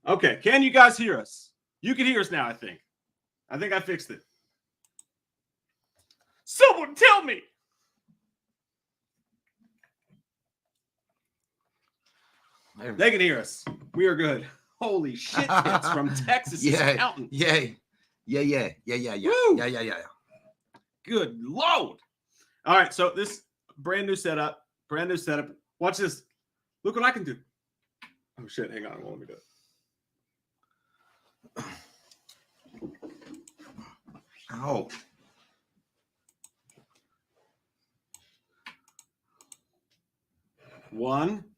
Okay, can you guys hear us? You can hear us now, I think. I think I fixed it. Someone tell me! They can hear us. We are good. Holy shit, hits from Texas Accountant. Yay. Yeah. Woo! Yeah. Good Lord. All right, so this brand new setup. Watch this. Look what I can do. Oh, shit. Hang on. Let me do it. Ow.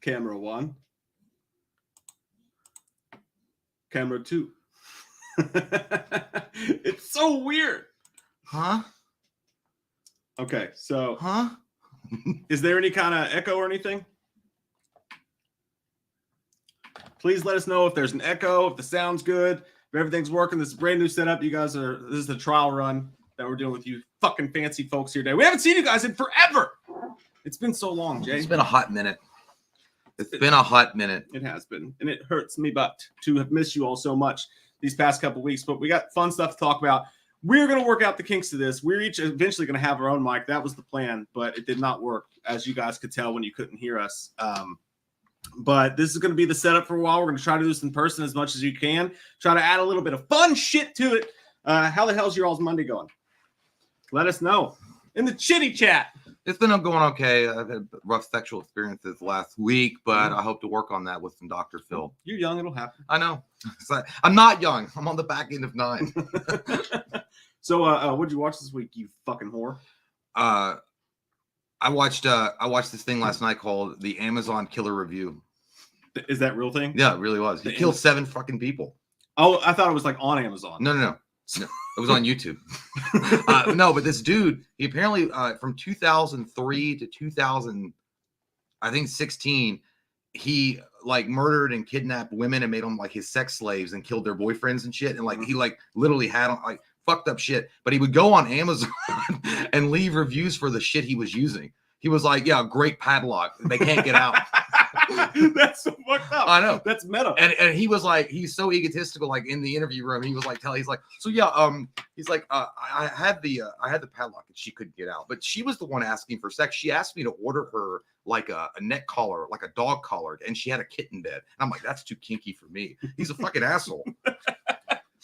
Camera one. Camera two. It's so weird. Huh? Okay, so. Huh? Is there any kind of echo or anything? Please let us know if there's an echo, if the sound's good, if everything's working. This is a brand new setup. This is the trial run that we're doing with you fucking fancy folks here today. We haven't seen you guys in forever. It's been so long, Jay. It's been a hot minute. It has been. And it hurts me butt to have missed you all so much these past couple weeks. But we got fun stuff to talk about. We're going to work out the kinks of this. We're each eventually going to have our own mic. That was the plan, but it did not work, as you guys could tell when you couldn't hear us. But this is going to be the setup for a while. We're going to try to do this in person as much as you can. Try to add a little bit of fun shit to it. How the hell's your all's Monday going? Let us know in the chitty chat. It's been going okay. I've had rough sexual experiences last week, but I hope to work on that with some Dr. Phil. You're young. It'll happen. I know. I'm not young. I'm on the back end of 9. So what'd you watch this week, you fucking whore? I watched this thing last night called the Amazon Killer Review. Is that real thing? Yeah, it really was. He killed 7 fucking people. Oh, I thought it was like on Amazon. No. It was on YouTube. No, but this dude, he apparently from 2003 to 2016, he like murdered and kidnapped women and made them like his sex slaves and killed their boyfriends and shit. And like he like literally had like fucked up shit. But he would go on Amazon and leave reviews for the shit he was using. He was like, "Yeah, great padlock. They can't get out." That's so fucked up. I know. That's meta. And he was like, he's so egotistical. Like in the interview room, he was like, he's like, so yeah, he's like, I had the padlock and she couldn't get out, but she was the one asking for sex. She asked me to order her like a neck collar, like a dog collar, and she had a kitten bed. And I'm like, that's too kinky for me. He's a fucking asshole.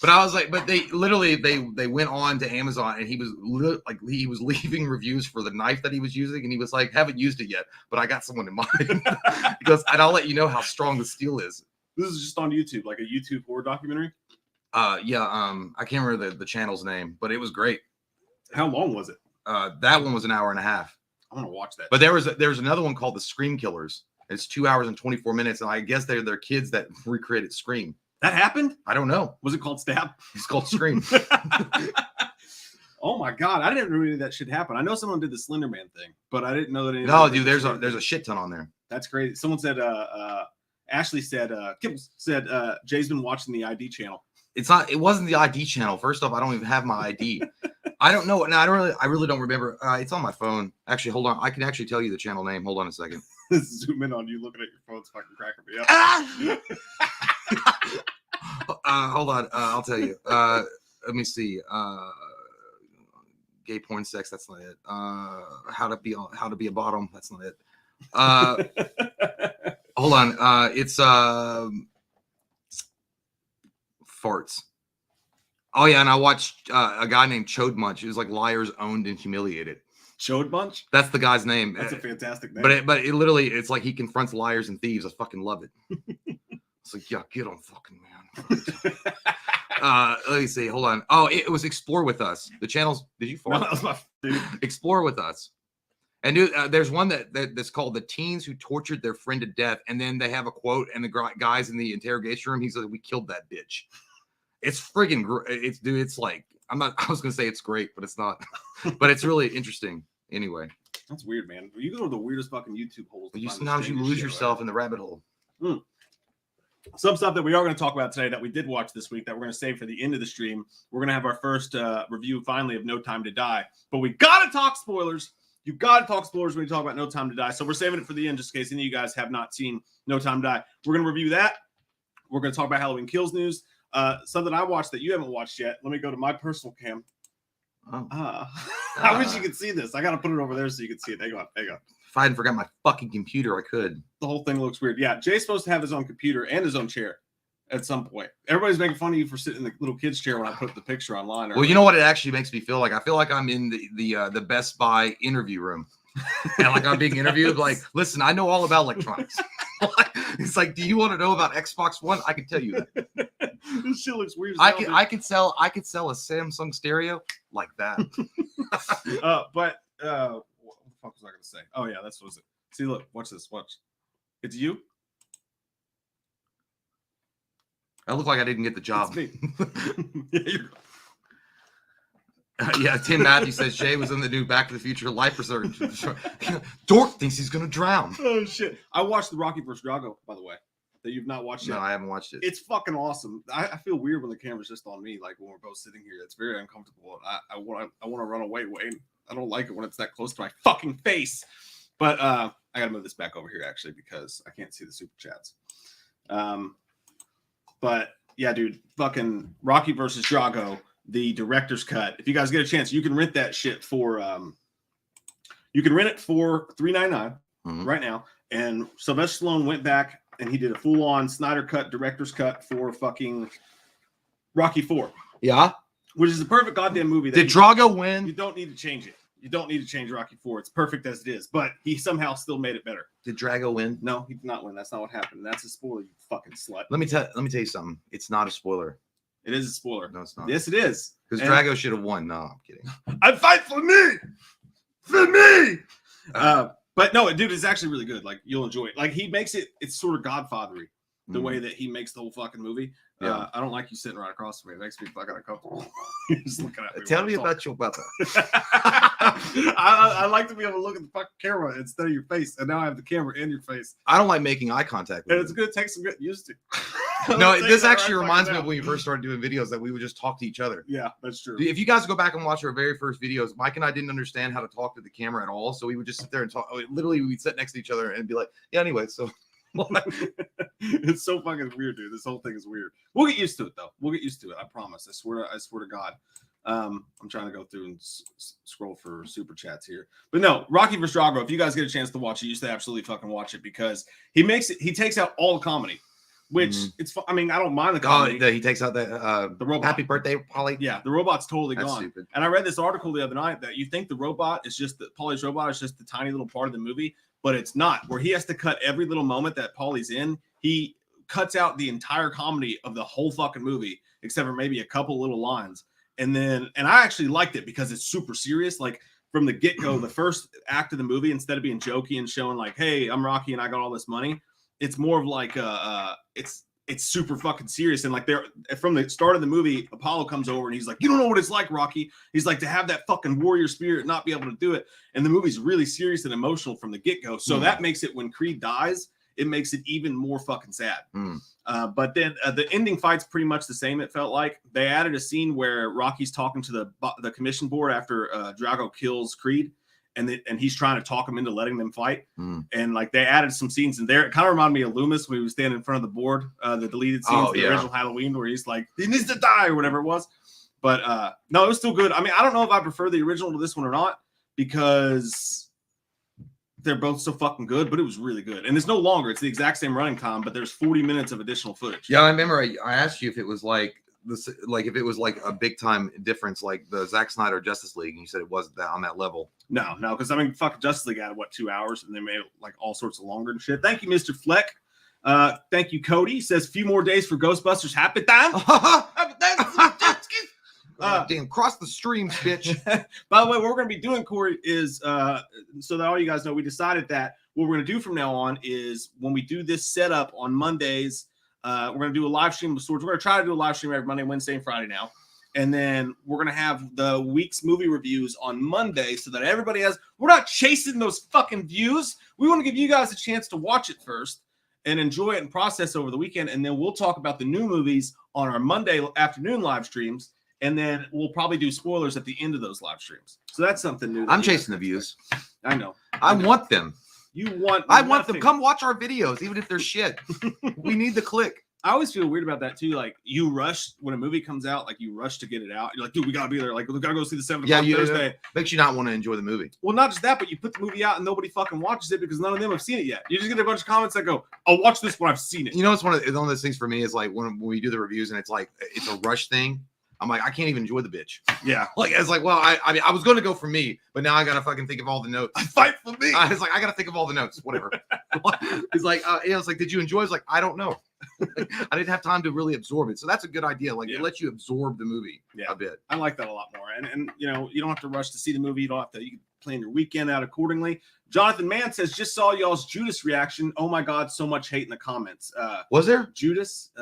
But I was like, but they literally they went on to Amazon and he was leaving reviews for the knife that he was using, and he was like, haven't used it yet, but I got someone in mind. He goes, and I'll let you know how strong the steel is. This is just on YouTube, like a YouTube horror documentary. Yeah, I can't remember the channel's name, but it was great. How long was it? That one was an hour and a half. I want to watch that. But there was another one called The Scream Killers. It's 2 hours and 24 minutes, and I guess they're kids that recreated Scream. That happened? I don't know. Was it called Stab? It's called Scream. Oh my god, I didn't really that shit happen. I know someone did the Slender Man thing, but I didn't know that. No, dude, there's a shit ton on there. That's crazy. Someone said, Ashley said, Kim said, Jay's been watching the ID channel. It's not. It wasn't the ID channel. First off, I don't even have my ID. I don't know. No, I really don't remember. It's on my phone. Actually, hold on. I can actually tell you the channel name. Hold on a second. Zoom in on you looking at your phone's fucking cracking me up. Hold on. I'll tell you. Let me see. Gay porn sex. That's not it. How to be a bottom. That's not it. Hold on. It's farts. Oh yeah, and I watched a guy named Chode Munch. It was like Liars, Owned, and Humiliated. Chode Munch? That's the guy's name. That's a fantastic name. But it literally, it's like he confronts liars and thieves. I fucking love it. It's like, yeah, get on, fucking man. Let me see. Hold on. Oh, it was Explore With Us. The channel's. Did you fart? No, that was my dude. Explore With Us. And dude, there's one that's called The Teens Who Tortured Their Friend to Death. And then they have a quote, and the guy's in the interrogation room. He's like, "We killed that bitch." It's friggin' it's dude. It's like, I was gonna say it's great, but it's not. But it's really interesting. Anyway, that's weird, man. You go to the weirdest fucking YouTube holes. Sometimes you lose yourself in the rabbit hole. Some stuff that we are going to talk about today that we did watch this week that we're going to save for the end of the stream. We're going to have our first review finally of No Time to Die, but we got to talk spoilers. You got to talk spoilers when you talk about No Time to Die. So we're saving it for the end just in case any of you guys have not seen No Time to Die. We're going to review that. We're going to talk about Halloween Kills news. Something I watched that you haven't watched yet. Let me go to my personal cam. Oh. I wish you could see this. I got to put it over there so you can see it. Hang on. If I hadn't forgot my fucking computer, I could. The whole thing looks weird. Yeah, Jay's supposed to have his own computer and his own chair at some point. Everybody's making fun of you for sitting in the little kid's chair when I put the picture online. Well, you know what it actually makes me feel like? I feel like I'm in the Best Buy interview room. And like I'm being interviewed, like, listen, I know all about electronics. It's like, do you want to know about Xbox One? I can tell you that. This shit looks weird. I could sell a Samsung stereo like that. But what the fuck was I gonna say? Oh yeah, that's what it. See, look, watch this. Watch. It's you. I look like I didn't get the job. It's me. Yeah, Tim Matthews says Jay was in the new Back to the Future life preserver. Dork thinks he's gonna drown. Oh shit! I watched the Rocky vs. Drago, by the way, that you've not watched yet. No, I haven't watched it. It's fucking awesome. I feel weird when the camera's just on me, like when we're both sitting here. It's very uncomfortable. I want to run away, Wayne. I don't like it when it's that close to my fucking face. But I gotta move this back over here actually because I can't see the super chats. But yeah, dude, fucking Rocky vs. Drago. The director's cut. If you guys get a chance, you can rent that shit for you can rent it for $3.99 right now. And Sylvester Stallone went back and he did a full-on Snyder cut, director's cut for fucking Rocky 4. Yeah. Which is a perfect goddamn movie. Did Drago win? You don't need to change it. You don't need to change Rocky 4. It's perfect as it is. But he somehow still made it better. Did Drago win? No, he did not win. That's not what happened. That's a spoiler, you fucking slut. Let me tell you something. It's not a spoiler. It is a spoiler. No, it's not. Yes, it is. Because Drago should have won. No, I'm kidding. I fight for me. For me. But no, dude, it's actually really good. Like, you'll enjoy it. Like, he makes it, it's sort of Godfather-y, the way that he makes the whole fucking movie. Yeah. I don't like you sitting right across from me. It makes me fucking uncomfortable. You're just looking at me. Tell me about your brother. I like to be able to look at the fucking camera instead of your face. And now I have the camera in your face. I don't like making eye contact with And it's going to take some getting used to. No, this actually reminds me of when we first started doing videos that we would just talk to each other. Yeah, that's true. If you guys go back and watch our very first videos, Mike and I didn't understand how to talk to the camera at all. So we would just sit there and talk. Literally, we'd sit next to each other and be like, yeah, anyway, so. It's so fucking weird, dude. This whole thing is weird. We'll get used to it, though. We'll get used to it. I promise. I swear to God. I'm trying to go through and scroll for super chats here. But no, Rocky vs. Drago, if you guys get a chance to watch it, you should absolutely fucking watch it because he takes out all the comedy. Which it's, I mean, I don't mind the comedy. He takes out the robot. Happy birthday, Polly. Yeah, the robot's totally gone. Stupid. And I read this article the other night that you think the robot is just Polly's robot is just the tiny little part of the movie, but it's not. Where he has to cut every little moment that Polly's in, he cuts out the entire comedy of the whole fucking movie, except for maybe a couple little lines. And I actually liked it because it's super serious. Like from the get-go, the first act of the movie, instead of being jokey and showing like, hey, I'm Rocky and I got all this money, it's more of like it's super fucking serious. And like there from the start of the movie, Apollo comes over and he's like, you don't know what it's like, Rocky. He's like, to have that fucking warrior spirit and not be able to do it. And the movie's really serious and emotional from the get-go. So that makes it, when Creed dies, it makes it even more fucking sad. But then the ending fight's pretty much the same. It felt like they added a scene where Rocky's talking to the commission board after Drago kills Creed. And he's trying to talk him into letting them fight. And like they added some scenes in there. It kind of reminded me of Loomis when he was standing in front of the board, the deleted scenes of the original Halloween where he's like, he needs to die or whatever it was. But no, it was still good. I mean, I don't know if I prefer the original to this one or not because they're both so fucking good, but it was really good. And it's no longer. It's the exact same running time, but there's 40 minutes of additional footage. Yeah, I remember I asked you if it was like this, like if it was like a big time difference, like the Zack Snyder Justice League, and you said it wasn't that on that level. No, because I mean, fucking Justice League had 2 hours, and they made it like all sorts of longer and shit. Thank you, Mr. Fleck. Thank you, Cody. He says few more days for Ghostbusters. Happy time. Happy time. Damn, cross the streams, bitch. By the way, what we're going to be doing, Corey, is so that all you guys know, we decided that what we're going to do from now on is when we do this setup on Mondays, we're going to do a live stream of sorts. We're going to try to do a live stream every Monday, Wednesday, and Friday now. And then we're going to have the week's movie reviews on Monday so that everybody we're not chasing those fucking views. We want to give you guys a chance to watch it first and enjoy it and process over the weekend. And then we'll talk about the new movies on our Monday afternoon live streams. And then we'll probably do spoilers at the end of those live streams. So that's something new. I'm chasing the views. I know. I want them. You want? I want them. Come watch our videos, even if they're shit. We need the click. I always feel weird about that too. Like you rush when a movie comes out, like you rush to get it out. You're like, dude, we gotta be there. Like we gotta go see the 7 o'clock Thursday. Makes you not want to enjoy the movie. Well, not just that, but you put the movie out and nobody fucking watches it because none of them have seen it yet. You just get a bunch of comments that go, "I'll watch this when I've seen it." You know, it's one of those things for me is like when we do the reviews and it's like it's a rush thing. I'm like, I can't even enjoy the bitch. Yeah. Like it's like, well, I mean, I was going to go for me, but now I gotta fucking think of all the notes. I fight for me. It's like I gotta think of all the notes. Whatever. It's like, it's like, did you enjoy? It's like, I don't know. I didn't have time to really absorb it. So that's a good idea. Like it lets you absorb the movie a bit. I like that a lot more. And you know, you don't have to rush to see the movie. You don't have to. You can plan your weekend out accordingly. Jonathan Mann says, just saw y'all's Judas reaction. Oh my God, so much hate in the comments. Was there Judas?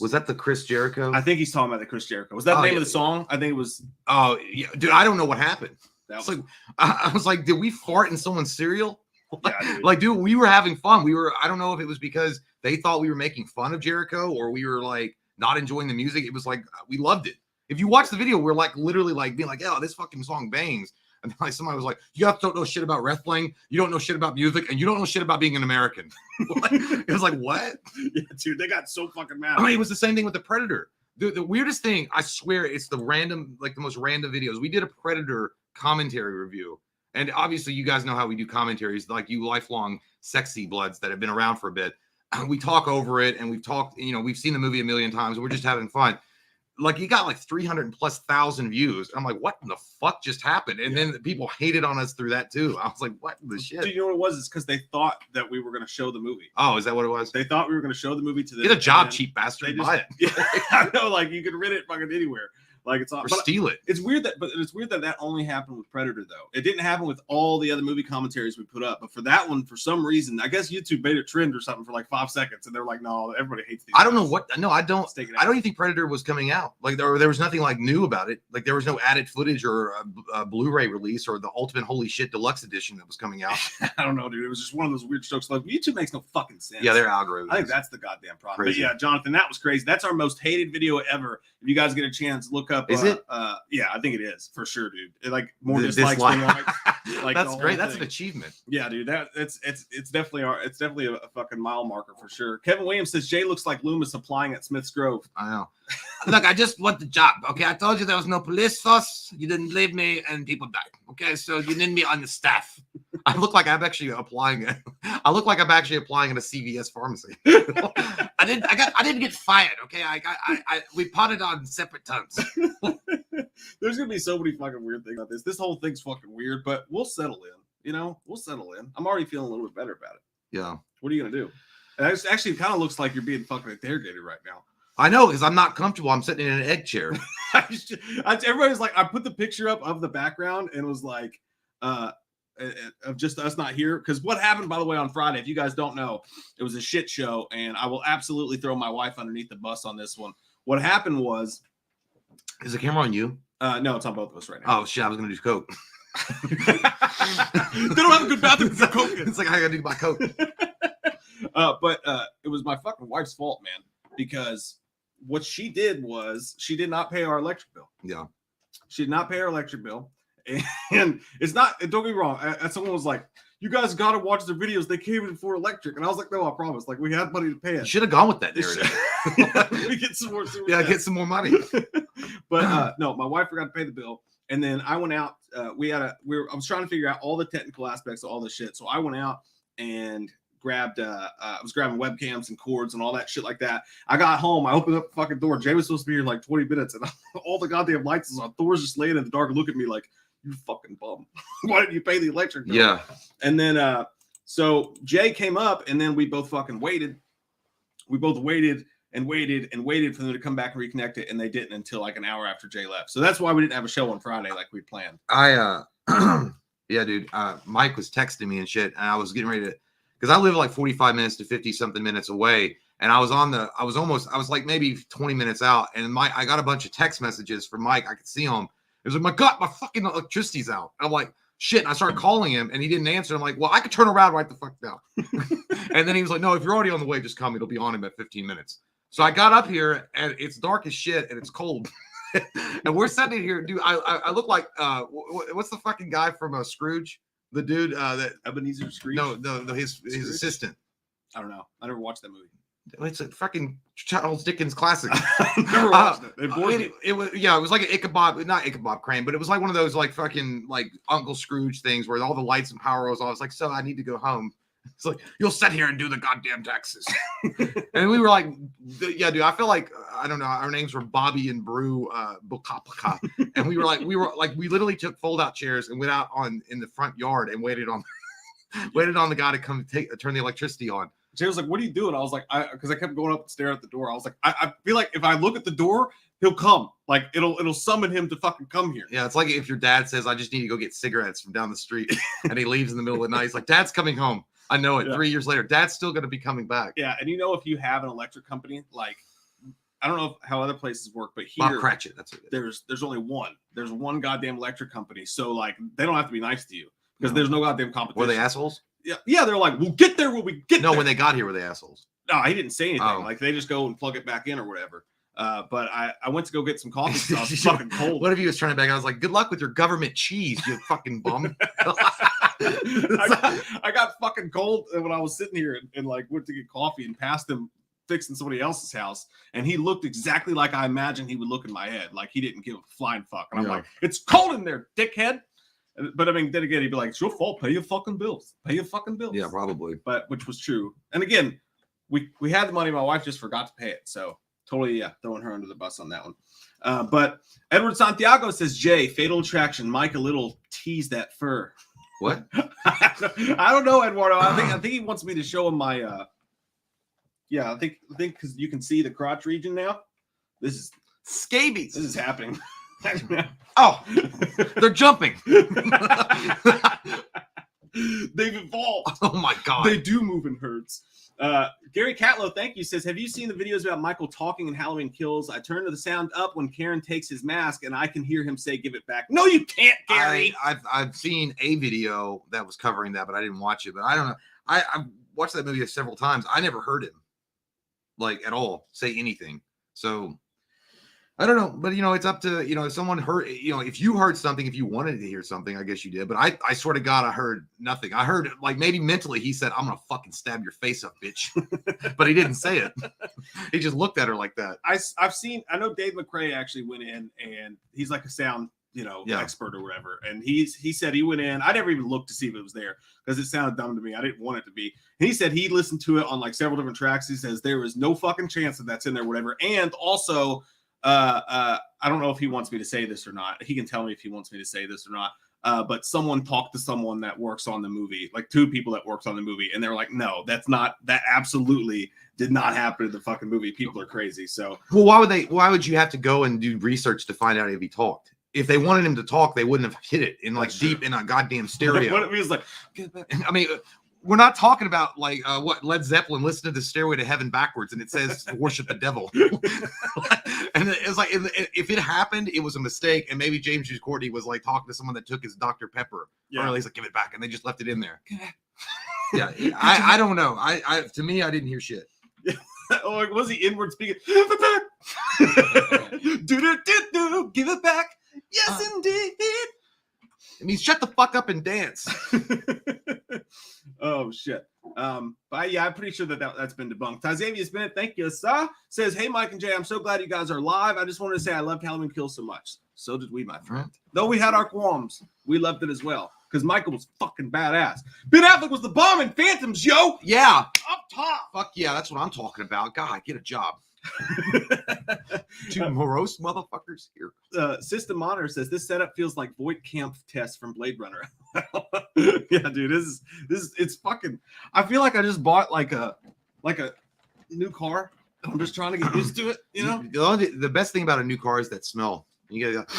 Was that the Chris Jericho? I think he's talking about the Chris Jericho. Was that the name of the song? I think it was. Oh yeah, dude, I don't know what happened. That was like I was like, did we fart in someone's cereal? Yeah, like, dude, we were having fun. I don't know if it was because they thought we were making fun of Jericho or we were like not enjoying the music. It was like we loved it. If you watch the video, we're like literally like being like, oh, this fucking song bangs. And like somebody was like, you guys don't know shit about wrestling, you don't know shit about music, and you don't know shit about being an American. It was like, what? Yeah, dude, they got so fucking mad. I mean, it was the same thing with the Predator. The weirdest thing, I swear, it's the most random videos. We did a Predator commentary review. And obviously, you guys know how we do commentaries, like you lifelong sexy bloods that have been around for a bit. We talk over it, and we've talked, we've seen the movie a million times. We're just having fun. Like, you got like 300,000+ views. I'm like, what in the fuck just happened? And then people hated on us through that, too. I was like, what the shit? Do you know what it was? It's because they thought that we were going to show the movie. Oh, is that what it was? They thought we were going to show the movie to them. Get a job, cheap bastard. Buy it. Yeah, I know, like, you could rent it fucking anywhere. Like it's or steal it. It's weird that only happened with Predator though. It didn't happen with all the other movie commentaries we put up, but for that one, for some reason, I guess YouTube made a trend or something for like 5 seconds, and they're like, "No, everybody hates these." I don't know what. No, I don't. I don't even think Predator was coming out. Like there was nothing like new about it. Like there was no added footage or a Blu-ray release or the Ultimate Holy Shit Deluxe Edition that was coming out. I don't know, dude. It was just one of those weird strokes. Like YouTube makes no fucking sense. Yeah, their algorithm. I think that's the goddamn problem. Crazy. But yeah, Jonathan, that was crazy. That's our most hated video ever. If you guys get a chance, look up. Is it? Yeah, I think it is for sure, dude. Like more dislikes than likes. Like that's great. That's an achievement. Yeah, dude. It's definitely a fucking mile marker for sure. Kevin Williams says Jay looks like Loomis applying at Smith's Grove. I know. Look, I just want the job. Okay, I told you there was no police force. You didn't believe me, and people died. Okay, so you need me on the staff. I look like I'm actually applying it. I look like I'm actually applying at a CVS pharmacy. I didn't get fired. Okay, we potted on separate terms. There's gonna be so many fucking weird things about this. This whole thing's fucking weird, but we'll settle in. We'll settle in. I'm already feeling a little bit better about it. Yeah. What are you gonna do? And it actually kind of looks like you're being fucking interrogated right now. I know, because I'm not comfortable. I'm sitting in an egg chair. Everybody's like, I put the picture up of the background and it was like, of just us not here. Because what happened, by the way, on Friday, if you guys don't know, it was a shit show, and I will absolutely throw my wife underneath the bus on this one. What happened was, is the camera on you? No, it's on both of us right now. Oh shit, I was gonna do coke. They don't have a good bathroom for coke. It's like I gotta do my coke. But it was my fucking wife's fault, man, because what she did was she did not pay our electric bill. Yeah. She did not pay our electric bill. And it's not, don't get me wrong. And someone was like, you guys got to watch the videos. They came in for electric. And I was like, no, I promise. Like, we had money to pay it. You should have gone with that narrative. We get some more. Yeah, get some more money. But no, my wife forgot to pay the bill. And then I went out. I was trying to figure out all the technical aspects of all this shit. So I went out and grabbed I was grabbing webcams and cords and all that shit like that. I got home, I opened up the fucking door. Jay was supposed to be here in like 20 minutes, and all the goddamn lights is on. Thor's just laying in the dark and looking at me like, you fucking bum. Why didn't you pay the electric bill? Yeah. And then so Jay came up, and then we both fucking waited. We both waited and waited and waited for them to come back and reconnect it, and they didn't until like an hour after Jay left. So that's why we didn't have a show on Friday like we planned. Yeah, dude. Mike was texting me and shit, and I was getting ready to, because I live like 45 minutes to 50 something minutes away. And I was like maybe 20 minutes out. And I got a bunch of text messages from Mike. I could see him. It was like, my God, my fucking electricity's out. And I'm like, shit. And I started calling him and he didn't answer. I'm like, well, I could turn around right the fuck now. And then he was like, no, if you're already on the way, just come. It'll be on him at 15 minutes. So I got up here and it's dark as shit and it's cold. And we're sitting here, dude. I look like, what's the fucking guy from Scrooge? The dude that Ebenezer Scrooge? No, his assistant. I don't know. I never watched that movie. It's a fucking Charles Dickens classic. Never watched it. It was it was like an Ichabod, not Ichabod Crane, but it was like one of those like fucking like Uncle Scrooge things where all the lights and power was off. I was like, so I need to go home. It's like, you'll sit here and do the goddamn taxes. And we were like, yeah, dude, I feel like, I don't know, our names were Bobby and Brew Bukapaka. And we were like, we literally took fold out chairs and went out in the front yard and waited on the guy to come turn the electricity on. Jay was like, what are you doing? I was like, because I kept going up and staring at the door. I was like, I feel like if I look at the door, he'll come. Like it'll summon him to fucking come here. Yeah, it's like if your dad says, I just need to go get cigarettes from down the street, and he leaves in the middle of the night. He's like, Dad's coming home. I know it. Yeah. 3 years later, Dad's still going to be coming back. Yeah, and if you have an electric company, like I don't know how other places work, but here Bob Cratchit, that's what it is. There's only one. There's one goddamn electric company, so like they don't have to be nice to you because there's no goddamn competition. Were they assholes? Yeah, they're like, we'll get there when we get there. No, when they got here, were they assholes? No, he didn't say anything. Like they just go and plug it back in or whatever. But I went to go get some coffee because I was fucking cold. What if he was trying to back? I was like, good luck with your government cheese, you fucking bum. I got fucking cold when I was sitting here and like went to get coffee and passed him fixing somebody else's house, and he looked exactly like I imagined he would look in my head. Like he didn't give a flying fuck. And I'm like, it's cold in there, dickhead. But I mean, then again, he'd be like, it's your fault. Pay your fucking bills. Pay your fucking bills. Yeah, probably. But which was true. And again, we had the money. My wife just forgot to pay it. So totally, throwing her under the bus on that one. But Edward Santiago says, Jay, Fatal Attraction. Mike a little tease that fur. What? I don't know, Eduardo. I think he wants me to show him my. I think because you can see the crotch region now. This is scabies. This is happening. Oh, they're jumping. They've evolved. Oh my god. They do move in herds. Gary Catlow, thank you, says, have you seen the videos about Michael talking in Halloween Kills? I turn the sound up when Karen takes his mask and I can hear him say, give it back. No, you can't, Gary. I've seen a video that was covering that, but I didn't watch it. But I don't know. I've watched that movie several times. I never heard him like at all say anything. So I don't know, but it's up to, if someone heard, if you heard something, if you wanted to hear something, I guess you did. But I swear to God, I heard nothing. I heard like maybe mentally he said, I'm going to fucking stab your face up, bitch. But he didn't say it. He just looked at her like that. I know Dave McRae actually went in and he's like a sound, expert or whatever. And he said he went in. I never even looked to see if it was there because it sounded dumb to me. I didn't want it to be. And he said he listened to it on like several different tracks. He says there is no fucking chance that that's in there, whatever. And also, I don't know if he wants me to say this or not. He can tell me if he wants me to say this or not. But someone talked to someone that works on the movie, like two people that works on the movie, and they were like, no, that absolutely did not happen in the fucking movie. People are crazy. So well, why would you have to go and do research to find out if he talked? If they wanted him to talk, they wouldn't have hit it in like deep in a goddamn stereo. What if he was like, I mean, we're not talking about like what Led Zeppelin, listen to the Stairway to Heaven backwards and it says worship the devil. And it's like, if it happened, it was a mistake. And maybe James Hughes Courtney was like talking to someone that took his Dr. Pepper. Yeah. Or he's like, give it back. And they just left it in there. Yeah. I don't know. To me, I didn't hear shit. Or was he inward speaking? Give it back. Do, give it back. Yes, indeed. It means shut the fuck up and dance. Oh shit. But yeah, I'm pretty sure that's been debunked. Tazavius Bennett, thank you, sir. Says, hey Mike and Jay, I'm so glad you guys are live. I just wanted to say I loved Halloween Kills so much. So did we, my friend. Though we had our qualms, we loved it as well. Because Michael was fucking badass. Ben Affleck was the bomb in Phantoms, yo. Yeah. Up top. Fuck yeah, that's what I'm talking about. God, get a job. Two morose motherfuckers here. System Monitor says this setup feels like Voight Camp test from Blade Runner. Yeah, dude, this is it's fucking. I feel like I just bought like a new car. I'm just trying to get used to it. The best thing about a new car is that smell. You gotta go,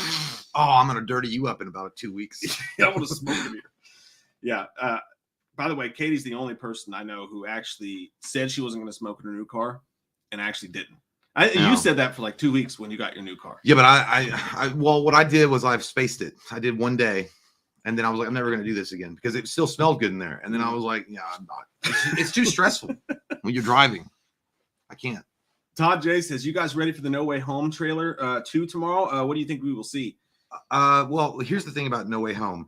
oh, I'm gonna dirty you up in about 2 weeks. Yeah, I want to smoke in here. Yeah. By the way, Katie's the only person I know who actually said she wasn't going to smoke in her new car, and actually didn't. You said that for like 2 weeks when you got your new car. Yeah, but well, what I did was I've spaced it. I did one day, and then I was like, I'm never going to do this again because it still smelled good in there. And then I was like, yeah, I'm not. It's too stressful when you're driving. I can't. Todd J says, you guys ready for the No Way Home trailer 2 tomorrow? What do you think we will see? Well, here's the thing about No Way Home.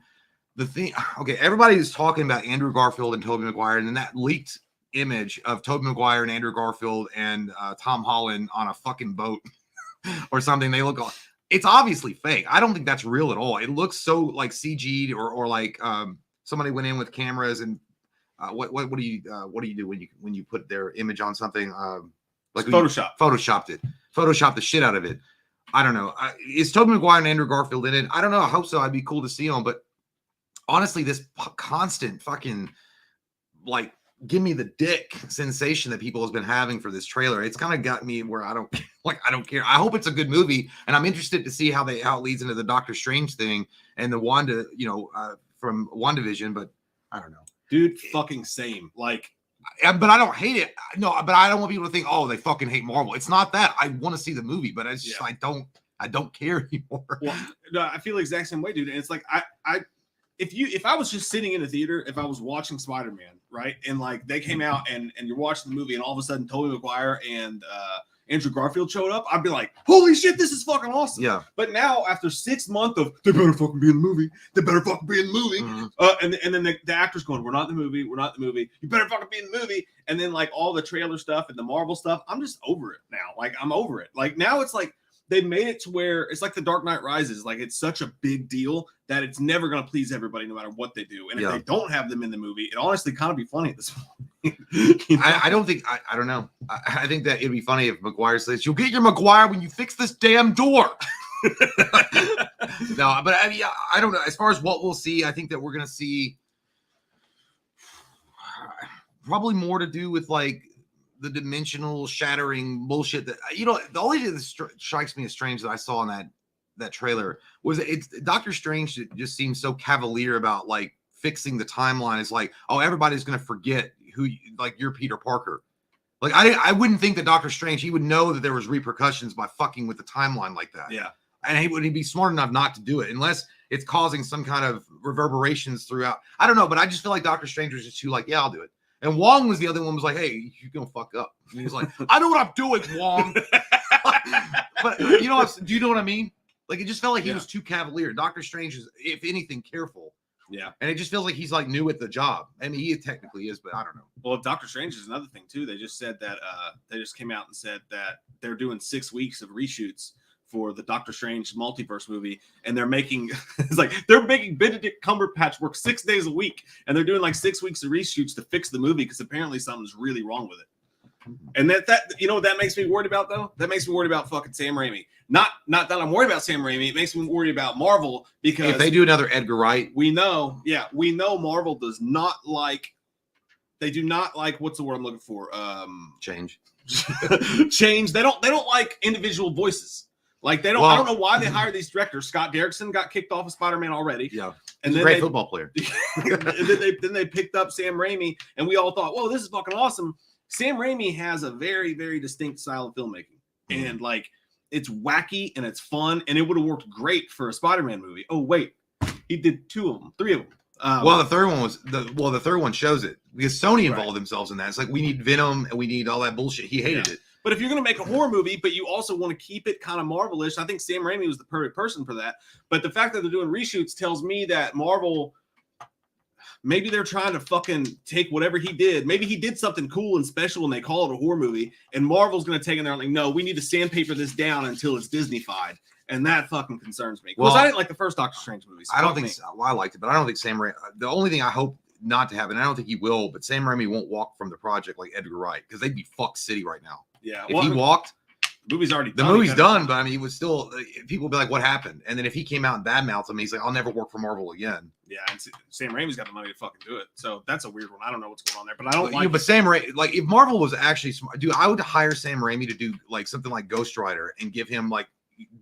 Everybody is talking about Andrew Garfield and Tobey Maguire, and then that leaked image of Tobey Maguire and Andrew Garfield and Tom Holland on a fucking boat or something. They look like it's obviously fake. I don't think that's real at all. It looks so like CG'd or like somebody went in with cameras and what do you do when you put their image on something like photoshopped the shit out of it. I don't know. Is Tobey Maguire and Andrew Garfield in it? I don't know. I hope so. I'd be cool to see them. But honestly, this constant fucking like give me the dick sensation that people has been having for this trailer, it's kind of got me where I don't care. I hope it's a good movie, and I'm interested to see how it leads into the Doctor Strange thing and the Wanda, from WandaVision. But I don't know, dude. Fucking same. Like. But I don't hate it. No, but I don't want people to think, oh, they fucking hate Marvel. It's not that. I want to see the movie, but it's just I don't care anymore. Well, no, I feel the exact same way, dude. And it's like if I was just sitting in a theater, if I was watching Spider-Man, right, and like they came out and you're watching the movie, and all of a sudden Tobey Maguire and Andrew Garfield showed up, I'd be like, holy shit, this is fucking awesome. Yeah. But now, after 6 months of, they better fucking be in the movie. They better fucking be in the movie. Mm-hmm. And then the actor's going, we're not in the movie. We're not in the movie. You better fucking be in the movie. And then, like, all the trailer stuff and the Marvel stuff, I'm just over it now. Like, I'm over it. Like, now it's like, they made it to where it's like the Dark Knight Rises. Like, it's such a big deal that it's never going to please everybody no matter what they do. And if they don't have them in the movie, it honestly kind of be funny at this point. I don't think, I don't know. I think that it'd be funny if Maguire says, you'll get your Maguire when you fix this damn door. No, but I don't know. As far as what we'll see, I think that we're going to see probably more to do with like the dimensional shattering bullshit that, the only thing that strikes me as strange that I saw in that trailer was it's Doctor Strange just seems so cavalier about like fixing the timeline. It's like, oh, everybody's going to forget you're Peter Parker. Like, I wouldn't think that Doctor Strange, he would know that there was repercussions by fucking with the timeline like that. Yeah. And he'd be smart enough not to do it unless it's causing some kind of reverberations throughout. I don't know, but I just feel like Doctor Strange was just too like, yeah, I'll do it. And Wong was the other one was like, hey, you're going to fuck up. And he was like, I know what I'm doing, Wong. But do you know what I mean? Like, it just felt like he was too cavalier. Doctor Strange is, if anything, careful. Yeah. And it just feels like he's like new at the job. I mean, he technically is, but I don't know. Well, Doctor Strange is another thing too. They just said that they just came out and said that they're doing 6 weeks of reshoots for the Doctor Strange multiverse movie, and they're making they're making Benedict Cumberbatch work 6 days a week, and they're doing like 6 weeks of reshoots to fix the movie because apparently something's really wrong with it. And that what that makes me worried about though? That makes me worried about fucking Sam Raimi. Not that I'm worried about Sam Raimi. It makes me worried about Marvel because if they do another Edgar Wright, we know Marvel does not like. They do not like, what's the word I'm looking for? Change. Change. They don't like individual voices. Like they don't. I don't know why they hired these directors. Scott Derrickson got kicked off of Spider-Man already. Yeah, and then great football player. And then they picked up Sam Raimi, and we all thought, "Whoa, this is fucking awesome." Sam Raimi has a very, very distinct style of filmmaking, and like it's wacky and it's fun, and it would have worked great for a Spider-Man movie. Oh wait, he did 2 of them, 3 of them. Well, the third one was the third one shows it because Sony involved themselves in that. It's like we need Venom and we need all that bullshit. He hated it. But if you're going to make a horror movie, but you also want to keep it kind of Marvel-ish, I think Sam Raimi was the perfect person for that. But the fact that they're doing reshoots tells me that Marvel, maybe they're trying to fucking take whatever he did. Maybe he did something cool and special and they call it a horror movie. And Marvel's going to take it there and like, no, we need to sandpaper this down until it's Disney-fied. And that fucking concerns me. Because I didn't like the first Doctor Strange movie. So I don't think so. Well, I liked it, but I don't think Sam Raimi. The only thing I hope not to happen, I don't think he will, but Sam Raimi won't walk from the project like Edgar Wright because they'd be fuck city right now. Yeah. If he walked, the movie's already done. The movie's done, but I mean, he was still, people would be like, what happened? And then if he came out and badmouthed him, he's like, I'll never work for Marvel again. Yeah. And Sam Raimi's got the money to fucking do it. So that's a weird one. I don't know what's going on there, but I don't like but Sam Raimi, like if Marvel was actually smart, dude, I would hire Sam Raimi to do like something like Ghost Rider and give him like,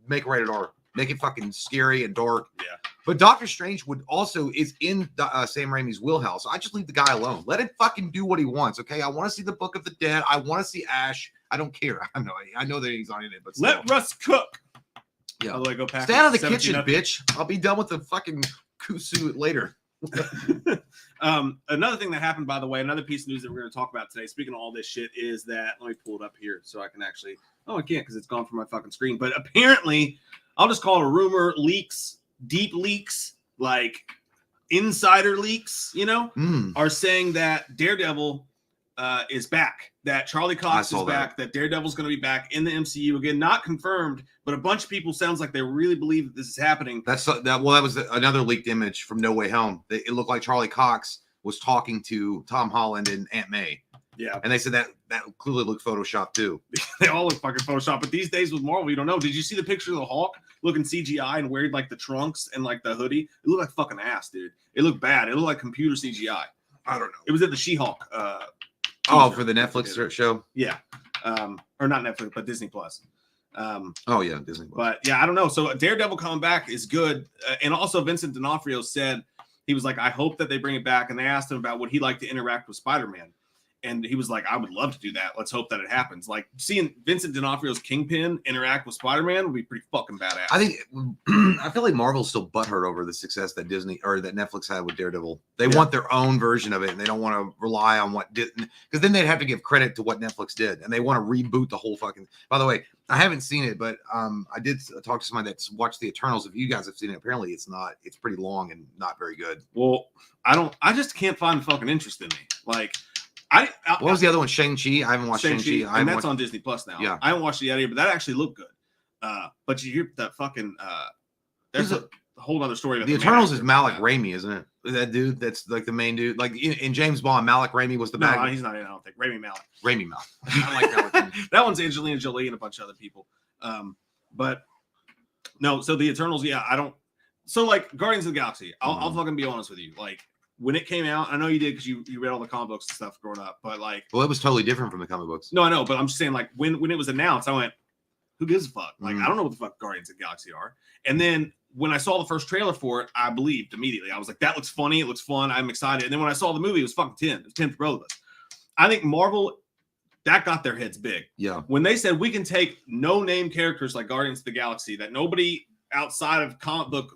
make rated R. Make it fucking scary and dark. Yeah. But Doctor Strange is in Sam Raimi's wheelhouse. So I just leave the guy alone. Let him fucking do what he wants. Okay. I want to see the Book of the Dead. I want to see Ash. I don't care. I know that he's not in it, but still. Let Russ cook. Yeah. Although I go Stay out of the kitchen, bitch. I'll be done with the fucking kusu later. Another thing that happened, by the way, another piece of news that we're going to talk about today, speaking of all this shit, is that, let me pull it up here so I can actually, I can't because it's gone from my fucking screen, but apparently, I'll just call it a rumor, leaks, deep leaks, like insider leaks, are saying that Daredevil is back. That Charlie Cox is back. That Daredevil's going to be back in the MCU again. Not confirmed, but a bunch of people sounds like they really believe that this is happening. That was another leaked image from No Way Home. It looked like Charlie Cox was talking to Tom Holland and Aunt May. Yeah, and they said that clearly looked Photoshopped too. They all look fucking Photoshopped. But these days with Marvel, you don't know. Did you see the picture of the Hulk looking CGI and wearing like the trunks and like the hoodie? It looked like fucking ass, dude. It looked bad. It looked like computer CGI. I don't know. It was at the She-Hulk. For the Netflix show. Yeah, or not Netflix, but Disney Plus. Disney Plus. But yeah, I don't know. So Daredevil coming back is good, and also Vincent D'Onofrio said he was like, I hope that they bring it back, and they asked him about would he like to interact with Spider-Man. And he was like, I would love to do that. Let's hope that it happens. Like seeing Vincent D'Onofrio's Kingpin interact with Spider-Man would be pretty fucking badass. I feel like Marvel's still butthurt over the success that Disney or that Netflix had with Daredevil. They want their own version of it, and they don't want to rely on what did, because then they'd have to give credit to what Netflix did, and they want to reboot the whole fucking. By the way, I haven't seen it, but I did talk to somebody that's watched the Eternals. If you guys have seen it, apparently it's pretty long and not very good. Well, I just can't find fucking interest in me. Like. What was the other one? Shang-Chi? I haven't watched Shang-Chi. And that's on Disney Plus now. Yeah. I haven't watched it yet, but that actually looked good. But you hear that fucking there's a whole other story. The Eternals is Malik Raimi, isn't it? That dude that's like the main dude. Like in James Bond, Malik Raimi was the bad guy. No, he's not in, I don't think. Raimi Malik. I like Malik Raimi. That one's Angelina Jolie and a bunch of other people. But no, so the Eternals, I don't. So like Guardians of the Galaxy, I'll fucking be honest with you. Like when it came out, I know you did because you read all the comic books and stuff growing up, but like, well, it was totally different from the comic books. No, I know, but I'm just saying, like, when it was announced, I went, "Who gives a fuck?" Like, I don't know what the fuck Guardians of the Galaxy are. And then when I saw the first trailer for it, I believed immediately. I was like, "That looks funny. It looks fun. I'm excited." And then when I saw the movie, it was fucking 10. It was 10 for both of us. I think Marvel that got their heads big. Yeah. When they said we can take no-name characters like Guardians of the Galaxy that nobody outside of comic book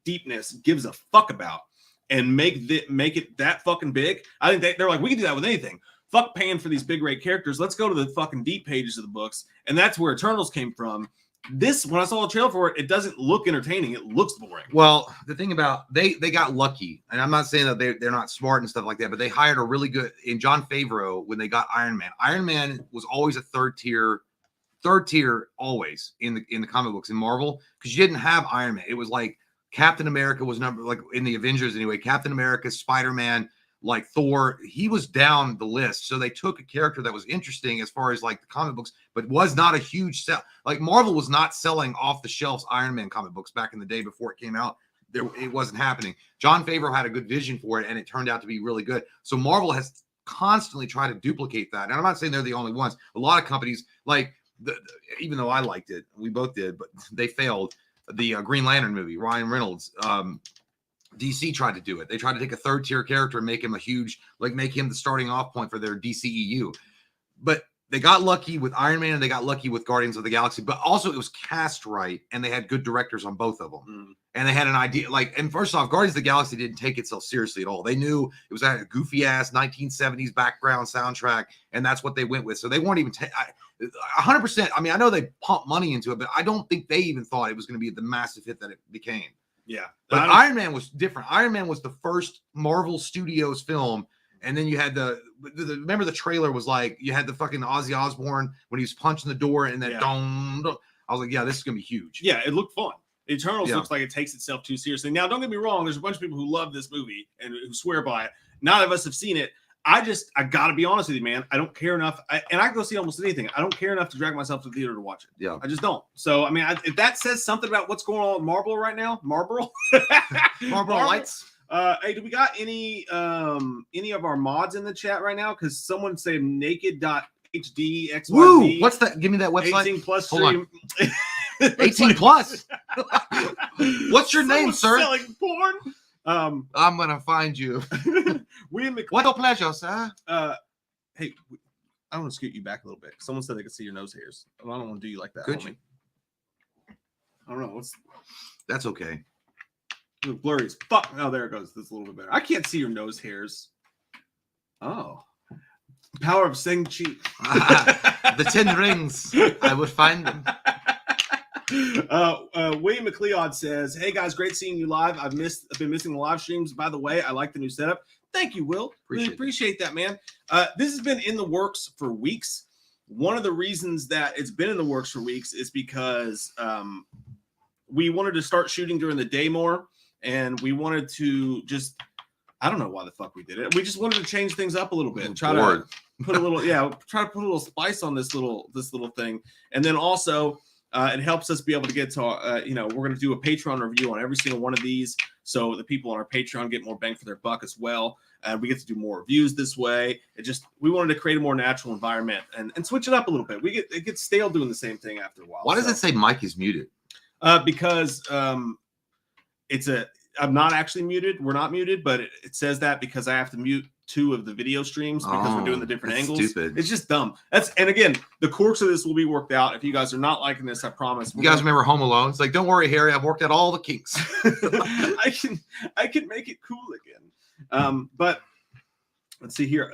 deepness gives a fuck about, and make it that fucking big. I think they're like, we can do that with anything. Fuck paying for these big rate characters. Let's go to the fucking deep pages of the books. And that's where Eternals came from. This, when I saw the trailer for it, it doesn't look entertaining. It looks boring. Well, the thing about they got lucky, and I'm not saying that they're not smart and stuff like that, but they hired a really good in Jon Favreau when they got Iron Man. Iron Man was always a third tier always in the comic books in Marvel, because you didn't have Iron Man. It was like Captain America was like in the Avengers anyway. Captain America, Spider-Man, like Thor, he was down the list. So they took a character that was interesting as far as like the comic books, but was not a huge sell. Like Marvel was not selling off the shelves Iron Man comic books back in the day before it came out. It wasn't happening. Jon Favreau had a good vision for it, and it turned out to be really good. So Marvel has constantly tried to duplicate that. And I'm not saying they're the only ones. A lot of companies, like even though I liked it, we both did, but they failed. The Green Lantern movie, Ryan Reynolds, DC tried to do it. They tried to take a third tier character and make him make him the starting off point for their DCEU. But they got lucky with Iron Man and they got lucky with Guardians of the Galaxy. But also it was cast right, and they had good directors on both of them. And they had an idea. And first off, Guardians of the Galaxy didn't take itself seriously at all. They knew it was a goofy ass 1970s background soundtrack, and that's what they went with. So they weren't even 100%. I mean, I know they pumped money into it, but I don't think they even thought it was going to be the massive hit that it became. Yeah. But Iron Man was different. Iron Man was the first Marvel Studios film. And then you had remember the trailer was like, you had the fucking Ozzy Osbourne when he was punching the door and then I was like, yeah, this is going to be huge. Yeah, it looked fun. Eternals looks like it takes itself too seriously. Now, don't get me wrong. There's a bunch of people who love this movie and who swear by it. None of us have seen it. I got to be honest with you, man. I don't care enough. I can go see almost anything. I don't care enough to drag myself to the theater to watch it. Yeah. I just don't. So, I mean, if that says something about what's going on with Marvel right now, Marlboro Lights. Hey, do we got any of our mods in the chat right now? Because someone said naked.hd XYZ. Woo! What's that? Give me that website. 18 plus stream. 18 plus. What's your name, sir? Selling porn. I'm gonna find you. What a pleasure, sir. Hey, I want to scoot you back a little bit. Someone said they could see your nose hairs. I don't want to do you like that. Could you? I don't know. That's okay. Blurry as fuck. Oh, there it goes. That's a little bit better. I can't see your nose hairs. Oh. Power of Shang-Chi. The 10 rings. I would find them. William McLeod says, "Hey guys, great seeing you live. I've been missing the live streams. By the way, I like the new setup. Thank you, Will. Really appreciate that, man. This has been in the works for weeks. One of the reasons that it's been in the works for weeks is because we wanted to start shooting during the day more, and we wanted to just, I don't know why the fuck we did it. We just wanted to change things up a little bit. Try to put a little, try to put a little spice on this little thing. And then also, it helps us be able to get to, we're going to do a Patreon review on every single one of these. So the people on our Patreon get more bang for their buck as well. And we get to do more reviews this way. We wanted to create a more natural environment and switch it up a little bit. It gets stale doing the same thing after a while. Why does it say Mike is muted? Because I'm not actually muted. We're not muted, but it says that because I have to mute 2 of the video streams because we're doing the different angles. Stupid. It's just dumb. And again, the quirks of this will be worked out. If you guys are not liking this, I promise. You guys remember Home Alone? It's like, don't worry, Harry, I've worked out all the kinks. I can make it cool again. But let's see here.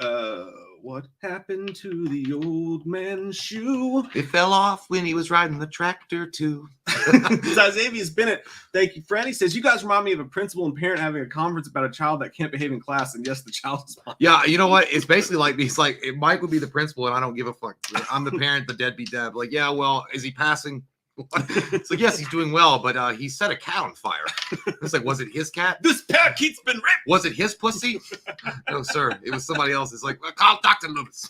What happened to the old man's shoe? It fell off when he was riding the tractor too. Xavier Bennett, thank you, Franny says, you guys remind me of a principal and parent having a conference about a child that can't behave in class, and yes, the child is fine. Yeah, you know what? It's basically like, he's like, Mike would be the principal and I don't give a fuck. I'm the parent, the deadbeat dad. Like, yeah, well, is he passing? It's like, yes, he's doing well, but he set a cat on fire. It's like, was it his cat? This parakeet's been ripped. Was it his pussy? No, sir. It was somebody else. It's like, call Dr. Lewis.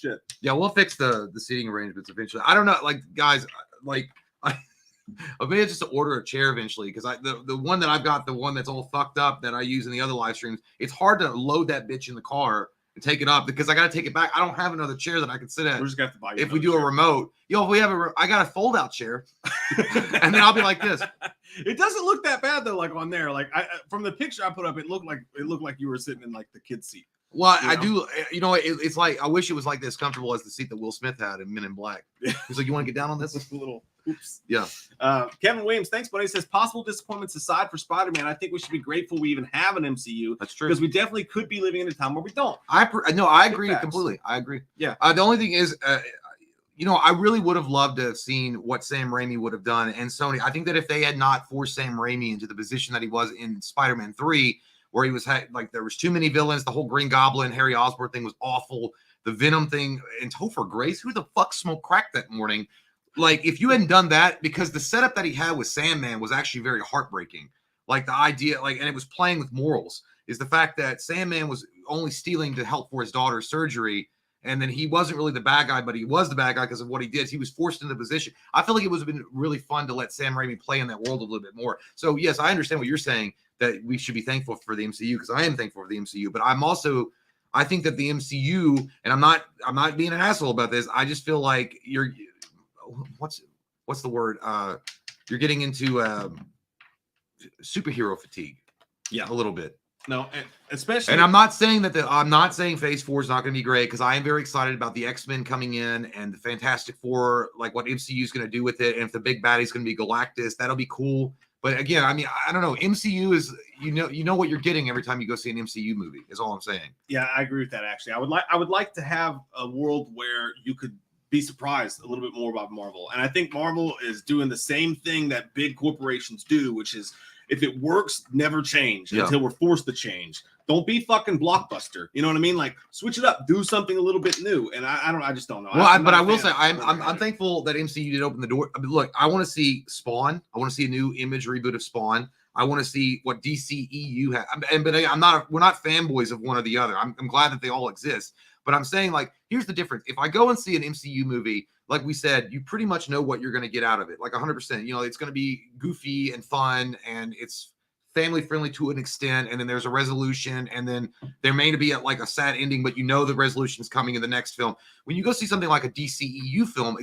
Shit. Yeah, we'll fix the seating arrangements eventually. I don't know, like, guys, like, I may have just to order a chair eventually, because the one that I've got, the one that's all fucked up that I use in the other live streams, it's hard to load that bitch in the car and take it up because I got to take it back. I don't have another chair that I can sit at. We're just got to buy. If we do a remote, if we have I got a fold out chair, and then I'll be like this. It doesn't look that bad though. Like on there, like from the picture I put up, it looked like you were sitting in like the kid's seat. Well, I do. You know, it's like I wish it was like this comfortable as the seat that Will Smith had in Men in Black. He's like, you want to get down on this? A little. Oops. Yeah. Kevin Williams, thanks, buddy. Says possible disappointments aside for Spider-Man, I think we should be grateful we even have an MCU. That's true, because we definitely could be living in a time where we don't. I agree completely. I agree. Yeah. The only thing is, I really would have loved to have seen what Sam Raimi would have done, and Sony. I think that if they had not forced Sam Raimi into the position that he was in Spider-Man 3, where he was like there was too many villains, the whole Green Goblin, Harry Osborn thing was awful, the Venom thing, and Topher Grace, who the fuck smoked crack that morning? Like, if you hadn't done that, because the setup that he had with Sandman was actually very heartbreaking. Like, the idea, like, and it was playing with morals, is the fact that Sandman was only stealing to help for his daughter's surgery, and then he wasn't really the bad guy, but he was the bad guy because of what he did. He was forced into the position. I feel like it would have been really fun to let Sam Raimi play in that world a little bit more. So, yes, I understand what you're saying, that we should be thankful for the MCU, because I am thankful for the MCU, but I think that the MCU, and I'm not being an asshole about this, I just feel like what's the word? You're getting into superhero fatigue. Yeah, a little bit. No, especially. And I'm not saying Phase 4 is not going to be great, because I am very excited about the XMen coming in and the Fantastic Four, like what MCU is going to do with it. And if the big baddie is going to be Galactus, that'll be cool. But again, I mean, I don't know. MCU is, you know what you're getting every time you go see an MCU movie, is all I'm saying. Yeah, I agree with that. Actually, I would like to have a world where you could be surprised a little bit more about Marvel. And I think Marvel is doing the same thing that big corporations do, which is, if it works, never change until we're forced to change. Don't be fucking Blockbuster. You know what I mean? Like, switch it up, do something a little bit new. And I just don't know. Well, I will say I'm thankful that MCU did open the door. I mean, look, I want to see Spawn. I want to see a new image reboot of Spawn. I want to see what DCEU has. But we're not fanboys of one or the other. I'm glad that they all exist. But I'm saying, like, here's the difference. If I go and see an MCU movie, like we said, you pretty much know what you're going to get out of it. Like 100%. You know, it's going to be goofy and fun, and it's family friendly to an extent. And then there's a resolution, and then there may be like a sad ending, but you know the resolution is coming in the next film. When you go see something like a DCEU film,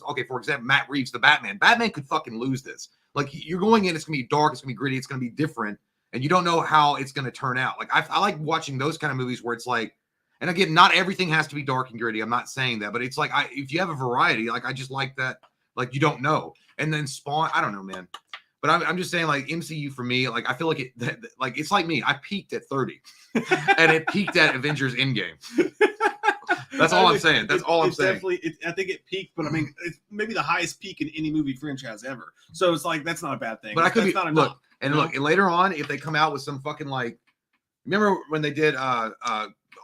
okay, for example, Matt Reeves, the Batman could fucking lose this. Like, you're going in, it's going to be dark, it's going to be gritty, it's going to be different, and you don't know how it's going to turn out. Like, I like watching those kind of movies where it's like, and again, not everything has to be dark and gritty. I'm not saying that, but it's like, if you have a variety, like, I just like that, like, you don't know. And then Spawn, I don't know, man. But I'm just saying, like, MCU for me, like, I feel like it's like me. I peaked at 30, and it peaked at Avengers Endgame. That's all I'm saying. That's all I'm saying. I think it peaked, but I mean, it's maybe the highest peak in any movie franchise ever. So it's like, that's not a bad thing. But I could be, not look, and later on, if they come out with some fucking like Remember when they did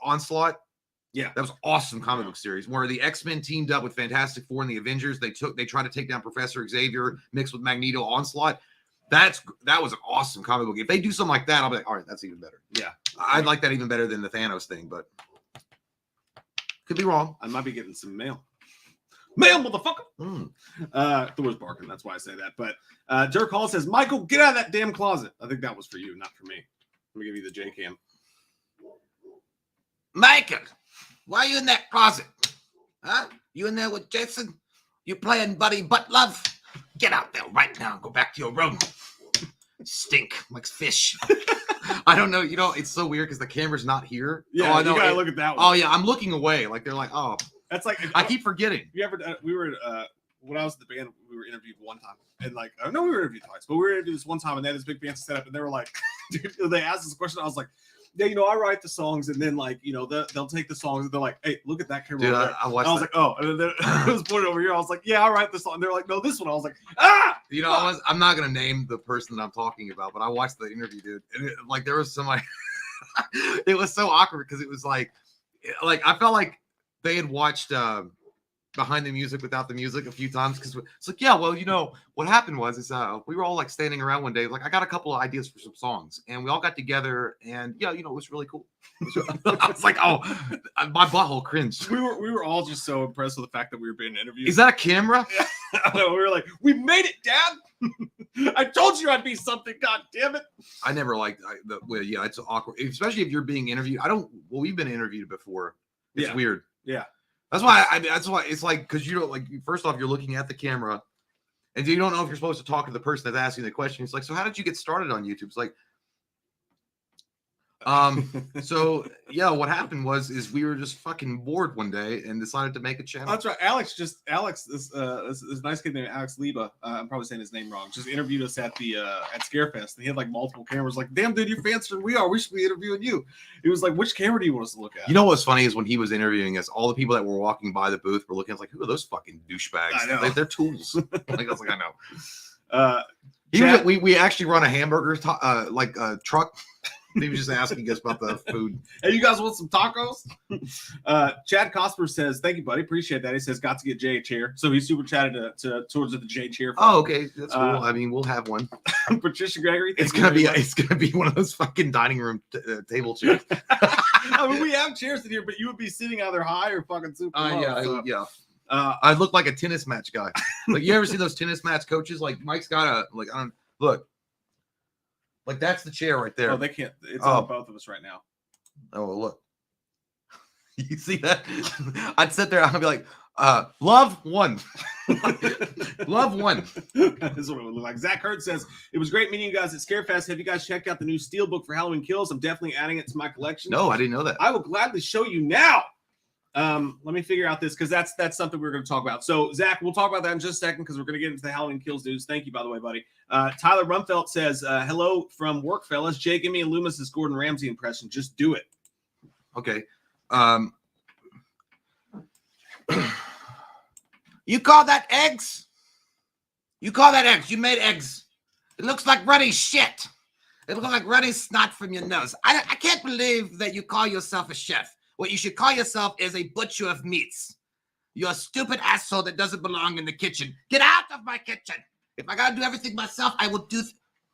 Onslaught? Yeah, that was awesome comic book series where the X-Men teamed up with Fantastic Four and the Avengers. They tried to take down Professor Xavier mixed with Magneto. Onslaught. That was an awesome comic book. If they do something like that, I'll be like, all right, that's even better. Yeah, I'd like that even better than the Thanos thing, but could be wrong. I might be getting some mail. Mail, motherfucker. Thor's barking. That's why I say that. But Dirk Hall says, Michael, get out of that damn closet. I think that was for you, not for me. Let me give you the J cam. Michael, why are you in that closet? Huh? You in there with Jason? You playing buddy butt love? Get out there right now. Go back to your room. Stink like fish. I don't know. You know, it's so weird because the camera's not here. Yeah, you gotta look at that one. Oh yeah, I'm looking away. Like they're like, oh, that's like I keep forgetting. You ever? We were when I was at the band, we were interviewed one time, and like I know we were interviewed twice, but we were interviewed this one time, and they had this big fancy setup, and they were like, dude, they asked us a question. I was like, yeah, you know, I write the songs, and then like, you know, they'll take the songs, and they're like, hey, look at that camera. Dude, I was like, oh, and then it was pointed over here. I was like, yeah, I write the song. And they're like, no, this one. I was like, ah. You know, I'm not gonna name the person that I'm talking about, but I watched the interview, dude, and like there was somebody. It was so awkward because it was like I felt like they had watched Behind the Music Without the Music a few times because it's like, yeah, well, you know, what happened was we were all like standing around one day, like I got a couple of ideas for some songs, and we all got together, and yeah, you know, it was really cool. I was like, oh, my butthole cringed. We were all just so impressed with the fact that we were being interviewed. Is that a camera? I know, we were like, we made it, Dad. I told you I'd be something. God damn it. I never liked yeah, it's awkward, especially if you're being interviewed. We've been interviewed before. It's weird. Yeah. That's why it's like, because you don't like, first off, you're looking at the camera and you don't know if you're supposed to talk to the person that's asking the question. It's like, so how did you get started on YouTube? It's like, so yeah, what happened is we were just fucking bored one day and decided to make a channel. That's right. Alex, this nice kid named Alex Liba, I'm probably saying his name wrong, just interviewed us at the at Scarefest, and he had like multiple cameras. Like, damn, dude, you're fancier than we are. We should be interviewing you. He was like, which camera do you want us to look at? You know what's funny is when he was interviewing us, all the people that were walking by the booth were looking. I was like, who are those fucking douchebags? I know. They're tools. Like, I was like, I know. We actually run a hamburger truck. He was just asking us about the food. Hey, you guys want some tacos? Chad Cosper says, thank you, buddy. Appreciate that. He says, got to get Jay a chair. So he super chatted towards the Jay chair. Oh, okay. That's cool. I mean, we'll have one. Patricia Gregory. It's gonna be one of those fucking dining room table chairs. I mean, we have chairs in here, but you would be sitting either high or fucking super low. Yeah. I look like a tennis match guy. Like, you ever see those tennis match coaches? Like, Mike's got look. Like, that's the chair right there. Oh, they can't. It's on both of us right now. Oh, look. You see that? I'd sit there. I'd be like, love one. Love one. This is what it would look like. Zach Hurd says, it was great meeting you guys at Scarefest. Have you guys checked out the new Steelbook for Halloween Kills? I'm definitely adding it to my collection. No, I didn't know that. I will gladly show you now. Let me figure out this because that's something we're going to talk about. So, Zach, we'll talk about that in just a second because we're going to get into the Halloween Kills news. Thank you, by the way, buddy. Tyler Rumfelt says, hello from work, fellas. Jay, give me a Loomis's Gordon Ramsay impression. Just do it. Okay. You call that eggs? You call that eggs? You made eggs. It looks like runny shit. It looks like runny snot from your nose. I can't believe that you call yourself a chef. What you should call yourself is a butcher of meats. You're a stupid asshole that doesn't belong in the kitchen. Get out of my kitchen. If I gotta do everything myself, I will do.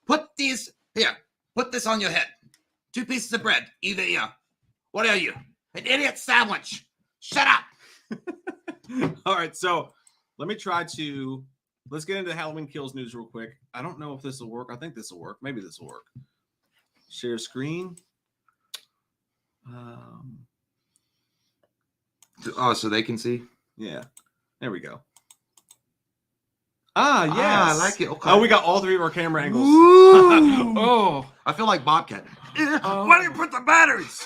Put these here. Put this on your head. 2 pieces of bread, either ear. What are you? An idiot sandwich. Shut up. All right, so let's get into Halloween Kills news real quick. I don't know if this will work. I think this will work. Maybe this will work. Share screen. Oh, so they can see? Yeah. There we go. Ah, yes. I like it. Okay. Oh, we got all 3 of our camera angles. Oh, I feel like Bobcat. Why do you put the batteries?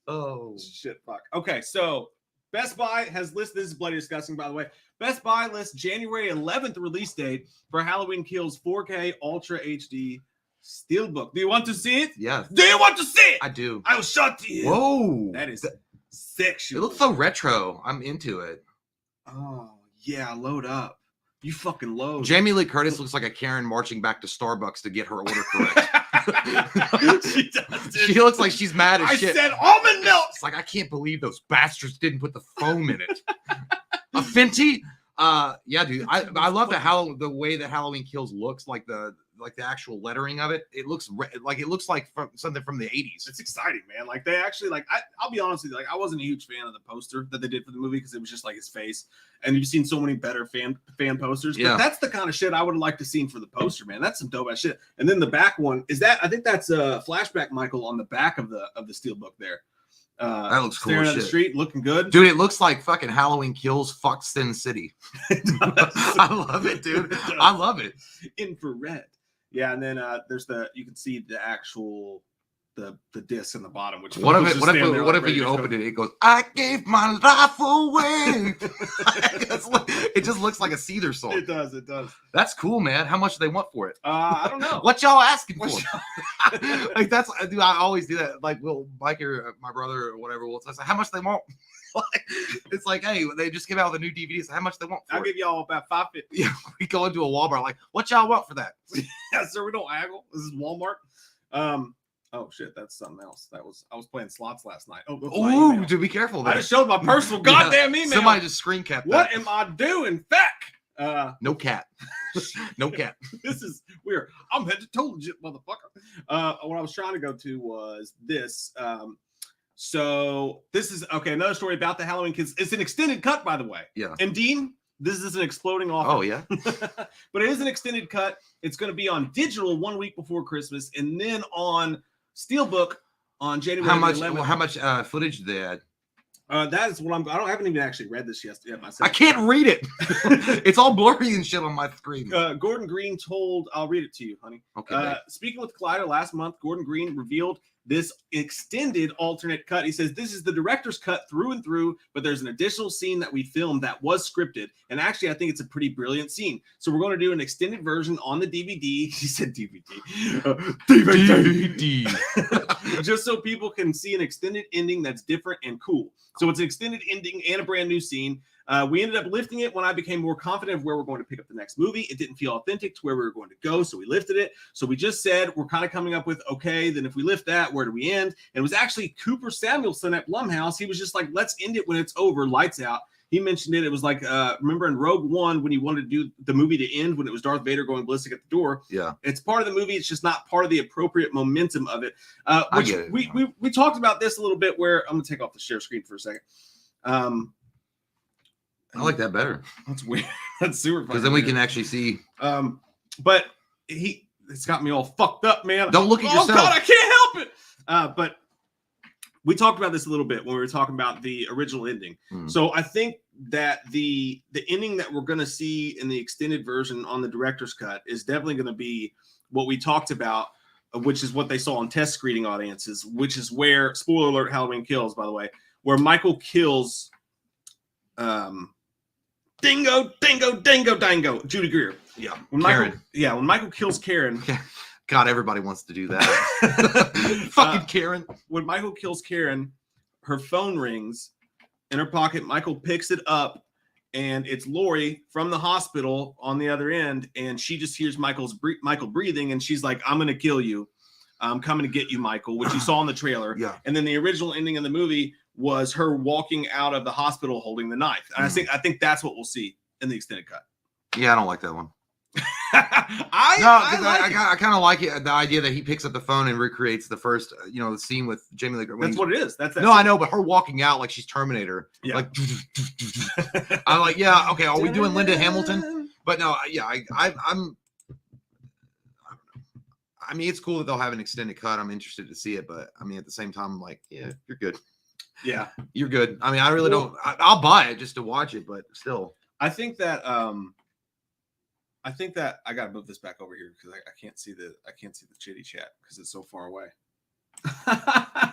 Oh, shit, fuck. Okay, so Best Buy has listed, this is bloody disgusting, by the way. Best Buy lists January 11th release date for Halloween Kills 4K Ultra HD Steelbook. Do you want to see it? Yeah. Do you want to see it? I do. I will show it to you. Whoa. That is sexual. It looks so retro. I'm into it. Oh, yeah, load up. You fucking load. Jamie Lee Curtis looks like a Karen marching back to Starbucks to get her order correct. She does. Dude. She looks like she's mad as shit. I said almond milk. It's like, I can't believe those bastards didn't put the foam in it. A Fenty? Yeah, dude. I love the way that Halloween Kills looks, like the actual lettering of it. It looks like something from the 80s. It's exciting, man. Like they actually I'll be honest with you, like I wasn't a huge fan of the poster that they did for the movie because it was just like his face. And you've seen so many better fan posters. But that's the kind of shit I would have liked to seen for the poster, man. That's some dope ass shit. And then the back one I think that's a flashback Michael on the back of the steelbook there. That looks cool. Staring at the street, looking good, dude. It looks like fucking Halloween Kills fuck Sin City. I love it, dude. I love it. Infrared. Yeah, and then there's you can see the actual the disc in the bottom. Which what if you open it? It goes, "I gave my life away." It just looks like a Seether song. It does. That's cool, man. How much do they want for it? I don't know. What y'all asking for? Like that's, dude. I always do that. Like, Mike or my brother or whatever will say, "How much they want?" It's like, hey, they just came out with a new DVD. So how much they want? I'll give y'all about $5.50. Yeah, we go into a Walmart like, what y'all want for that? Yeah, sir. We don't haggle. This is Walmart. Oh shit, that's something else. I was playing slots last night. Oh, dude, be careful. I just showed my personal goddamn email. Somebody just screen capped that. What am I doing, feck? No cat. No cat. This is weird. I'm head to toe legit, motherfucker. What I was trying to go to was this. So this is okay. Another story about the Halloween Kids. It's an extended cut, by the way. Yeah. And Dean, this is an exploding offer. Oh yeah. But it is an extended cut. It's going to be on digital 1 week before Christmas, and then on Steelbook on January 11th. How much footage did they add? That is what I haven't even actually read this yet myself. I can't read it. It's all blurry and shit on my screen. Gordon Green told, I'll read it to you, honey. Okay. Speaking with Collider last month, Gordon Green revealed this extended alternate cut. He says, this is the director's cut through and through, but there's an additional scene that we filmed that was scripted. And actually, I think it's a pretty brilliant scene. So we're going to do an extended version on the DVD. He said DVD. DVD. Just so people can see an extended ending that's different and cool. So it's an extended ending and a brand new scene. We ended up lifting it when I became more confident of where we're going to pick up the next movie. It didn't feel authentic to where we were going to go, so we lifted it. So we just said we're kind of coming up with, okay, then if we lift that, where do we end? And it was actually Cooper Samuelson at Blumhouse. He was just like, let's end it when it's over, lights out. He mentioned it. It was like, remember in Rogue One when he wanted to do the movie to end when it was Darth Vader going ballistic at the door? Yeah. It's part of the movie. It's just not part of the appropriate momentum of it. Which we talked about this a little bit where I'm going to take off the share screen for a second. I like that better. That's weird. That's super funny. Because then we can actually see. But it's got me all fucked up, man. Don't look at yourself. Oh God, I can't help it. But we talked about this a little bit when we were talking about the original ending. So I think that the ending that we're going to see in the extended version on the director's cut is definitely going to be what we talked about, which is what they saw in test screening audiences, which is where, spoiler alert, Halloween Kills, by the way, where Michael kills Dingo, Judy Greer. Yeah. When Michael kills Karen. God, everybody wants to do that. Fucking Karen. When Michael kills Karen, her phone rings in her pocket. Michael picks it up, and it's Lori from the hospital on the other end, and she just hears Michael breathing, and she's like, "I'm gonna kill you. I'm coming to get you, Michael," which you saw in the trailer. Yeah. And then the original ending of the movie was her walking out of the hospital holding the knife. And I think that's what we'll see in the extended cut. Yeah, I don't like that one. I kind of like it. The idea that he picks up the phone and recreates the first, the scene with Jamie Lee Curtis. That's what it is. That's I know, but her walking out like she's Terminator. Yeah. Like, I'm like, yeah, okay. Are we doing Linda Hamilton? But no, yeah, I'm. I don't know. I mean, it's cool that they'll have an extended cut. I'm interested to see it, but I mean, at the same time, I'm like, yeah, you're good. Yeah, you're good. I mean, I really don't. I'll buy it just to watch it, but still, I think that I gotta move this back over here because I can't see the chitty chat because it's so far away. I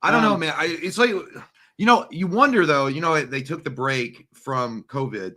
don't know, man. It's like you wonder though. They took the break from COVID,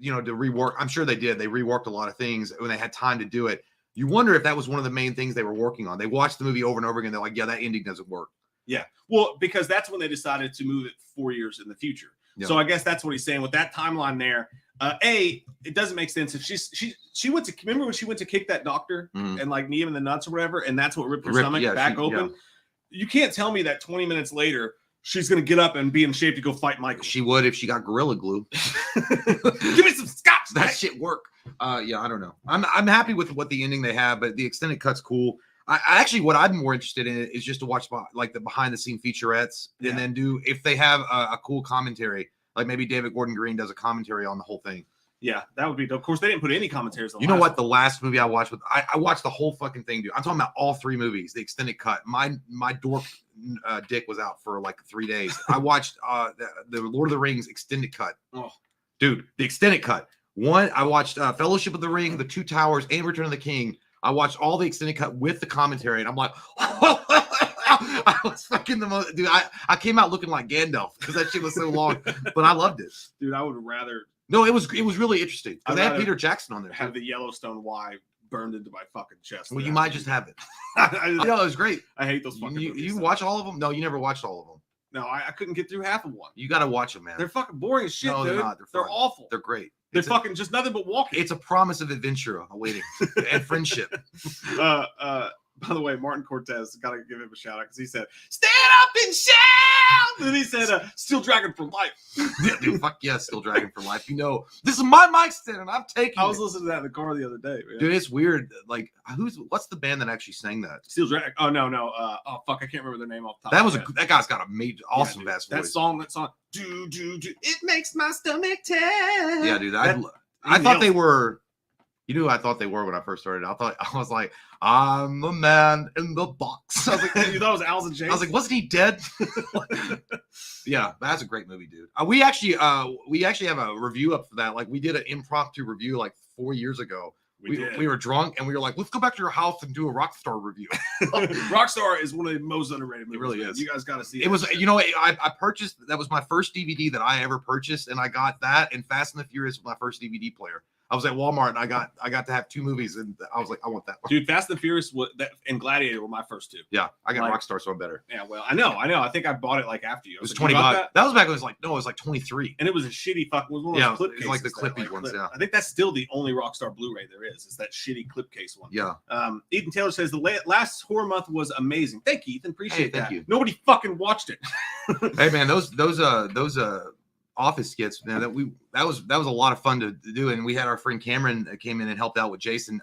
to rework. I'm sure they did. They reworked a lot of things when they had time to do it. You wonder if that was one of the main things they were working on. They watched the movie over and over again. They're like, yeah, that ending doesn't work. Yeah. Well, because that's when they decided to move it 4 years in the future. Yeah. So I guess that's what he's saying with that timeline there. It doesn't make sense if she went to remember when she went to kick that doctor and like knee him in the nuts or whatever, and that's what ripped her stomach back open. Yeah. You can't tell me that 20 minutes later she's gonna get up and be in shape to go fight Michael. She would if she got Gorilla Glue. Give me some scotch. That shit work. Yeah, I don't know. I'm happy with what the ending they have, but the extended cut's cool. I actually, what I'm more interested in is just to watch like the behind the scene featurettes, and then if they have a cool commentary, like maybe David Gordon Green does a commentary on the whole thing. Yeah, that would be dope. Of course, they didn't put any commentaries on. You know what? The last movie I watched I watched the whole fucking thing, dude. I'm talking about all 3 movies, the extended cut. My dork dick was out for like 3 days. I watched the Lord of the Rings extended cut. Oh, dude, the extended cut. I watched Fellowship of the Ring, The Two Towers, and Return of the King. I watched all the extended cut with the commentary, and I'm like, I was fucking the most, dude. I came out looking like Gandalf because that shit was so long, but I loved it, dude. I would rather. No, it was really interesting. They had Peter Jackson on there. Have the Yellowstone Y burned into my fucking chest. Well, you might just have it. No, it was great. I hate those fucking movies. You watch all of them? No, you never watched all of them. No, I couldn't get through half of one. You got to watch them, man. They're fucking boring as shit, no, dude. They're not. They're awful. They're great. They're fucking just nothing but walking. It's a promise of adventure awaiting and friendship. By the way, Martin Cortez, got to give him a shout out because he said, "Stand up and shout!" And he said, "Still Dragon for life." Yeah, dude, fuck yeah, Still Dragon for life. You know, this is my mic stand, and I'm taking I was listening to that in the car the other day, man. Dude, it's weird. Like, what's the band that actually sang that? Steel Dragon. Oh, no. Oh, fuck, I can't remember their name off the top. That guy's got a major, awesome bass voice. That song, do, it makes my stomach tear. Yeah, dude, I thought they were. You knew who I thought they were when I first started. I was like, I'm the man in the box. I was like, you thought it was Allison James? I was like, wasn't he dead? Yeah, that's a great movie, dude. We actually have a review up for that. Like, we did an impromptu review like 4 years ago. We were drunk and we were like, let's go back to your house and do a Rockstar review. Rockstar is one of the most underrated movies. It really is. You guys got to see it. It was, I purchased, that was my first DVD that I ever purchased, and I got that and Fast and the Furious was my first DVD player. I was at Walmart and I got to have 2 movies, and I was like, I want that one. Dude, Fast and Furious and Gladiator were my first 2. Yeah, I got Rockstar, so I'm better. Yeah, well, I know. I think I bought it like after you. It was $20. That was back when it was like 23. And it was a shitty fucking one of those clip cases. It was like the clippy ones, yeah. I think that's still the only Rockstar Blu-ray there is that shitty clip case one. Yeah. Ethan Taylor says the last horror month was amazing. Thank you, Ethan. Appreciate that. Thank you. Nobody fucking watched it. Hey man, those office skits, man, that was a lot of fun to do, and we had our friend Cameron that came in and helped out with Jason.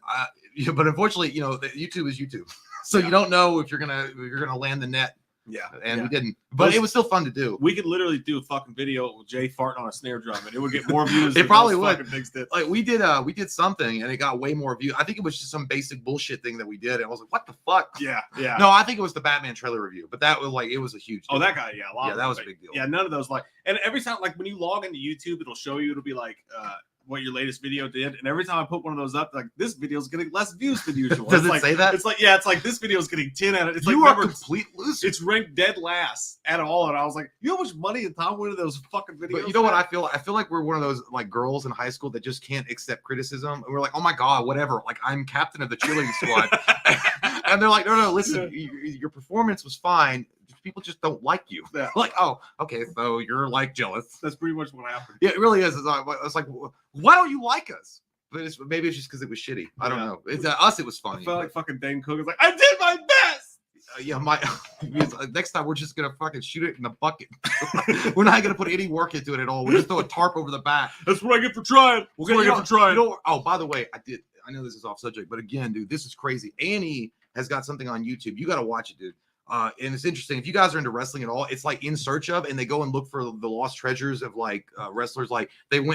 But unfortunately, YouTube is YouTube, so you don't know if you're gonna land the net. Yeah, and we didn't, but it was still fun to do. We could literally do a fucking video with Jay farting on a snare drum, and it would get more views. It probably would. Like we did something, and it got way more views. I think it was just some basic bullshit thing that we did, and I was like, "What the fuck?" Yeah. No, I think it was the Batman trailer review, but that was like it was a huge deal. Oh, that guy, that was a big deal. Yeah, none of those and every time when you log into YouTube, it'll be like what your latest video did, and every time I put one of those up, like this video is getting less views than usual. Does it say that? It's like this video is getting 10 out of it. It's you like, are a complete loser. It's ranked dead last at all, and I was like, you know how much money and time went into those fucking videos? But you know what I feel? I feel like we're one of those like girls in high school that just can't accept criticism, and we're like, oh my god, whatever. Like I'm captain of the cheerleading squad, and they're like, no, listen, your performance was fine. People just don't like you. Yeah. Like, oh, okay, so you're like jealous. That's pretty much what happened. Yeah, it really is. It's like, why don't you like us? But maybe it's just because it was shitty. I don't know. It's us. It was funny. I felt like fucking Dane Cook was like, I did my best. Next time we're just gonna fucking shoot it in the bucket. We're not gonna put any work into it at all. We'll just throw a tarp over the back. That's what I get for trying. Oh, by the way, I know this is off subject, but again, dude, this is crazy. Annie has got something on YouTube. You got to watch it, dude. And it's interesting. If you guys are into wrestling at all, it's like In Search Of, and they go and look for the lost treasures of like wrestlers. Like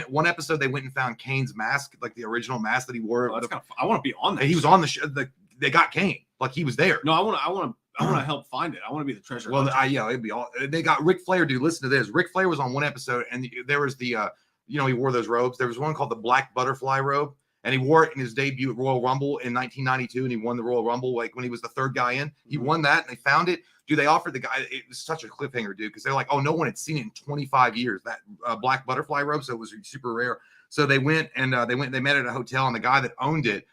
one episode, they went and found Kane's mask, like the original mask that he wore. Oh, that's kind of fun. I want to be on that. He was on the show. They got Kane, like he was there. No, I want to help find it. I want to be the treasure. Well, it'd be all. They got Ric Flair, dude. Listen to this. Ric Flair was on one episode, and there was the he wore those robes. There was one called the Black Butterfly robe. And he wore it in his debut at Royal Rumble in 1992, and he won the Royal Rumble like when he was the 3rd guy in. He won that, and they found it. Dude, they offered the guy. It was such a cliffhanger, dude, because they're like, oh, no one had seen it in 25 years. That black butterfly robe, so it was super rare. So they went and they met at a hotel, and the guy that owned it,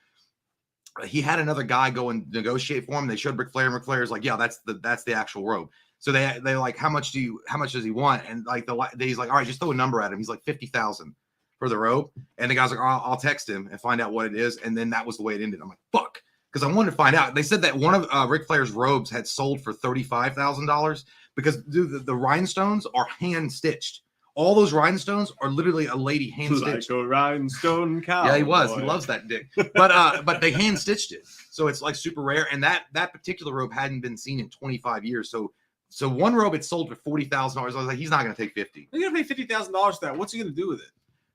he had another guy go and negotiate for him. They showed Ric Flair, and Ric Flair's like, yeah, that's the actual robe. So they like, how much does he want? And like he's like, all right, just throw a number at him. He's like 50,000. for the robe. And the guy's like, I'll text him and find out what it is. And then that was the way it ended. I'm like, fuck. Because I wanted to find out. They said that one of Ric Flair's robes had sold for $35,000 because dude, the rhinestones are hand stitched. All those rhinestones are literally a lady hand stitched. Like a rhinestone cow. Yeah, he was. He loves that dick. But they hand stitched it, so it's like super rare. And that particular robe hadn't been seen in 25 years. So one robe it sold for $40,000. I was like, he's not going to take 50. You're gonna pay $50,000 for that. What's he gonna do with it?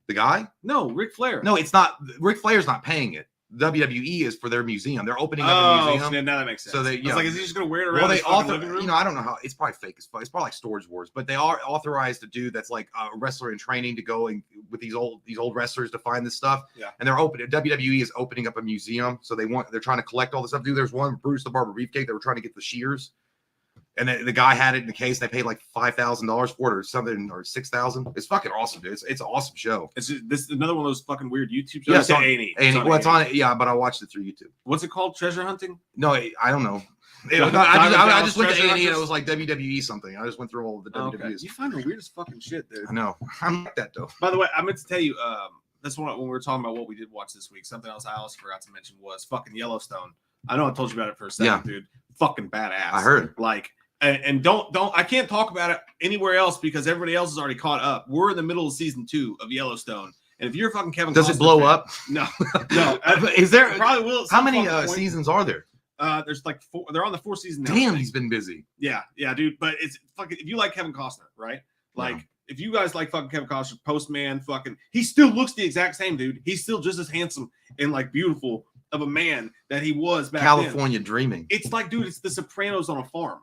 The guy? No, Ric Flair. No, it's not. Ric Flair's not paying it. WWE is for their museum. They're opening up a museum. So now that makes sense. So they, like, is he just gonna wear it around? Well, they his fucking living room? I don't know how. It's probably fake as fuck. It's probably like Storage Wars, but they are authorized a dude that's like a wrestler in training to go and with these old wrestlers to find this stuff. Yeah. And they're open. WWE is opening up a museum, so they're trying to collect all this stuff. Dude, there's one Bruce the Barber Beefcake. They were trying to get the shears. And the guy had it in the case. They paid like $5,000 for it or something, or $6,000. It's fucking awesome, dude. It's an awesome show. This is another one of those fucking weird YouTube shows. Yeah, it's on A&E. Well, it's on it. Yeah, but I watched it through YouTube. What's it called? Treasure hunting? No, I don't know. I just went to A&E and it was like WWE something. I just went through all of the WWEs. You find the weirdest fucking shit, dude. I know. I'm like that though. By the way, I meant to tell you, that's one when we were talking about what we did watch this week. Something else I also forgot to mention was fucking Yellowstone. I know I told you about it for a second, dude. Fucking badass. I heard. Like. And don't I can't talk about it anywhere else because everybody else is already caught up. We're in the middle of season 2 of Yellowstone, and if you're fucking Kevin, does Costner it blow fan, up? No. Is there? Probably will. How many seasons are there? There's like 4. They're on the 4th season now. Damn, he's been busy. Yeah, dude. But it's fucking. If you like Kevin Costner, right? Like, if you guys like fucking Kevin Costner, Postman, fucking, he still looks the exact same, dude. He's still just as handsome and like beautiful of a man that he was back California then. Dreaming. It's like, dude, it's the Sopranos on a farm.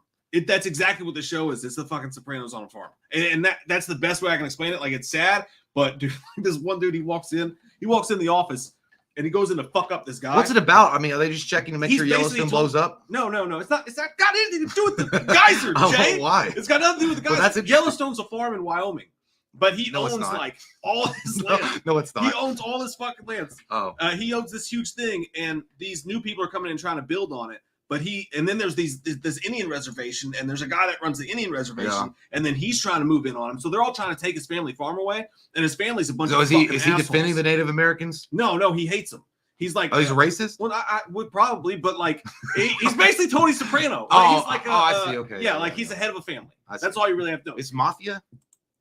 That's exactly what the show is. It's the fucking Sopranos on a farm. And that's the best way I can explain it. Like, it's sad, but dude, this one dude, he walks in the office and he goes in to fuck up this guy. What's it about? I mean, are they just checking to make sure Yellowstone blows up? No. It's not got anything to do with the geyser, Jay. Why? It's got nothing to do with the geyser. Well, that's Yellowstone's a farm in Wyoming. But he owns like all his land. No, it's not. He owns all his fucking lands. Oh. He owns this huge thing, and these new people are coming in trying to build on it. But then there's this Indian reservation, and there's a guy that runs the Indian reservation, and then he's trying to move in on him. So they're all trying to take his family farm away, and his family's a bunch of fucking assholes. Is he defending the Native Americans? No, he hates them. He's like, he's a racist. Well, I would probably, but like, he's basically Tony Soprano. He's like, I see. Okay, yeah, like he's the head of a family. That's all you really have to know. It's mafia.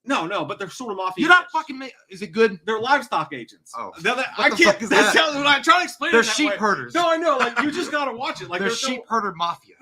No, but they're sort of mafia. You're not fucking. Is it good? They're livestock agents. Oh, I can't. When I try to explain they're it, sheep herders. No, I know. Like, you just gotta watch it. Like, they're sheep herder mafia.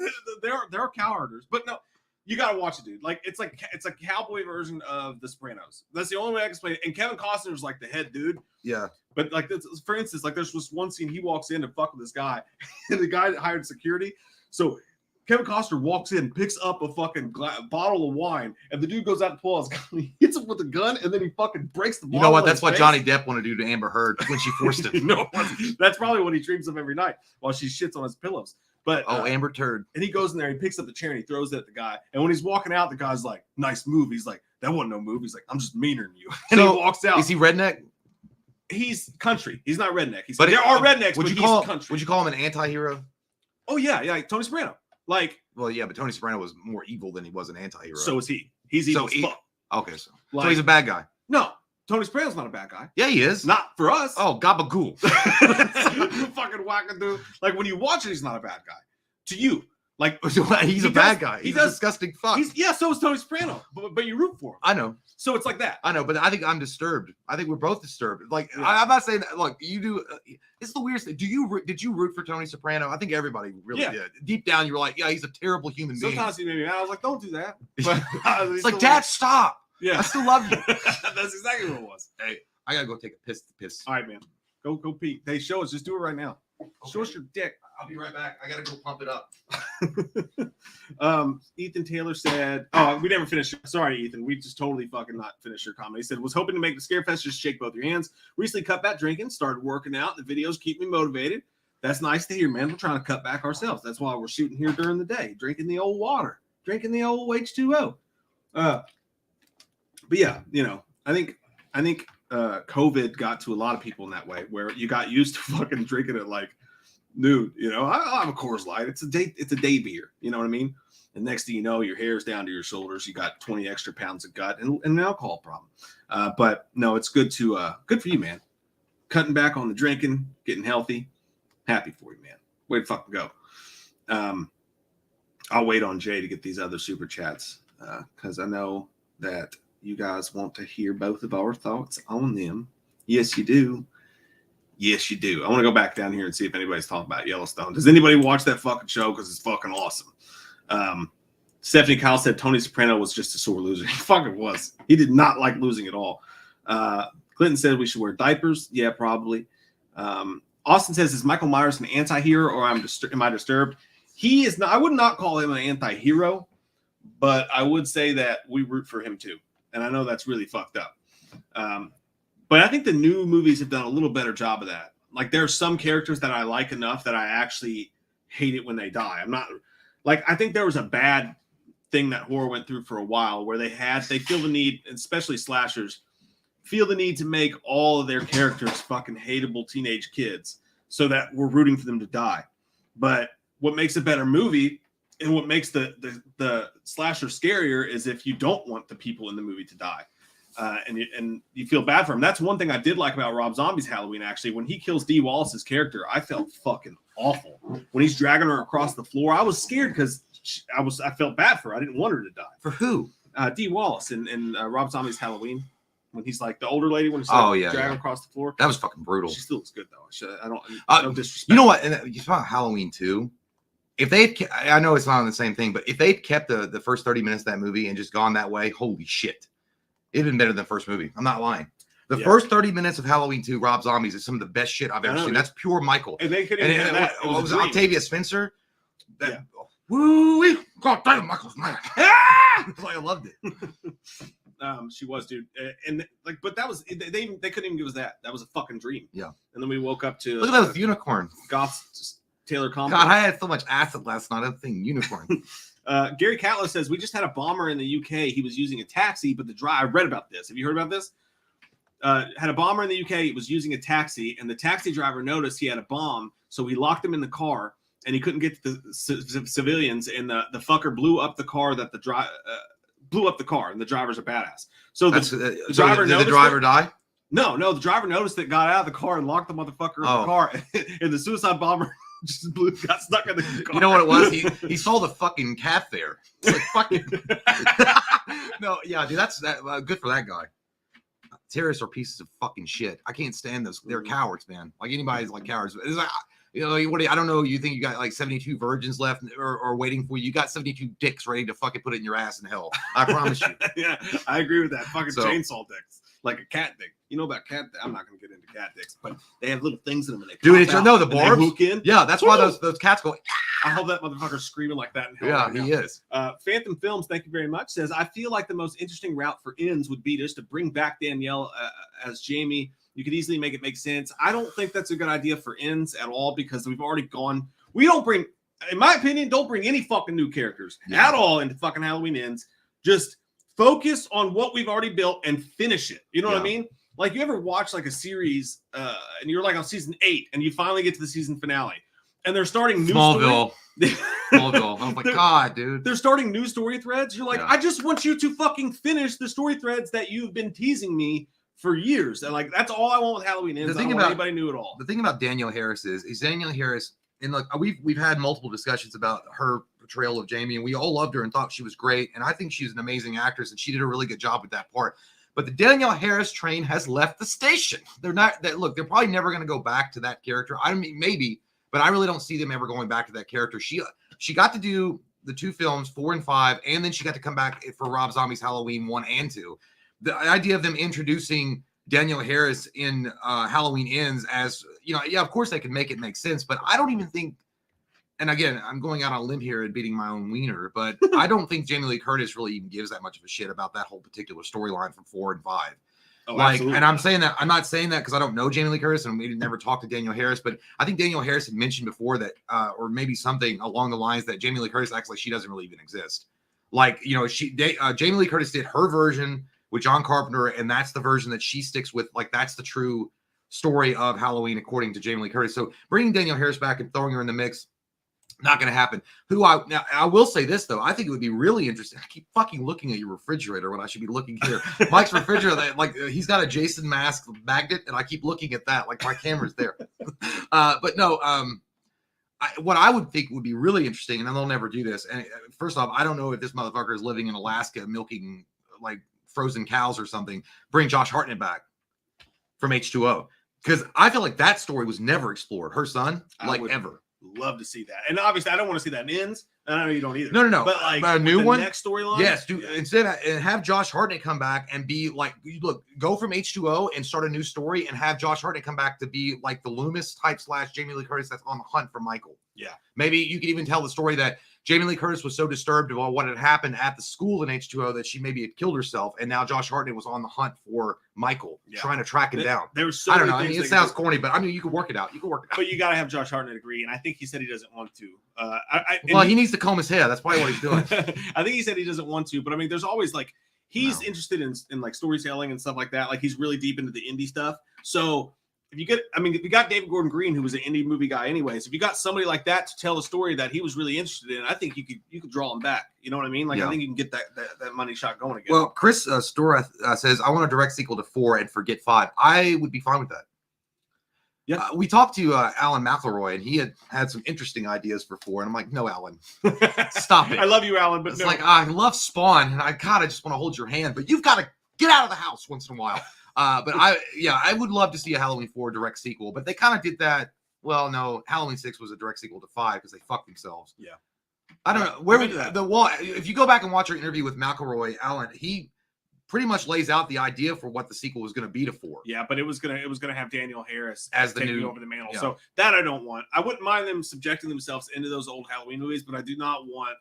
They're cow herders, but no, you gotta watch it, dude. Like, it's a cowboy version of The Sopranos. That's the only way I can explain it. And Kevin Costner's like the head dude. Yeah. But like, for instance, like there's this one scene he walks in to fuck with this guy, and the guy that hired security. So Kevin Costner walks in, picks up a fucking bottle of wine, and the dude goes out to pull out his gun. He hits him with a gun, and then he fucking breaks the bottle. You know what? That's what Johnny Depp wanted to do to Amber Heard when she forced it. That's probably what he dreams of every night while she shits on his pillows. But Amber Turd. And he goes in there, he picks up the chair, and he throws it at the guy. And when he's walking out, the guy's like, "Nice move." He's like, "That wasn't no move." He's like, "I'm just meaner than you." And so, he walks out. Is he redneck? He's country. He's not redneck. There are rednecks, but he's country. Would you call him an anti-hero? Oh yeah, Tony Soprano. Like, well, yeah, but Tony Soprano was more evil than he was an anti-hero. So is he. He's evil as fuck. Okay, so he's a bad guy. No, Tony Soprano's not a bad guy. Yeah, he is. Not for us. Oh, gabagool. You fucking wackadoo. Like, when you watch it, he's not a bad guy. To you. Like, he's a bad guy. He's a disgusting fuck. So is Tony Soprano. But you root for him. I know. So it's like that. I know, but I think I'm disturbed. I think we're both disturbed. Like, I'm not saying that. Look, you do. It's the weirdest thing. Did you root for Tony Soprano? I think everybody really did. Deep down, you were like, yeah, he's a terrible human being. Sometimes he made me mad. I was like, don't do that. But it's like, Dad, stop. Yeah, I still love you. That's exactly what it was. Hey, I gotta go take a piss. All right, man. Go pee. Hey, show us. Just do it right now. Okay. Show us your dick. I'll be right back. I gotta go pump it up. Ethan Taylor said, "Oh, we never finished. Sorry, Ethan. We just totally fucking not finished your comment." He said, "Was hoping to make the Scarefest just shake both your hands. Recently cut back drinking. Started working out. The videos keep me motivated. That's nice to hear, man. We're trying to cut back ourselves. That's why we're shooting here during the day, drinking the old water, drinking the old H2O." But yeah, I think COVID got to a lot of people in that way, where you got used to fucking drinking it like noon. I'll have a Coors Light. It's a day beer. You know what I mean? And next thing you know, your hair's down to your shoulders. You got 20 extra pounds of gut and an alcohol problem. But no, it's good for you, man. Cutting back on the drinking, getting healthy. Happy for you, man. Way to fucking go. I'll wait on Jay to get these other super chats because I know that you guys want to hear both of our thoughts on them. Yes, you do. Yes, you do. I want to go back down here and see if anybody's talking about Yellowstone. Does anybody watch that fucking show? Because it's fucking awesome. Stephanie Kyle said Tony Soprano was just a sore loser. He fucking was. He did not like losing at all. Clinton said we should wear diapers. Yeah, probably. Austin says, is Michael Myers an anti-hero or am I disturbed? He is not. I would not call him an anti-hero, but I would say that we root for him too. And I know that's really fucked up. But I think the new movies have done a little better job of that. Like there are some characters that I like enough that I actually hate it when they die. I'm not like, I think there was a bad thing that horror went through for a while where they feel the need, especially slashers, feel the need to make all of their characters fucking hateable teenage kids so that we're rooting for them to die. But what makes a better movie and what makes the slasher scarier is if you don't want the people in the movie to die. And you feel bad for him. That's one thing I did like about Rob Zombie's Halloween, actually. When he kills Dee Wallace's character, I felt fucking awful. When he's dragging her across the floor, I was scared because I felt bad for her. I didn't want her to die. For who? Dee Wallace in Rob Zombie's Halloween. When he's like the older lady, when he's dragging across the floor. That was fucking brutal. She still looks good, though. I don't no disrespect. You know what? And you talk about Halloween 2. If they had, I know it's not the same thing, but if they'd kept the first 30 minutes of that movie and just gone that way, holy shit. It'd been better than the first movie. I'm not lying. The first 30 minutes of Halloween 2, Rob Zombies, is some of the best shit I've ever seen. That's pure Michael. And they couldn't even that. What was it, Octavia Spencer? Woo! God damn, Michael's mad. I loved it. She was, dude. And like, but that was they couldn't even give us that. That was a fucking dream. Yeah. And then we woke up to look at those unicorn. Goth Taylor Compton. God, I had so much acid last night. That thing unicorn. Gary Catlett says, we just had a bomber in the UK. He was using a taxi, but I read about this. Have you heard about this? Had a bomber in the UK. He was using a taxi, and the taxi driver noticed he had a bomb, so he locked him in the car, and he couldn't get to the civilians, and the fucker blew up the car that blew up the car, and the driver's a badass. So the driver did the driver die? No, the driver noticed it, got out of the car, and locked the motherfucker in the car, and the suicide bomber just got stuck in the car. You know what it was? He saw the fucking cat there. Like fucking. No, yeah, dude, that's good for that guy. Terrorists are pieces of fucking shit. I can't stand those. They're cowards, man. Like anybody's like cowards. It's like, you know, I don't know. You think you got like 72 virgins left or waiting for you? You got 72 dicks ready to fucking put it in your ass in hell. I promise you. Yeah, I agree with that. Fucking chainsaw dicks, like a cat dick. You know about cat? I'm not going to get into cat dicks, but they have little things in them. And they the barbs. Hook in. Yeah, that's why those cats go. I hope that motherfucker's screaming like that in hell. Yeah, right he now. is. Phantom Films, thank you very much. Says, I feel like the most interesting route for ends would be just to bring back Danielle as Jamie. You could easily make it make sense. I don't think that's a good idea for ends at all because we've already gone. We don't bring, in my opinion, don't bring any fucking new characters at all into fucking Halloween Ends. Just focus on what we've already built and finish it. You know what I mean? Like you ever watch like a series and you're like on season 8 and you finally get to the season finale and they're starting new Smallville. Smallville. I'm like, God, dude. They're starting new story threads. You're like, I just want you to fucking finish the story threads that you've been teasing me for years. And like, that's all I want with Halloween Ends. I don't want anybody new at all. The thing about Danielle Harris is Danielle Harris, and look, we've had multiple discussions about her portrayal of Jamie, and we all loved her and thought she was great. And I think she's an amazing actress, and she did a really good job with that part. But the Danielle Harris train has left the station. They're probably never going to go back to that character. I mean, maybe, but I really don't see them ever going back to that character. She got to do the 2 films, 4 and 5, and then she got to come back for Rob Zombie's Halloween 1 and 2. The idea of them introducing Danielle Harris in Halloween Ends as, you know, yeah, of course they can make it make sense, but I don't even think, and again, I'm going out on a limb here and beating my own wiener, but I don't think Jamie Lee Curtis really even gives that much of a shit about that whole particular storyline from 4 and 5. Oh, like, absolutely. and I'm saying that, I'm not saying that because I don't know Jamie Lee Curtis and we never talked to Danielle Harris, but I think Danielle Harris had mentioned before that, or maybe something along the lines that Jamie Lee Curtis acts like she doesn't really even exist. Like, you know, Jamie Lee Curtis did her version with John Carpenter, and that's the version that she sticks with. Like, that's the true story of Halloween, according to Jamie Lee Curtis. So bringing Danielle Harris back and throwing her in the mix, Not going to happen. Now I will say this though. I think it would be really interesting. I keep fucking looking at your refrigerator when I should be looking here. Mike's refrigerator, like he's got a Jason mask magnet, and I keep looking at that like my camera's there. But no, what I would think would be really interesting, and they'll never do this. And first off, I don't know if this motherfucker is living in Alaska milking like frozen cows or something. Bring Josh Hartnett back from H2O, because I feel like that story was never explored. Her son, ever. Love to see that, and obviously I don't want to see that in ends. I know you don't either. No. But like a new one, next storyline. Yes, dude. Instead, and have Josh Hartnett come back and be like, look, go from H2O and start a new story, and have Josh Hartnett come back to be like the Loomis type / Jamie Lee Curtis that's on the hunt for Michael. Yeah, maybe you could even tell the story that Jamie Lee Curtis was so disturbed about what had happened at the school in H2O that she maybe had killed herself, and now Josh Hartnett was on the hunt for Michael, trying to track him down. There was so I don't know. I mean, it sounds corny, but I mean, you could work it out. But you got to have Josh Hartnett agree, and I think he said he doesn't want to. He needs to comb his hair. That's probably what he's doing. I think he said he doesn't want to, but I mean, there's always like he's interested in like storytelling and stuff like that. Like he's really deep into the indie stuff. So if you got David Gordon Green, who was an indie movie guy anyways, if you got somebody like that to tell a story that he was really interested in, I think you could draw him back. You know what I mean? Like I think you can get that money shot going again. Well, Chris Stora says, I want a direct sequel to 4 and forget 5. I would be fine with that. Yeah, we talked to Alan McElroy, and he had some interesting ideas for 4, and I'm like, no, Alan, stop it. I love you, Alan, but it's like I love Spawn, and I just want to hold your hand, but you've got to get out of the house once in a while. But I would love to see a Halloween 4 direct sequel, but they kind of did that. Well, no, Halloween 6 was a direct sequel to 5 because they fucked themselves. Yeah, I don't know where if you go back and watch our interview with McElroy, Alan, he pretty much lays out the idea for what the sequel was going to be to 4. Yeah, but it was gonna have Daniel Harris as the taking new over the mantle. Yeah. So that I don't want. I wouldn't mind them subjecting themselves into those old Halloween movies, but I do not want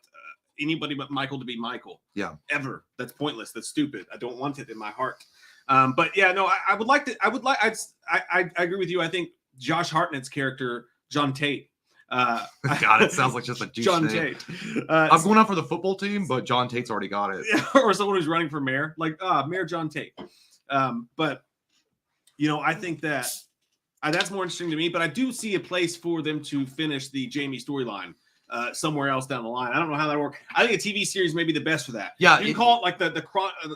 anybody but Michael to be Michael. Yeah, ever. That's pointless. That's stupid. I don't want it in my heart. But yeah, no, I would like to. I agree with you. I think Josh Hartnett's character, John Tate. God, it sounds like just a douche John name. Tate. I'm going out for the football team, but John Tate's already got it. Or someone who's running for mayor, like Mayor John Tate. But I think that that's more interesting to me. But I do see a place for them to finish the Jamie storyline somewhere else down the line. I don't know how that works. I think a TV series may be the best for that. Yeah, you can call it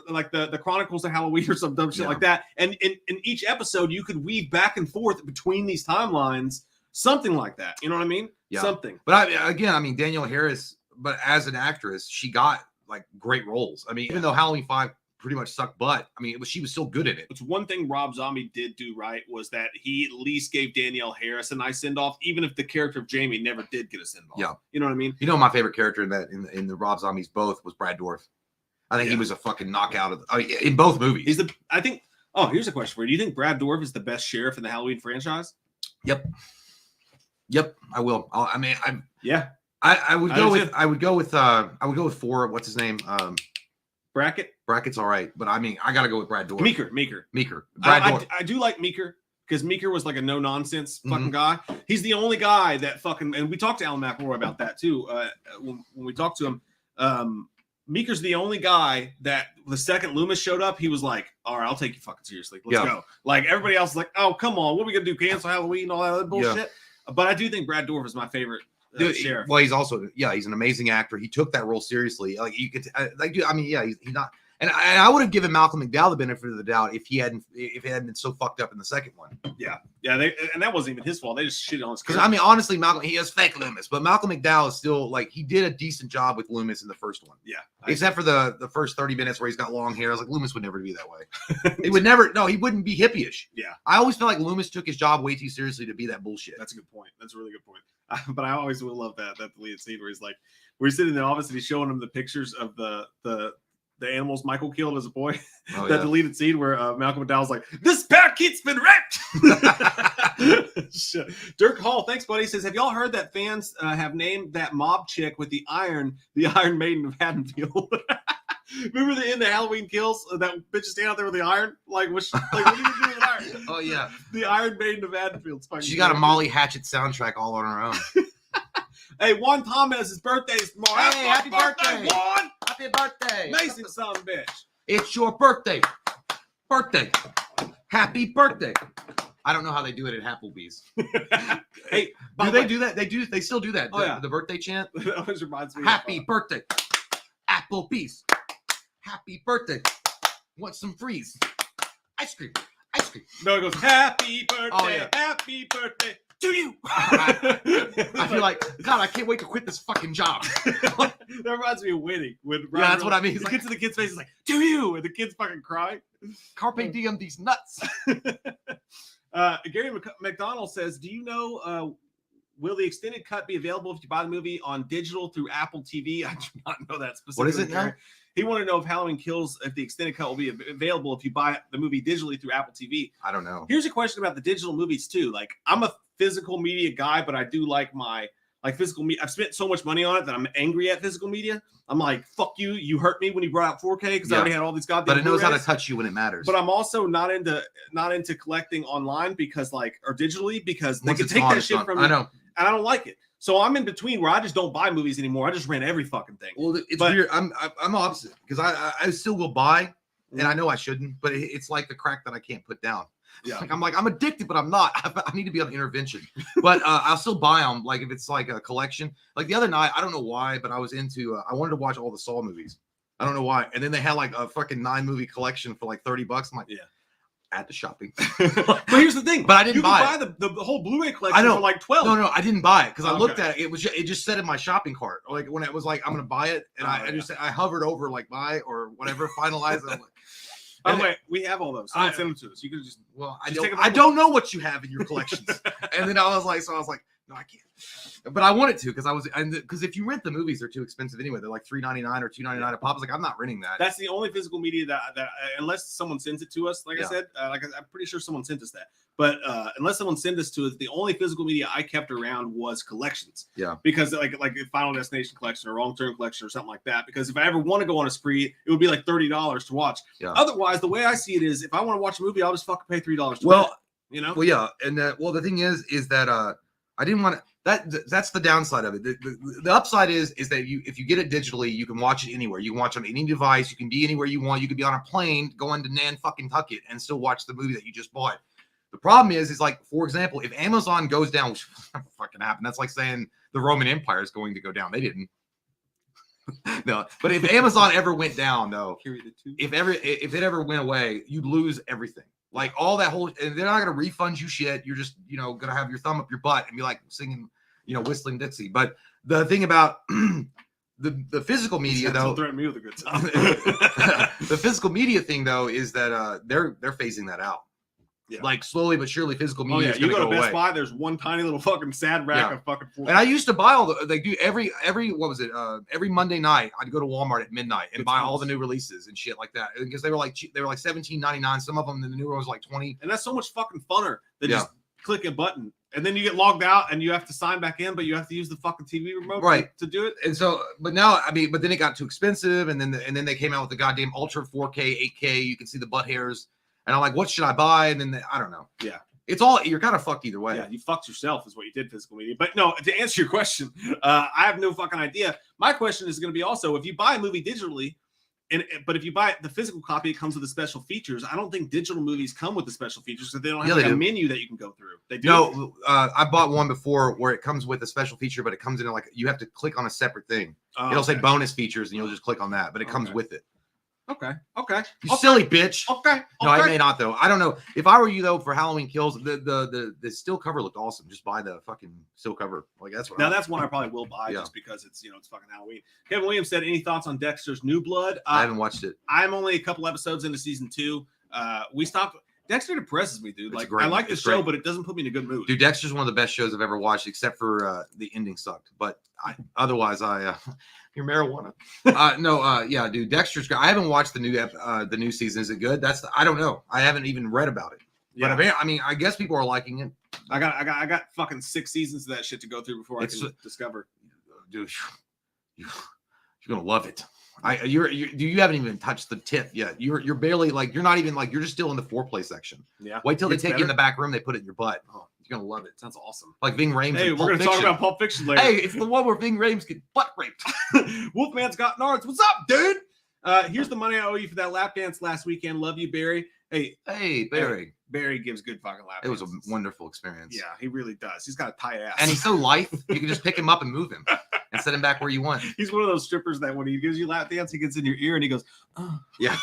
like the Chronicles of Halloween or some dumb shit like that. And in each episode, you could weave back and forth between these timelines. Something like that. You know what I mean? Yeah. Something. But Danielle Harris, but as an actress, she got like great roles. I mean, even though Halloween 5 pretty much sucked butt, I mean, she was still good at it. It's one thing Rob Zombie did do right was that he at least gave Danielle Harris a nice send-off, even if the character of Jamie never did get a send-off. Yeah. You know what I mean? You know, my favorite character in the Rob Zombies both was Brad Dourif. I think he was a fucking knockout in both movies. Here's a question for you. Do you think Brad Dourif is the best sheriff in the Halloween franchise? Yep, I will. I would go with 4. What's his name? Brackett's all right, but I mean, I gotta go with Brad Dourif. Meeker. I do like Meeker because Meeker was like a no nonsense fucking guy. He's the only guy that fucking, and we talked to Alan McElroy about that too. When we talked to him, Meeker's the only guy that the second Loomis showed up, he was like, all right, I'll take you fucking seriously. Let's go. Like everybody else is like, oh, come on. What are we going to do? Cancel Halloween and all that other bullshit? Yeah. But I do think Brad Dourif is my favorite sheriff. Well, he's also, he's an amazing actor. He took that role seriously. Like you could, he's not. And I would have given Malcolm McDowell the benefit of the doubt if he hadn't been so fucked up in the second one. Yeah. And that wasn't even his fault. They just shit on his character. Because I mean, honestly, he is fake Loomis, but Malcolm McDowell is still like he did a decent job with Loomis in the first one. Yeah. Except for the first 30 minutes where he's got long hair. I was like, Loomis would never be that way. He would never. No, he wouldn't be hippie-ish. Yeah. I always felt like Loomis took his job way too seriously to be that bullshit. That's a good point. That's a really good point. But I always will love that deleted scene where he's like, where he's sitting in the office and he's showing him the pictures of the animals Michael killed as a boy. Deleted scene where Malcolm McDowell's like, this parakeet's been wrecked. Shit. Dirk Hall, thanks, buddy. Says, have y'all heard that fans have named that mob chick with the Iron Maiden of Haddonfield? Remember in the Halloween Kills, that bitch is standing out there with the iron? Like, what do you do with an iron? Oh, yeah. The Iron Maiden of Haddonfield. She got a Molly Hatchet soundtrack all on her own. Hey, Juan Thomas' birthday is tomorrow. Hey, happy birthday, Juan! Happy birthday. Amazing son of a bitch. It's your birthday. Happy birthday. I don't know how they do it at Applebee's. Hey, do they do that? They still do that. Oh, yeah. The birthday chant. That always reminds me. Happy birthday, Applebee's. Happy birthday. Want some freeze? Ice cream. Ice cream. No, it goes happy birthday. Oh, yeah. Happy birthday to you. I feel like, God, I can't wait to quit this fucking job. That reminds me of Winning. When Yeah, that's what I mean. He gets to the kid's face, he's like, "To you," and the kid's fucking crying. Carpe diem these nuts. Gary McDonald says, "Do you know? Will the extended cut be available if you buy the movie on digital through Apple TV?" I do not know that specifically. What is it now? He wanted to know if Halloween Kills, if the extended cut will be available if you buy the movie digitally through Apple TV. I don't know. Here's a question about the digital movies too. Like, I'm a physical media guy, but I do like my physical media. I've spent so much money on it that I'm angry at physical media. I'm like, fuck you. You hurt me when you brought out 4K because I already had all these goddamn. But it knows how to Blu-rays. touch you when it matters. But I'm also not into collecting online because or digitally because they Once can it's take gone, that it's shit gone. from me. I know. And I don't like it. So I'm in between where I just don't buy movies anymore. I just rent every fucking thing. Well, it's weird. I'm opposite because I still will buy, and I know I shouldn't, but it's like the crack that I can't put down. Yeah. Like I'm addicted, but I'm not. I need to be on intervention. But I'll still buy them. Like if it's like a collection. Like the other night, I don't know why, but I was into. I wanted to watch all the Saw movies. I don't know why. And then they had like a fucking 9-movie collection for like $30. I'm like, yeah. At the shopping. But here's the thing. But I didn't buy You can buy the whole Blu-ray collection I know. for like 12. No, I didn't buy it because I Okay. looked at it. It just said in my shopping cart. Like when it was like I'm gonna buy it, and I hovered over like buy or whatever, finalize it. By the way, we have all those. Someone send them to us. You can just I don't know what you have in your collections. And then I was like, no, I can't. But I wanted to because if you rent the movies, they're too expensive anyway. They're like $3.99 or $2.99 a pop. I was like, I'm not renting that. That's the only physical media that unless someone sends it to us, like Yeah. I said, I'm pretty sure someone sent us that. But unless someone sent us to us, the only physical media I kept around was collections. Yeah. Because like a Final Destination collection or Wrong Turn collection or something like that. Because if I ever want to go on a spree, it would be like $30 to watch. Yeah. Otherwise, the way I see it is, if I want to watch a movie, I'll just fucking pay $3 to Well, rent it, you know. Well, yeah, and the thing is that I didn't want to. That's the downside of it. The upside is that if you get it digitally, you can watch it anywhere. You can watch on any device. You can be anywhere you want. You could be on a plane going to Nantucket and still watch the movie that you just bought. The problem is like, for example, if Amazon goes down, which never fucking happened. That's like saying the Roman Empire is going to go down. They didn't. No, but if Amazon ever went down, though, if it ever went away, you'd lose everything. Like all that whole, and they're not gonna refund you shit. You're just, gonna have your thumb up your butt and be like singing, Whistling Dixie. But the thing about the physical media, though, threaten me with a good time. the physical media thing, though, is that they're phasing that out. Yeah. Like slowly but surely, physical media. Oh yeah, you go to Best Buy. There's one tiny little fucking sad rack of fucking. And I used to buy all they do every what was it? Every Monday night, I'd go to Walmart at midnight and buy all the new releases and shit like that because they were like $17.99. Some of them, and the new one was like $20. And that's so much fucking funner than just click a button. And then you get logged out and you have to sign back in, but you have to use the fucking TV remote to do it. And so, but now, but then it got too expensive, and then they came out with the goddamn Ultra 4K, 8K. You can see the butt hairs. And I'm like, what should I buy? And then I don't know. Yeah. It's all, you're kind of fucked either way. Yeah, you fucked yourself is what you did, physical media. But no, to answer your question, I have no fucking idea. My question is going to be also, if you buy a movie digitally, but if you buy the physical copy, it comes with the special features. I don't think digital movies come with the special features because they don't have a menu that you can go through. They do. No, I bought one before where it comes with a special feature, but it comes in like, you have to click on a separate thing. It'll say bonus features and you'll just click on that, but it comes with it. Okay. You silly bitch. Okay. No, I may not though. I don't know. If I were you though, for Halloween Kills, the still cover looked awesome. Just buy the fucking still cover. Like that's what. That's one I probably will buy just because it's it's fucking Halloween. Kevin Williams said, "Any thoughts on Dexter's New Blood?" I haven't watched it. I'm only a couple episodes into season 2. We stopped. Dexter depresses me, dude. It's I like the show, but it doesn't put me in a good mood. Dude, Dexter's one of the best shows I've ever watched, except for the ending sucked. But otherwise, your marijuana. Yeah, dude, Dexter's great. I haven't watched the new season. Is it good? I don't know. I haven't even read about it. Yeah. But I mean, I guess people are liking it. I got fucking 6 seasons of that shit to go through before I can discover. Dude, you're gonna love it. You haven't even touched the tip yet. You're barely you're not even you're just still in the foreplay section. Yeah. Wait till they take you in the back room. They put it in your butt. Oh, you're gonna love it. Sounds awesome. Like Ving Rhames. Hey, we're gonna talk about Pulp Fiction later. Hey, it's the one where Ving Rhames get butt raped. Wolfman's got nards. What's up, dude? Here's the money I owe you for that lap dance last weekend. Love you, Barry. Hey, Barry. Barry gives good fucking lap It was a dances. wonderful experience. Yeah, he really does. He's got a tight ass. And he's so lithe, you can just pick him up and move him and set him back where you want. He's one of those strippers that when he gives you lap dance, he gets in your ear and he goes, oh. Yeah.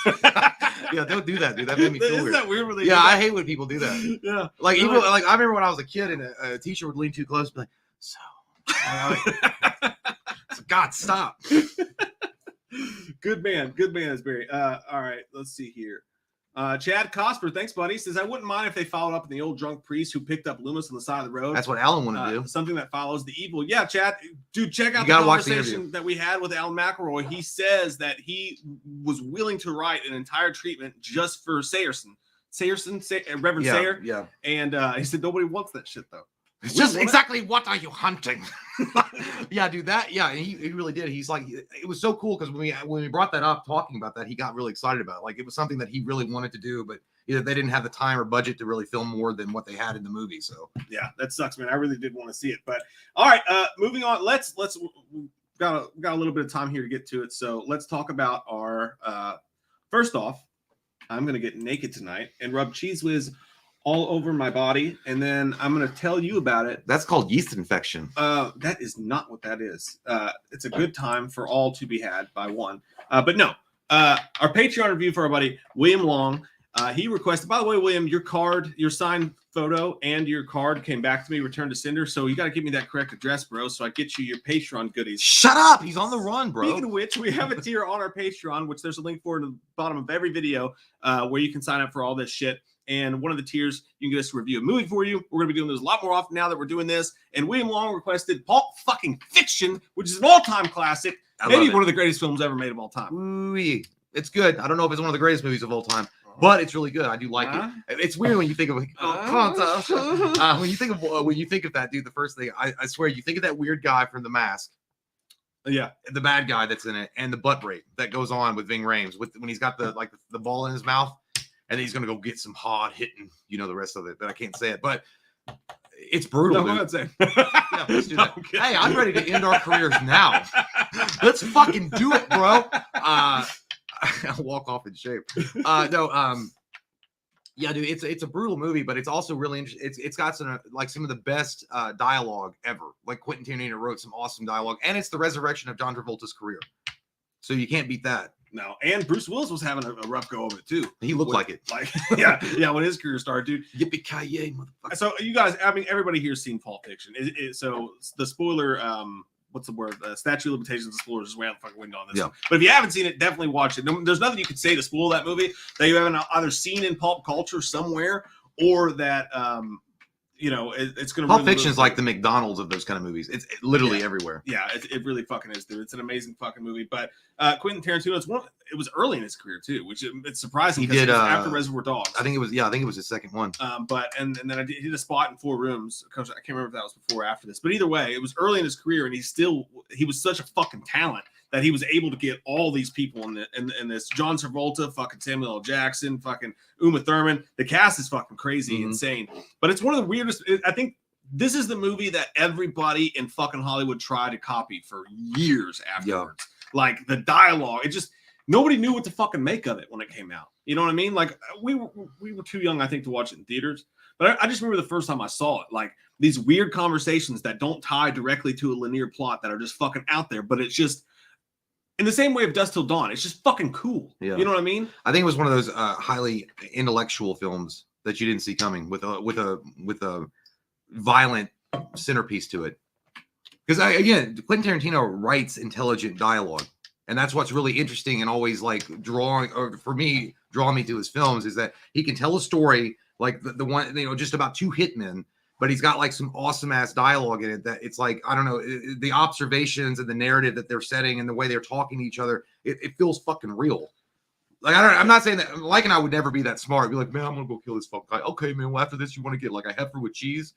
Yeah, don't do that, dude. That made me feel Isn't weird. that weird when they Yeah, do that? I hate when people do that. Yeah. Like, They're even like I remember when I was a kid and a teacher would lean too close and be like, so. God, stop. Good man is Barry. All right, let's see here. Chad Cosper, thanks, buddy. Says I wouldn't mind if they followed up on the old drunk priest who picked up Loomis on the side of the road. That's what Alan wanted to do. Something that follows the evil. Yeah, Chad, dude, check out You the gotta watch the conversation that we had with Alan McElroy. He says that he was willing to write an entire treatment just for Reverend Sayer. Yeah. And he said nobody wants that shit though. It's just exactly what are you hunting? Yeah, dude. And he really did. He's like, it was so cool because when we brought that up, talking about that, he got really excited about it. Like it was something that he really wanted to do, but either they didn't have the time or budget to really film more than what they had in the movie. So yeah, that sucks, man. I really did want to see it, but all right. Moving on. Let's got a little bit of time here to get to it. So let's talk about our. First off, I'm gonna get naked tonight and rub Cheese Whiz all over my body, and then I'm going to tell you about it. that's called yeast infection. That is not what that is. It's a good time for all to be had by one. But no, our Patreon review for our buddy William Long. He requested, by the way, William, your card, your signed photo, and your card came back to me, returned to sender. So you got to give me that correct address, bro, so I get you your Patreon goodies. Shut up! He's on the run, bro. Speaking of which, we have a tier on our Patreon, which there's a link for in the bottom of every video, where you can sign up for all this shit. And one of the tiers, you can get us to review a movie for you. We're going to be doing this a lot more often now that we're doing this. And William Long requested Pulp fucking Fiction, which is an all-time classic. Maybe one of the greatest films ever made of all time. Ooh, it's good. I don't know if it's one of the greatest movies of all time, but it's really good. I do like it. It's weird when you think of when you think of that, dude. The first thing I swear, you think of that weird guy from The Mask. Yeah, the bad guy that's in it, and the butt rape that goes on with Ving Rhames when he's got the ball in his mouth. And then he's going to go get some hard hitting, the rest of it. But I can't say it. But it's brutal. No, I'm not saying. Yeah, let's do that. Hey, I'm ready to end our careers now. Let's fucking do it, bro. I'll walk off in shape. Yeah, dude, it's a brutal movie, but it's also really interesting. It's got some of the best dialogue ever. Like Quentin Tarantino wrote some awesome dialogue, and it's the resurrection of John Travolta's career. So you can't beat that. No, and Bruce Willis was having a rough go of it too. He looked like it. Yeah, when his career started, dude. Yippee-ki-yay, motherfucker. So you guys, I mean, everybody here's seen Pulp Fiction. So the spoiler, what's the word? Statute of limitations of spoilers is way out the fucking window on this one. But if you haven't seen it, definitely watch it. There's nothing you could say to spoil that movie that you haven't either seen in pulp culture somewhere or that it's going to. Pulp Fiction is like the McDonald's of those kind of movies. It's literally everywhere. Yeah, it really fucking is, dude. It's an amazing fucking movie. But Quentin Tarantino, it was early in his career too, which it's surprising. He did it was after Reservoir Dogs. I think it was his second one. But then I did a spot in Four Rooms. I can't remember if that was before or after this. But either way, it was early in his career, and he was such a fucking talent that he was able to get all these people in this. John Travolta, fucking Samuel L. Jackson, fucking Uma Thurman. The cast is fucking crazy, insane. But it's one of the weirdest. I think this is the movie that everybody in fucking Hollywood tried to copy for years afterwards. Like the dialogue, nobody knew what to fucking make of it when it came out. You know what I mean? Like we were too young, I think, to watch it in theaters. But I just remember the first time I saw it, like these weird conversations that don't tie directly to a linear plot that are just fucking out there. But it's just in the same way of Dusk Till Dawn. It's just fucking cool. Yeah. You know what I mean? I think it was one of those highly intellectual films that you didn't see coming with a violent centerpiece to it. Because again, Quentin Tarantino writes intelligent dialogue, and that's what's really interesting and always like draw me to his films is that he can tell a story like the one just about two hitmen, but he's got like some awesome ass dialogue in it that it's like I don't know the observations and the narrative that they're setting and the way they're talking to each other. It feels fucking real. Like I'm not saying that Mike and I would never be that smart. Be like, man, I'm gonna go kill this fuck guy. Okay, man. Well, after this, you want to get like a heifer with cheese?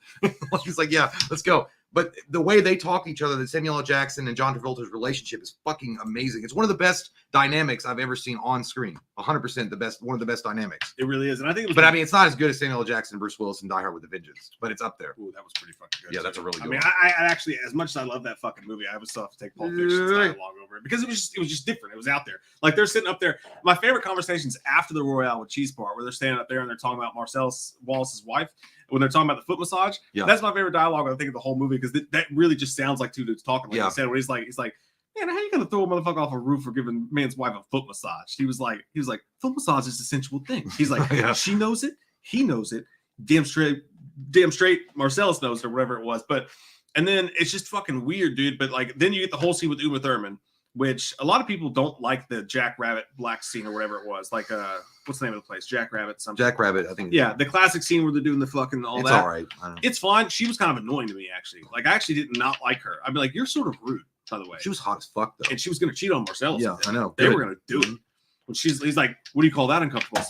He's like, yeah, let's go. But the way they talk to each other, the Samuel L. Jackson and John Travolta's relationship is fucking amazing. It's one of the best dynamics I've ever seen on screen. 100% the best, one of the best dynamics. It really is. And I think it was But I mean, it's not as good as Samuel L. Jackson and Bruce Willis in Die Hard with a Vengeance, but it's up there. Ooh, that was pretty fucking good. Yeah, that's a really good I mean, one. I actually, as much as I love that fucking movie, I would still have to take Pulp Fiction's dialogue over it because it was just different. It was out there. Like they're sitting up there. My favorite conversations after the Royale with Cheese part, where they're standing up there and they're talking about Marcellus Wallace's wife. When they're talking about the foot massage, that's my favorite dialogue I think of the whole movie because that really just sounds like two dudes talking. Like I said, where he's like, man, how you gonna throw a motherfucker off a roof for giving man's wife a foot massage? He was like, foot massage is a sensual thing. He's like, she knows it, he knows it, damn straight, Marcellus knows it, or whatever it was. But and then it's just fucking weird, dude. But like then you get the whole scene with Uma Thurman, which a lot of people don't like the Jack Rabbit black scene or whatever it was. Like what's the name of the place? Jack Rabbit something. Jack Rabbit, I think. Yeah, the classic scene where they're doing the fucking all it's that. All right. It's fine. She was kind of annoying to me, actually. Like, I actually did not like her. I'd be like, you're sort of rude, by the way. She was hot as fuck, though. And she was going to cheat on Marcellus. Yeah, I know. They were going to do it. When he's like, what do you call that uncomfortable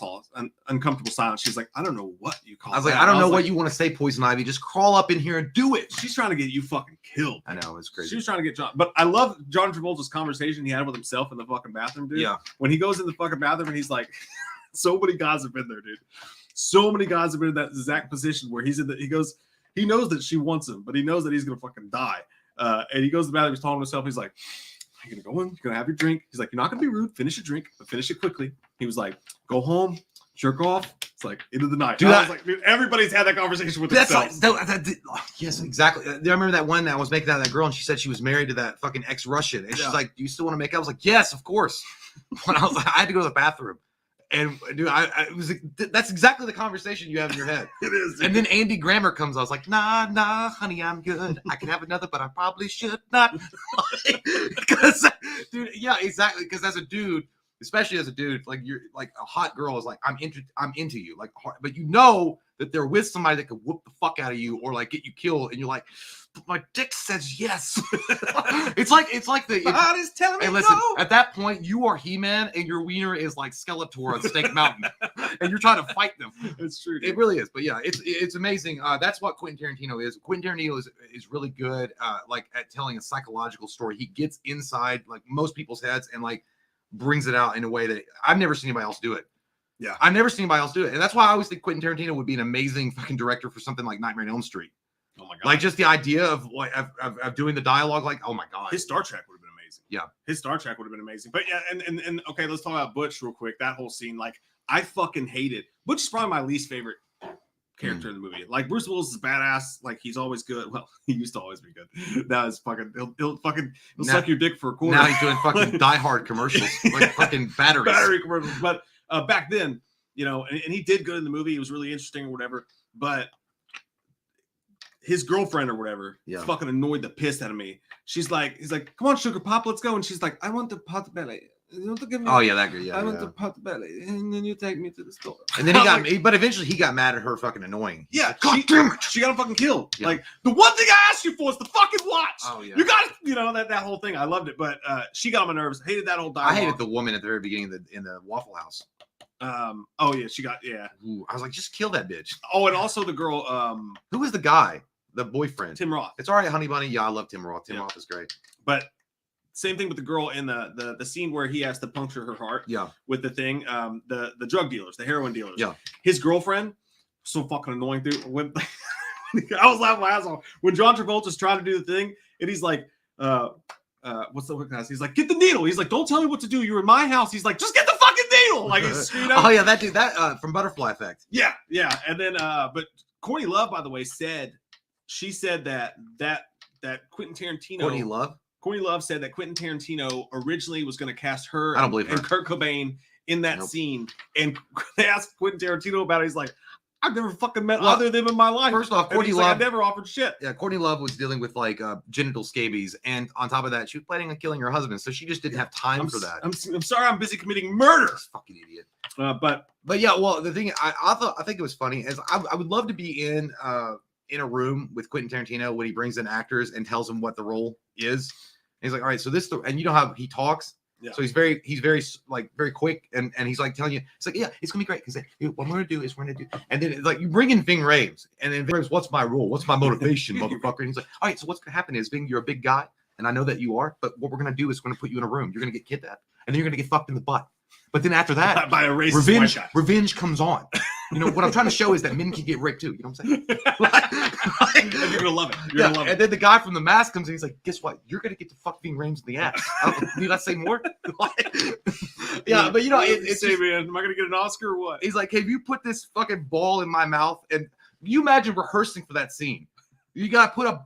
silence? She's like, I don't know what you call it. I was like, I don't know what you want to say, Poison Ivy. Just crawl up in here and do it. She's trying to get you fucking killed. I know, it's crazy. She was trying to get John. But I love John Travolta's conversation he had with himself in the fucking bathroom, dude. Yeah. When he goes in the fucking bathroom and he's like, so many guys have been there, dude. So many guys have been in that exact position where he knows that she wants him, but he knows that he's going to fucking die. And he goes to the bathroom, he's talking to himself. He's like, you're going to go in, you're going to have your drink. He's like, you're not going to be rude. Finish your drink, but finish it quickly. He was like, go home, jerk off. It's like into the night. Dude, I was like, dude, everybody's had that conversation with themselves. Yes, exactly. I remember that one that was making out of that girl, and she said she was married to that fucking ex-Russian. And she's like, do you still want to make out? I was like, yes, of course. When I was like, I had to go to the bathroom. And dude, that's exactly the conversation you have in your head. It is. Dude. And then Andy Grammer comes. I was like, nah, honey, I'm good. I can have another, but I probably should not. Because, dude, yeah, exactly. Because as a dude, especially as a dude, like you're like a hot girl is like, I'm into you, like, but you know that they're with somebody that could whoop the fuck out of you or like get you killed, and you're like, but my dick says yes. it's like the God is telling me. Hey, listen, no. At that point, you are He-Man, and your wiener is like Skeletor on Snake Mountain, and you're trying to fight them. It's true. Dude. It really is. But yeah, it's amazing. That's what Quentin Tarantino is. Quentin Tarantino is really good, like at telling a psychological story. He gets inside like most people's heads and like brings it out in a way that I've never seen anybody else do it. Yeah, I've never seen anybody else do it, and that's why I always think Quentin Tarantino would be an amazing fucking director for something like Nightmare on Elm Street. Oh my god! Like just the idea of like of doing the dialogue, like oh my god, his Star Trek would have been amazing. Yeah, his Star Trek would have been amazing. But yeah, and okay, let's talk about Butch real quick. That whole scene, like I fucking hated. Butch is probably my least favorite character in the movie. Like Bruce Willis is badass. Like he's always good. Well, he used to always be good. Now it's fucking he'll suck your dick for a quarter. Now he's doing fucking Die Hard commercials, like fucking battery commercials. But back then, you know, and he did good in the movie. It was really interesting or whatever. But his girlfriend or whatever fucking annoyed the piss out of me. He's like, come on, sugar pop, let's go. And she's like, I want the pot belly. You want to give me that girl. Yeah, I want the pot belly, and then you take me to the store. And then but eventually he got mad at her fucking annoying. Yeah, God damn it, she got him fucking killed. Yeah. Like the one thing I asked you for is the fucking watch. Oh yeah, you got that whole thing. I loved it, but she got on my nerves. Hated that whole dialogue. I hated the woman at the very beginning in the Waffle House. Oh yeah, she got Ooh, I was like, just kill that bitch. Oh, and also the girl. Who was the guy? The boyfriend. Tim Roth. It's all right, honey bunny. Yeah, I love Tim Roth. Tim Roth is great. But same thing with the girl in the scene where he has to puncture her heart. Yeah. With the thing, the drug dealers, the heroin dealers. Yeah. His girlfriend, so fucking annoying, dude. When I was laughing my ass off when John Travolta's trying to do the thing, and he's like, what's the guy? He's like, get the needle. He's like, don't tell me what to do. You're in my house. He's like, just get the fucking needle. Like he's screwed up. Oh yeah, that dude. That from Butterfly Effect. Yeah. And then, but Courtney Love, by the way, said that Quentin Tarantino. Courtney Love said that Quentin Tarantino originally was going to cast her and Kurt Cobain in that scene. And they asked Quentin Tarantino about it. He's like, I've never fucking met either of them in my life. First off, Courtney Love, like, I never offered shit. Yeah, Courtney Love was dealing with like genital scabies. And on top of that, she was planning on killing her husband. So she just didn't have time for that. I'm sorry, I'm busy committing murder. Fucking idiot. But yeah, well, the thing I think it was funny is I would love to be in a room with Quentin Tarantino when he brings in actors and tells them what the role is. And he's like, all right, so this, and you know how he talks. So he's very like very quick and he's like telling you, it's like, yeah, it's gonna be great because what we're gonna do is we're gonna do, and then like you bring in Ving Rhames, and then Ving Rhames, what's my rule? What's my motivation, motherfucker? And he's like, all right, so what's gonna happen is, Ving, you're a big guy, and I know that you are, but what we're gonna do is we're gonna put you in a room. You're gonna get kidnapped, and then you're gonna get fucked in the butt. But then after that, by a racist revenge comes on. You know what I'm trying to show is that men can get raped too. You know what I'm saying? And you're gonna love it. You're gonna love and then the guy from the mask comes in. He's like, "Guess what? You're gonna get to fuck Ving Rhames in the ass." Need I say more? Yeah, but you know, it's say, man, am I gonna get an Oscar or what? He's like, "Hey, you put this fucking ball in my mouth," and you imagine rehearsing for that scene. You gotta put a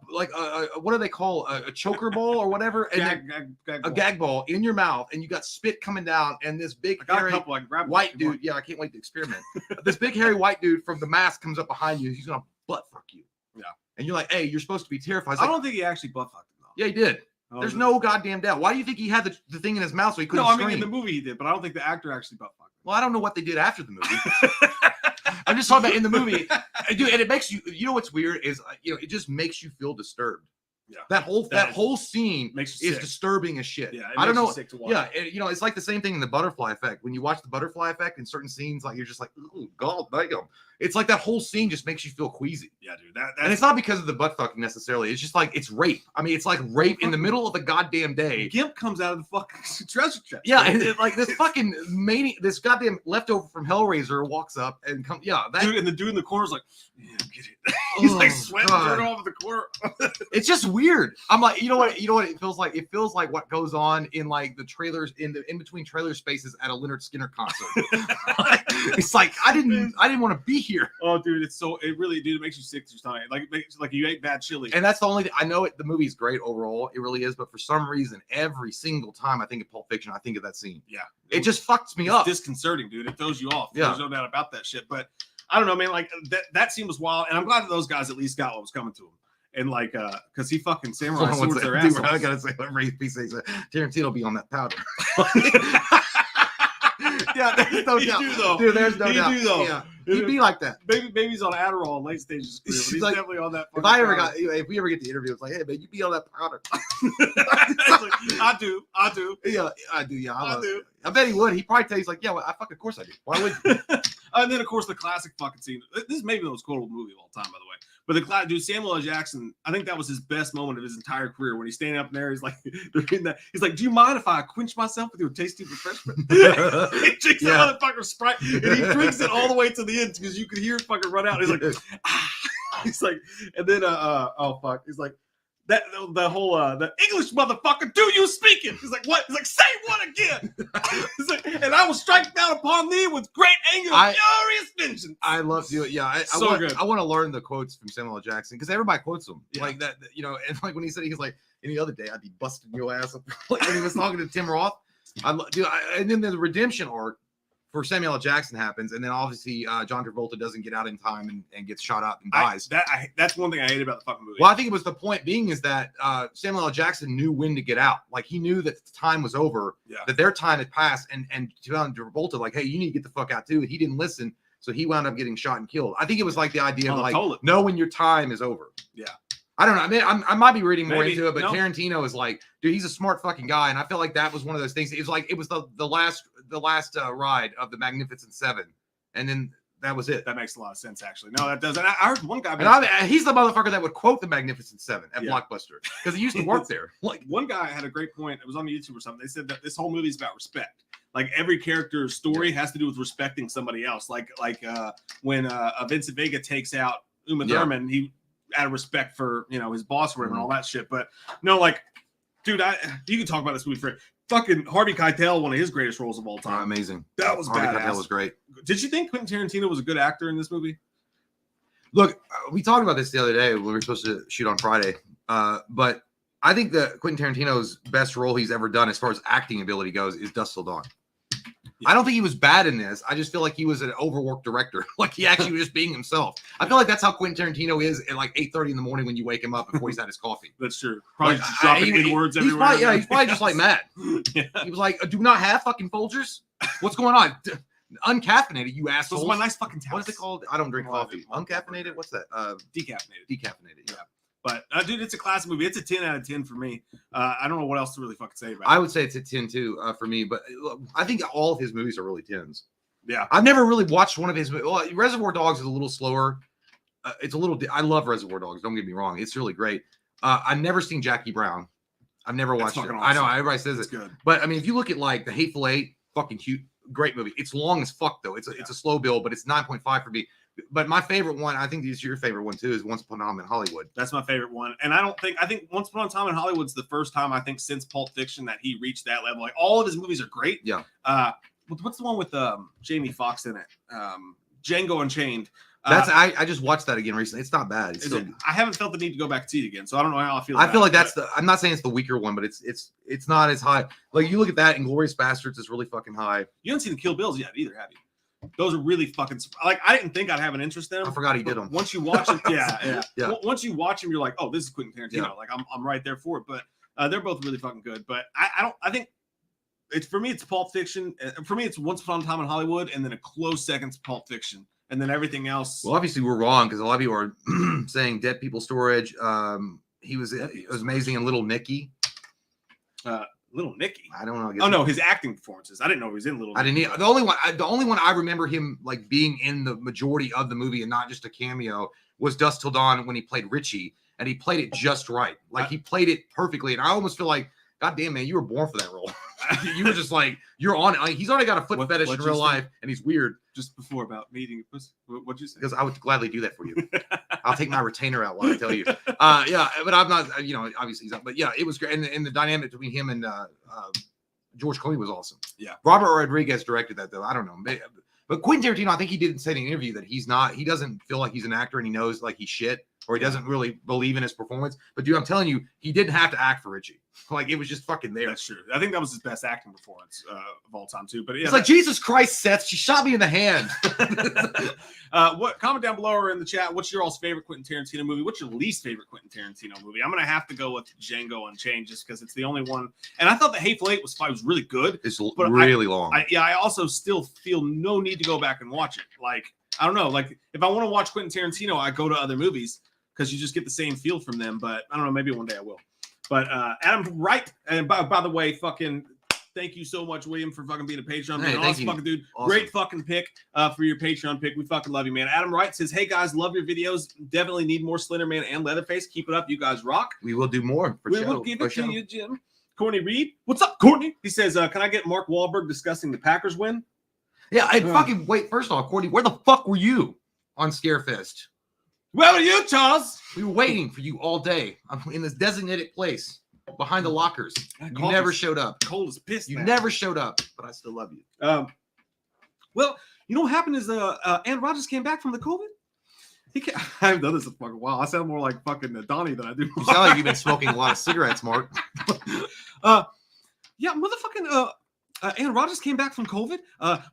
what do they call a choker ball or whatever, and a gag ball in your mouth, and you got spit coming down, and this big hairy white dude. Yeah, I can't wait to experiment. This big hairy white dude from the mask comes up behind you. He's gonna butt fuck you. Yeah, and you're like, hey, you're supposed to be terrified. I don't think he actually butt fucked him though. Yeah, he did. There's no goddamn doubt. Why do you think he had the thing in his mouth so he couldn't scream? I mean, in the movie he did, but I don't think the actor actually butt fucked him. Well, I don't know what they did after the movie. I'm just talking about in the movie, dude, and it makes you. You know what's weird is, it just makes you feel disturbed. Yeah, that whole scene is disturbing as shit. Yeah, I don't know. Sick to watch. Yeah, it's like the same thing in the Butterfly Effect. When you watch the Butterfly Effect in certain scenes, like you're just like, oh god, damn. It's like that whole scene just makes you feel queasy. Yeah, dude. And it's not because of the butt fucking necessarily. It's just like it's rape. I mean, it's like rape in the middle of the goddamn day. Gimp comes out of the fucking treasure chest. Yeah, and like this fucking maniac, this goddamn leftover from Hellraiser walks up and comes. Yeah, that dude, and the dude in the corner's like, yeah, get it. He's like sweating dirt off the corner. It's just weird. I'm like, you know what it feels like? It feels like what goes on in like the trailers in between trailer spaces at a Leonard Skinner concert. It's like I didn't want to be here. Oh, dude, it really, dude, it makes you sick to your stomach. Like you ate bad chili. And that's the only thing I know. The movie's great overall, it really is. But for some reason, every single time I think of Pulp Fiction, I think of that scene. Yeah, it just fucks me up. Disconcerting, dude. It throws you off. Yeah, there's no doubt about that shit. But I don't know, man. Like that scene was wild, and I'm glad that those guys at least got what was coming to them. And like, because he fucking samurai swords their ass. I gotta say, Tarantino will be on that powder. Yeah, there's no doubt. Dude, there's no doubt. Yeah. He'd be like that. Baby's on Adderall in late stages. He's like, definitely on that. If we ever get the interview, it's like, hey, man, you be on that powder. I do. Yeah, I do. Yeah, I do. I bet he would. He'd probably tell you, he's like, yeah, well, of course I do. Why would you? And then, of course, the classic fucking scene. This is maybe the most quotable movie of all time, by the way. But dude, Samuel L. Jackson, I think that was his best moment of his entire career when he's standing up in there. He's like, he's like, do you mind if I quench myself with your tasty refreshment? He drinks that motherfucker Sprite, and he drinks it all the way to the end because you could hear it fucking run out. He's like, ah. He's like, and then oh fuck, he's like, that the whole the English motherfucker, do you speak it? He's like, what? He's like, say what again? He's like, and I will strike down upon thee with great anger, furious vengeance. I love you. Yeah, good. I want to learn the quotes from Samuel L. Jackson because everybody quotes them like that. And like when he said he's like, any other day I'd be busting your ass up. When he was talking to Tim Roth, and then the redemption arc for Samuel L. Jackson happens, and then obviously John Travolta doesn't get out in time and gets shot up and dies. That's one thing I hate about the fucking movie. Well, I think it was the point being is that Samuel L. Jackson knew when to get out. Like he knew that the time was over, that their time had passed, and John Travolta like, hey, you need to get the fuck out too. And he didn't listen, so he wound up getting shot and killed. I think it was like the idea of like know when your time is over. Yeah. I don't know. I mean, I might be reading more into it, but Tarantino is like, dude, he's a smart fucking guy, and I feel like that was one of those things. It was like it was the last ride of the Magnificent Seven, and then that was it. That makes a lot of sense, actually. No, that doesn't. I heard one guy, and he's the motherfucker that would quote the Magnificent Seven at Blockbuster because he used to work there. Like one guy had a great point. It was on YouTube or something. They said that this whole movie is about respect. Like every character's story has to do with respecting somebody else. Like when Vincent Vega takes out Uma Thurman, he out of respect for his boss or whatever and all that shit. But no, like, dude, you can talk about this movie for fucking Harvey Keitel, one of his greatest roles of all time. Amazing. That was Harvey badass. Keitel was great. Did you think Quentin Tarantino was a good actor in this movie? Look, we talked about this the other day when we were supposed to shoot on Friday. But I think that Quentin Tarantino's best role he's ever done as far as acting ability goes is Dusk Till Dawn. I don't think he was bad in this. I just feel like he was an overworked director. Like he actually was just being himself. I feel like that's how Quentin Tarantino is at like 8:30 in the morning when you wake him up before he's had his coffee. That's true. Probably just dropping N-words everywhere. He's probably just like mad. He was like, do not have fucking Folgers? What's going on? Uncaffeinated, you assholes. Those are my nice fucking towels. What is it called? I don't drink coffee. Uncaffeinated? What's that? Decaffeinated. Decaffeinated, yeah. But dude, it's a classic movie. It's a 10 out of 10 for me. I don't know what else to really fucking say about it. I would say it's a 10 too for me, but I think all of his movies are really 10s. Yeah, I've never really watched one of his. Well, Reservoir Dogs is a little slower. It's a little. I love Reservoir Dogs. Don't get me wrong; it's really great. I've never seen Jackie Brown. I've never watched it. Awesome. I know everybody says it's it, good. but I mean, if you look at like The Hateful Eight, fucking cute, great movie. It's long as fuck though. It's a slow build, but it's 9.5 for me. But my favorite one, I think this is your favorite one too, is Once Upon a Time in Hollywood. That's my favorite one, and I think Once Upon a Time in Hollywood's the first time I think since Pulp Fiction that he reached that level. Like all of his movies are great. Yeah. What's the one with Jamie Foxx in it? Django Unchained. That's I just watched that again recently. It's not bad. I haven't felt the need to go back and see it again, so I don't know how I feel. I feel like that's I'm not saying it's the weaker one, but it's not as high. Like you look at that, Inglourious Bastards is really fucking high. You haven't seen the Kill Bills yet either, have you? Those are really fucking like I didn't think I'd have an interest in them. I forgot he did them. Once you watch it, yeah. Once you watch them, you're like, oh, this is Quentin Tarantino. Yeah. Like I'm right there for it. But they're both really fucking good. But I think it's for me it's Pulp Fiction. For me it's Once Upon a Time in Hollywood, and then a close second to Pulp Fiction, and then everything else. Well, obviously we're wrong because a lot of you are saying Dead People Storage. It was amazing in Little Nicky. Little Nicky. I don't know. Oh no, his acting performances. I didn't know he was in Little Nicky. I didn't. The only one I remember him like being in the majority of the movie and not just a cameo was Dusk Till Dawn when he played Richie, and he played it just right. Like he played it perfectly, and I almost feel like, God damn man, you were born for that role. You were just like you're on it. Like, he's already got a foot fetish in real life, and he's weird. Just before about meeting a pussy. What'd you say? Because I would gladly do that for you. I'll take my retainer out while I tell you. Yeah, but I'm not. Obviously he's not. But yeah, it was great, and the dynamic between him and George Clooney was awesome. Yeah. Robert Rodriguez directed that though. I don't know. But Quentin Tarantino, I think he did say in an interview that he doesn't feel like he's an actor and he knows like he's shit or he doesn't really believe in his performance. But dude, I'm telling you, he didn't have to act for Richie. Like it was just fucking there. That's true. I think that was his best acting performance of all time too. But yeah, it's like Jesus Christ, Seth, she shot me in the hand. Comment down below or in the chat. What's your all's favorite Quentin Tarantino movie? What's your least favorite Quentin Tarantino movie? I'm gonna have to go with Django Unchained just because it's the only one. And I thought The Hateful Eight was really good. It's really long. I also still feel no need to go back and watch it. Like I don't know. Like if I want to watch Quentin Tarantino, I go to other movies because you just get the same feel from them. But I don't know. Maybe one day I will. But Adam Wright, and by the way, fucking thank you so much, William, for fucking being a Patreon. Hey, awesome fucking dude. Awesome. Great fucking pick for your Patreon pick. We fucking love you, man. Adam Wright says, hey guys, love your videos. Definitely need more Slender Man and Leatherface. Keep it up. You guys rock. We will do more. We will give it to you, Jim. Courtney Reed. What's up, Courtney? He says, can I get Mark Wahlberg discussing the Packers win? Yeah, I fucking wait. First off, Courtney, where the fuck were you on Scarefest? Where were you, Charles? We were waiting for you all day. I'm in this designated place behind the lockers. You never showed up. Cold as piss. You never showed up, but I still love you. Well, you know what happened is Aaron Rodgers came back from the COVID. I haven't done this in a fucking while. I sound more like fucking Donnie than I do. You sound like you've been smoking a lot of cigarettes, Mark. Yeah, motherfucking Aaron Rodgers came back from COVID.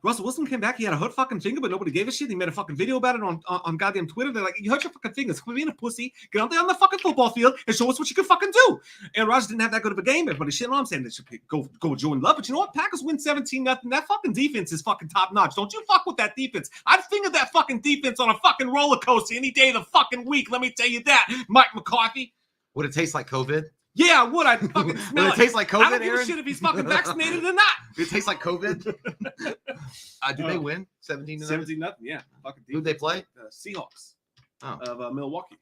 Russell Wilson came back. He had a hurt fucking finger, but nobody gave a shit. He made a fucking video about it on goddamn Twitter. They're like, you hurt your fucking fingers. Quit being a pussy. Get out there on the fucking football field and show us what you can fucking do. Aaron Rodgers didn't have that good of a game. Everybody shitting on him saying they should go with Jordan Love. But you know what? Packers win 17-0. That fucking defense is fucking top notch. Don't you fuck with that defense. I'd finger that fucking defense on a fucking roller coaster any day of the fucking week. Let me tell you that, Mike McCarthy. Would it taste like COVID? Yeah, I would. I'd fucking smell Would it taste like COVID, I don't give Aaron? a shit if he's fucking vaccinated or not. Did it taste like COVID? Did they win 17-0? 17-0, yeah. Who'd they play? Seahawks of Milwaukee.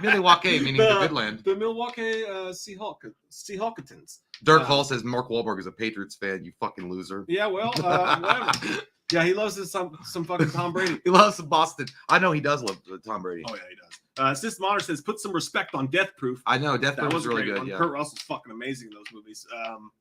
Milwaukee, meaning the good land. The Milwaukee Seahawkins. Dirk Hall says Mark Wahlberg is a Patriots fan. You fucking loser. Yeah, well, whatever. Yeah, he loves some fucking Tom Brady. He loves Boston. I know he does love Tom Brady. Oh, yeah, he does. System Honor says, put some respect on Death Proof. I know, Death Proof was really good. One. Yeah. Kurt Russell's fucking amazing in those movies.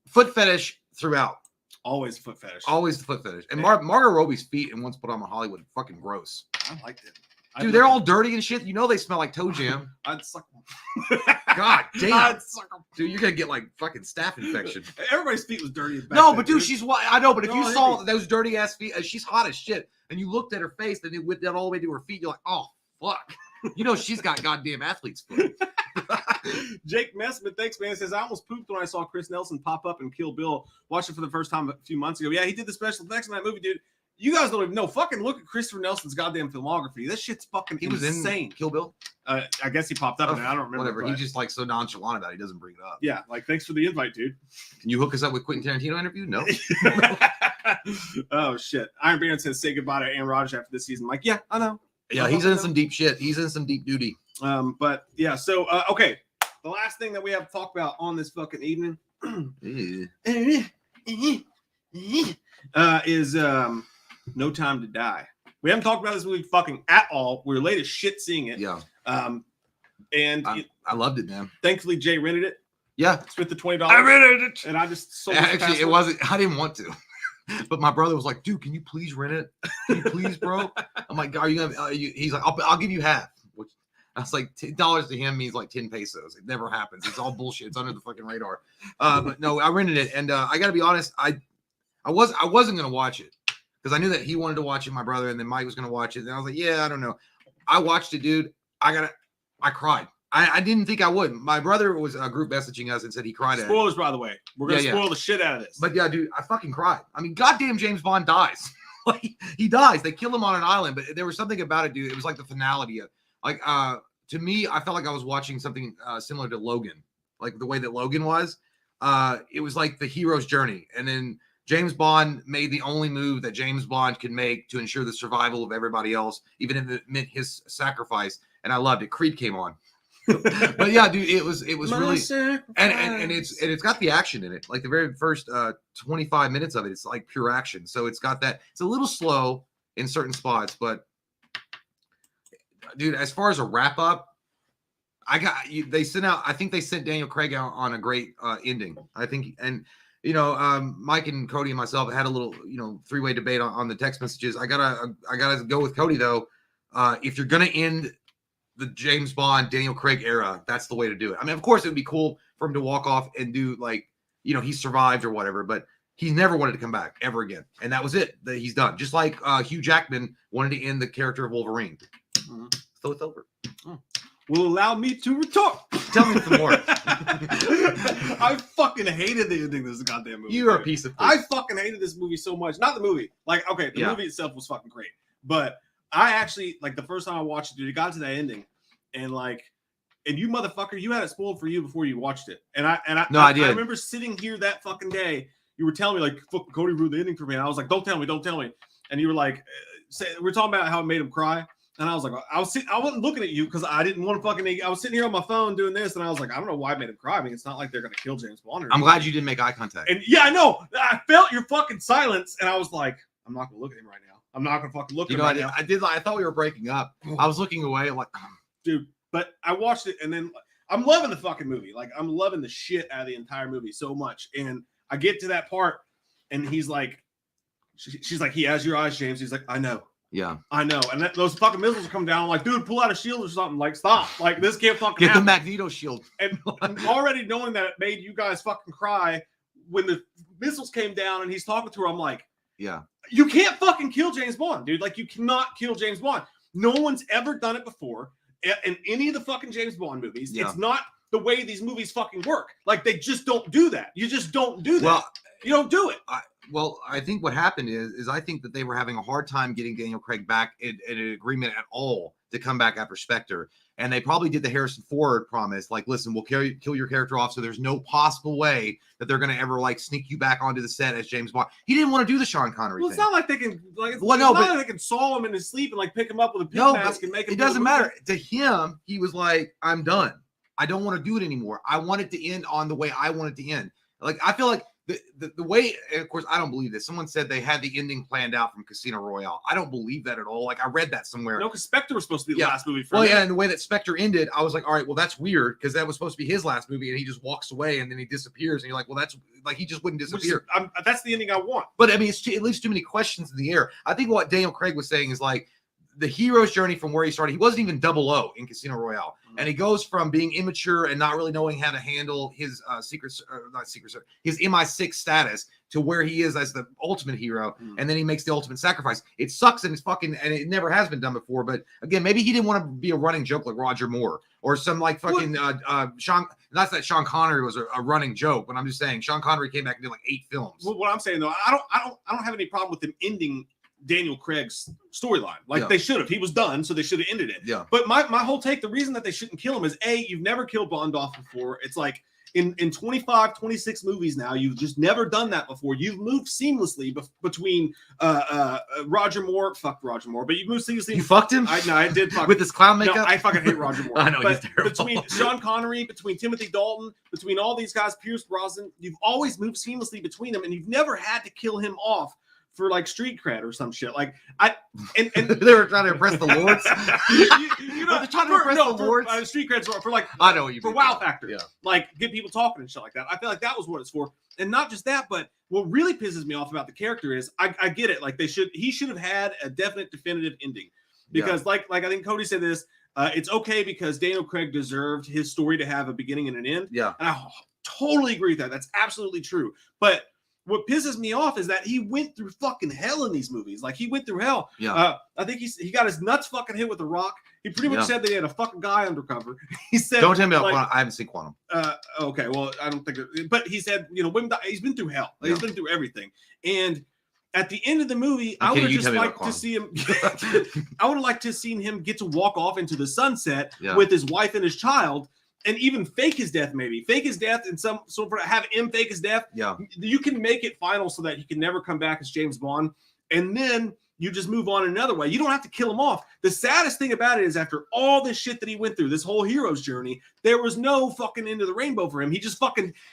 Foot fetish throughout. Always foot fetish. Always the foot fetish. And Margot Robbie's feet in Once Put on Hollywood, fucking gross. I liked it. Dude, they're all dirty and shit. You know they smell like toe jam. I'd suck them. God damn. I'd suck them. Dude, you're going to get like fucking staph infection. Everybody's feet was dirty. No, but dude, she's white. I know, but if you saw those dirty ass feet, she's hot as shit, and you looked at her face, and it went down all the way to her feet, you're like, oh, fuck. You know she's got goddamn athlete's foot. Jake Messman, thanks, man. Says, I almost pooped when I saw Chris Nelson pop up in Kill Bill. Watched it for the first time a few months ago. Yeah, he did the special effects in that movie, dude. You guys don't even know. Fucking look at Christopher Nelson's goddamn filmography. This shit's fucking He was insane. in Kill Bill. I guess he popped up in it. I don't remember. Whatever. But... He's just like so nonchalant about it. He doesn't bring it up. Yeah, like thanks for the invite, dude. Can you hook us up with Quentin Tarantino interview? No. Oh shit. Iron Baron says say goodbye to Aaron Rodgers after this season. I'm like, yeah, I know. Yeah, he's in some deep shit. He's in some deep duty. But yeah, so okay. The last thing that we have to talk about on this fucking evening is No Time to Die. We haven't talked about this movie fucking at all. We were late as shit seeing it. Yeah. And I loved it, man. Thankfully, Jay rented it. Yeah. Spent the $20. I rented it. And I just sold Actually, it wasn't. I didn't want to. But my brother was like, dude, can you please rent it? Can you please, bro? I'm like, are you gonna he's like, I'll give you half. Which I was like, $10 to him means like 10 pesos. It never happens. It's all bullshit. It's under the fucking radar. But no, I rented it, and I gotta be honest, I wasn't gonna watch it because I knew that he wanted to watch it, my brother, and then Mike was gonna watch it. And I was like, yeah, I don't know. I watched it, dude. I cried. I didn't think I would. My brother was group messaging us and said he cried. Spoilers, by the way. We're gonna spoil the shit out of this. But yeah, dude, I fucking cried. I mean, goddamn, James Bond dies. Like he dies. They kill him on an island, but there was something about it, dude. It was like the finality of, like, to me, I felt like I was watching something similar to Logan, like the way that Logan was. It was like the hero's journey, and then James Bond made the only move that James Bond could make to ensure the survival of everybody else, even if it meant his sacrifice. And I loved it. Creed came on. But yeah, dude, it was really, and it's got the action in it. Like the very first 25 minutes of it, it's like pure action. So it's got that. It's a little slow in certain spots, but dude, as far as a wrap up, they sent out. I think they sent Daniel Craig out on a great ending. I think, and you know, Mike and Cody and myself had a little, you know, three-way debate on the text messages. I gotta go with Cody though. If you're gonna end the James Bond, Daniel Craig era, that's the way to do it. I mean, of course, it would be cool for him to walk off and do like, you know, he survived or whatever, but he never wanted to come back ever again. And that was it. That he's done. Just like Hugh Jackman wanted to end the character of Wolverine. Mm-hmm. So it's over. Will allow me to retort. Tell me some more. I fucking hated the ending of this goddamn movie. You are a piece of I fucking hated this movie so much. Not the movie. Like, okay, the movie itself was fucking great. But I actually, like, the first time I watched it, dude, it got to that ending, and you motherfucker, you had it spoiled for you before you watched it. And I did. I remember sitting here that fucking day. You were telling me like, fucking Cody ruined the ending for me, and I was like, don't tell me. And you were like, we're talking about how it made him cry, and I was like, I wasn't looking at you because I didn't want to fucking. I was sitting here on my phone doing this, and I was like, I don't know why it made him cry. I mean, it's not like they're gonna kill James Bond. I'm glad you didn't make eye contact. And yeah, I know. I felt your fucking silence, and I was like, I'm not gonna look at him right now. I'm not gonna fucking look at him right now. I thought we were breaking up. I was looking away, like, dude. But I watched it, and then I'm loving the fucking movie. Like, I'm loving the shit out of the entire movie so much. And I get to that part, and he's like, she's like, he has your eyes, James. He's like, I know. Yeah, I know. And those fucking missiles come down. I'm like, dude, pull out a shield or something. Like, stop. Like, this can't fucking get happen. the Magneto shield. And already knowing that it made you guys fucking cry when the missiles came down and he's talking to her, I'm like, yeah, you can't fucking kill James Bond, dude. Like, you cannot kill James Bond. No one's ever done it before in any of the fucking James Bond movies. Yeah. It's not the way these movies fucking work. Like, they just don't do that. You just don't do that. Well, you don't do it. I think what happened is I think that they were having a hard time getting Daniel Craig back in an agreement at all to come back after Spectre. And they probably did the Harrison Ford promise, like, listen, we'll kill your character off, so there's no possible way that they're going to ever, like, sneak you back onto the set as James Bond. He didn't want to do the Sean Connery thing. It's not like they can, like, it's not like they can saw him in his sleep and, like, pick him up with a pig mask and make him. It doesn't matter. To him, he was like, I'm done. I don't want to do it anymore. I want it to end on the way I want it to end. Like, I feel like the way, and of course, I don't believe this. Someone said they had the ending planned out from Casino Royale. I don't believe that at all. Like, I read that somewhere. No, because Spectre was supposed to be the last movie for him. Yeah, and the way that Spectre ended, I was like, all right, well, that's weird because that was supposed to be his last movie, and he just walks away and then he disappears, and you're like, well, that's like he just wouldn't disappear. That's the ending I want. But I mean, it leaves too many questions in the air. I think what Daniel Craig was saying is like, the hero's journey from where he started. He wasn't even 00 in Casino Royale. And he goes from being immature and not really knowing how to handle his his MI6 status to where he is as the ultimate hero. And then he makes the ultimate sacrifice. It sucks and it's fucking, and it never has been done before. But again, maybe he didn't want to be a running joke like Roger Moore or some like fucking Sean. Not that Sean Connery was a running joke, but I'm just saying Sean Connery came back and did like 8 films. Well, what I'm saying though, I don't have any problem with him ending Daniel Craig's storyline. Like Yeah. they should have. He was done, so they should have ended it. Yeah. But my whole take, the reason that they shouldn't kill him is you've never killed Bond off before. It's like in 25, 26 movies now, you've just never done that before. You've moved seamlessly between Roger Moore, fuck Roger Moore, but you moved seamlessly. You fucked him? I did fuck with his clown No, makeup. I fucking hate Roger Moore. I know, but he's terrible. between Sean Connery, between Timothy Dalton, between all these guys, Pierce Brosnan, you've always moved seamlessly between them, and you've never had to kill him off for like street cred or some shit. Like and they were trying to impress the lords. you know, they're trying to impress the lords. Street cred for like I know what you for mean. wow factor. Yeah. Like get people talking and shit like that. I feel like that was what it's for. And not just that, but what really pisses me off about the character is I get it. Like he should have had a definite definitive ending. Because like I think Cody said this, it's okay because Daniel Craig deserved his story to have a beginning and an end. Yeah. And I totally agree with that. That's absolutely true. But what pisses me off is that he went through fucking hell in these movies. Like he went through hell. Yeah. I think he got his nuts fucking hit with a rock. He pretty much said that he had a fucking guy undercover. He said, "Don't tell me about like, Quantum. I haven't seen Quantum." Okay, well, I don't think. But he said, women. He's been through hell. Like, he's been through everything. And at the end of the movie, I would have just liked to see him. I would have liked to have seen him get to walk off into the sunset with his wife and his child. And even fake his death, maybe fake his death, and have him fake his death. Yeah, you can make it final so that he can never come back as James Bond, and then you just move on another way. You don't have to kill him off. The saddest thing about it is after all this shit that he went through, this whole hero's journey, there was no fucking end of the rainbow for him. He just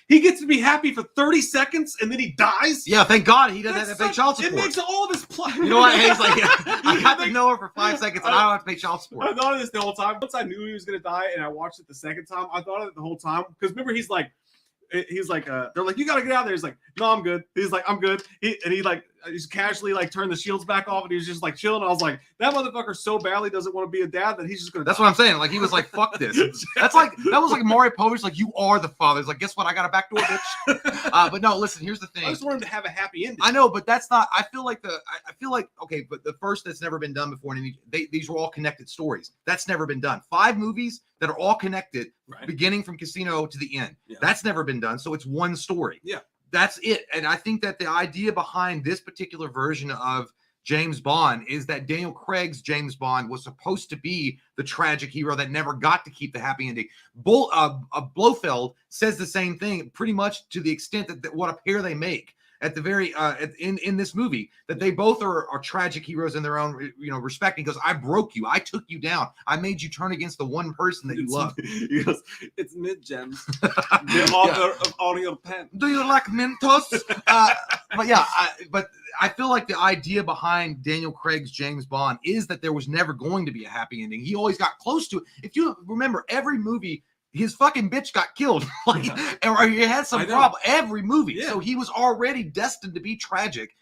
he gets to be happy for 30 seconds and then he dies. Yeah, thank God he doesn't have to pay child support. It makes all of his plot. You know what? He's like, I got to know her for 5 seconds and I don't have to pay child support. I thought of this the whole time. Once I knew he was going to die and I watched it the second time, I thought of it the whole time. Because remember, he's like, they're like, you got to get out of there. He's like, no, I'm good. He's like, I'm good. He's casually like turned the shields back off and he was just like chilling. I was like, that motherfucker so badly doesn't want to be a dad that he's just going to. That's what I'm saying. Like he was like, fuck this. That was like Maury Povich. Like you are the father. He's like, guess what? I got a backdoor, bitch. But no, listen. Here's the thing. I just want him to have a happy ending. I know, but that's not. I feel like okay, but the first that's never been done before. And these were all connected stories. That's never been done. 5 movies that are all connected, beginning from Casino to the end. Yeah. That's never been done. So it's one story. Yeah. That's it. And I think that the idea behind this particular version of James Bond is that Daniel Craig's James Bond was supposed to be the tragic hero that never got to keep the happy ending. Blofeld says the same thing pretty much to the extent that what a pair they make at the very in this movie, that they both are tragic heroes in their own respect. He goes, I broke you, I took you down, I made you turn against the one person that you love. He goes, it's mid-gems, the author of Audio Pen. Do you like Mentos? But I feel like the idea behind Daniel Craig's James Bond is that there was never going to be a happy ending. He always got close to it. If you remember, every movie his fucking bitch got killed, or he had some problem every movie. Yeah. So he was already destined to be tragic.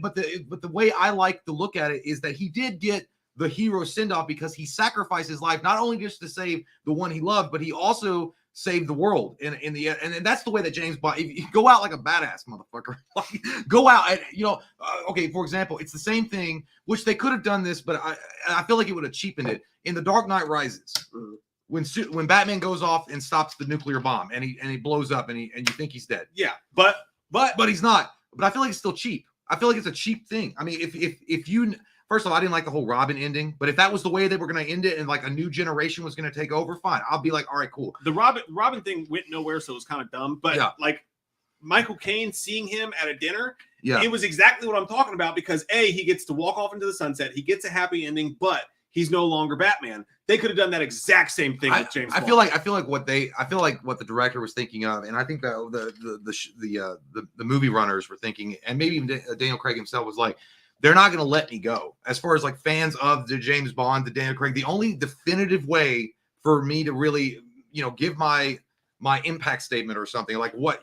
But the way I like to look at it is that he did get the hero send off because he sacrificed his life not only just to save the one he loved, but he also saved the world. And that's the way that James Bond. If you go out like a badass motherfucker, like go out and okay. For example, it's the same thing, which they could have done this, but I feel like it would have cheapened it in The Dark Knight Rises. When Batman goes off and stops the nuclear bomb and he blows up and you think he's dead. Yeah, but he's not. But I feel like it's still cheap. I feel like it's a cheap thing. I mean, if you first of all, I didn't like the whole Robin ending, but if that was the way they were going to end it and like a new generation was going to take over, fine. I'll be like, all right, cool. The Robin thing went nowhere, so it was kind of dumb. But like Michael Caine seeing him at a dinner, it was exactly what I'm talking about because he gets to walk off into the sunset, he gets a happy ending, but he's no longer Batman. They could have done that exact same thing with James Bond. I feel like what the director was thinking of, and I think that the movie runners were thinking, and maybe even Daniel Craig himself was like, they're not going to let me go. As far as like fans of the James Bond, the Daniel Craig, the only definitive way for me to really give my impact statement or something like what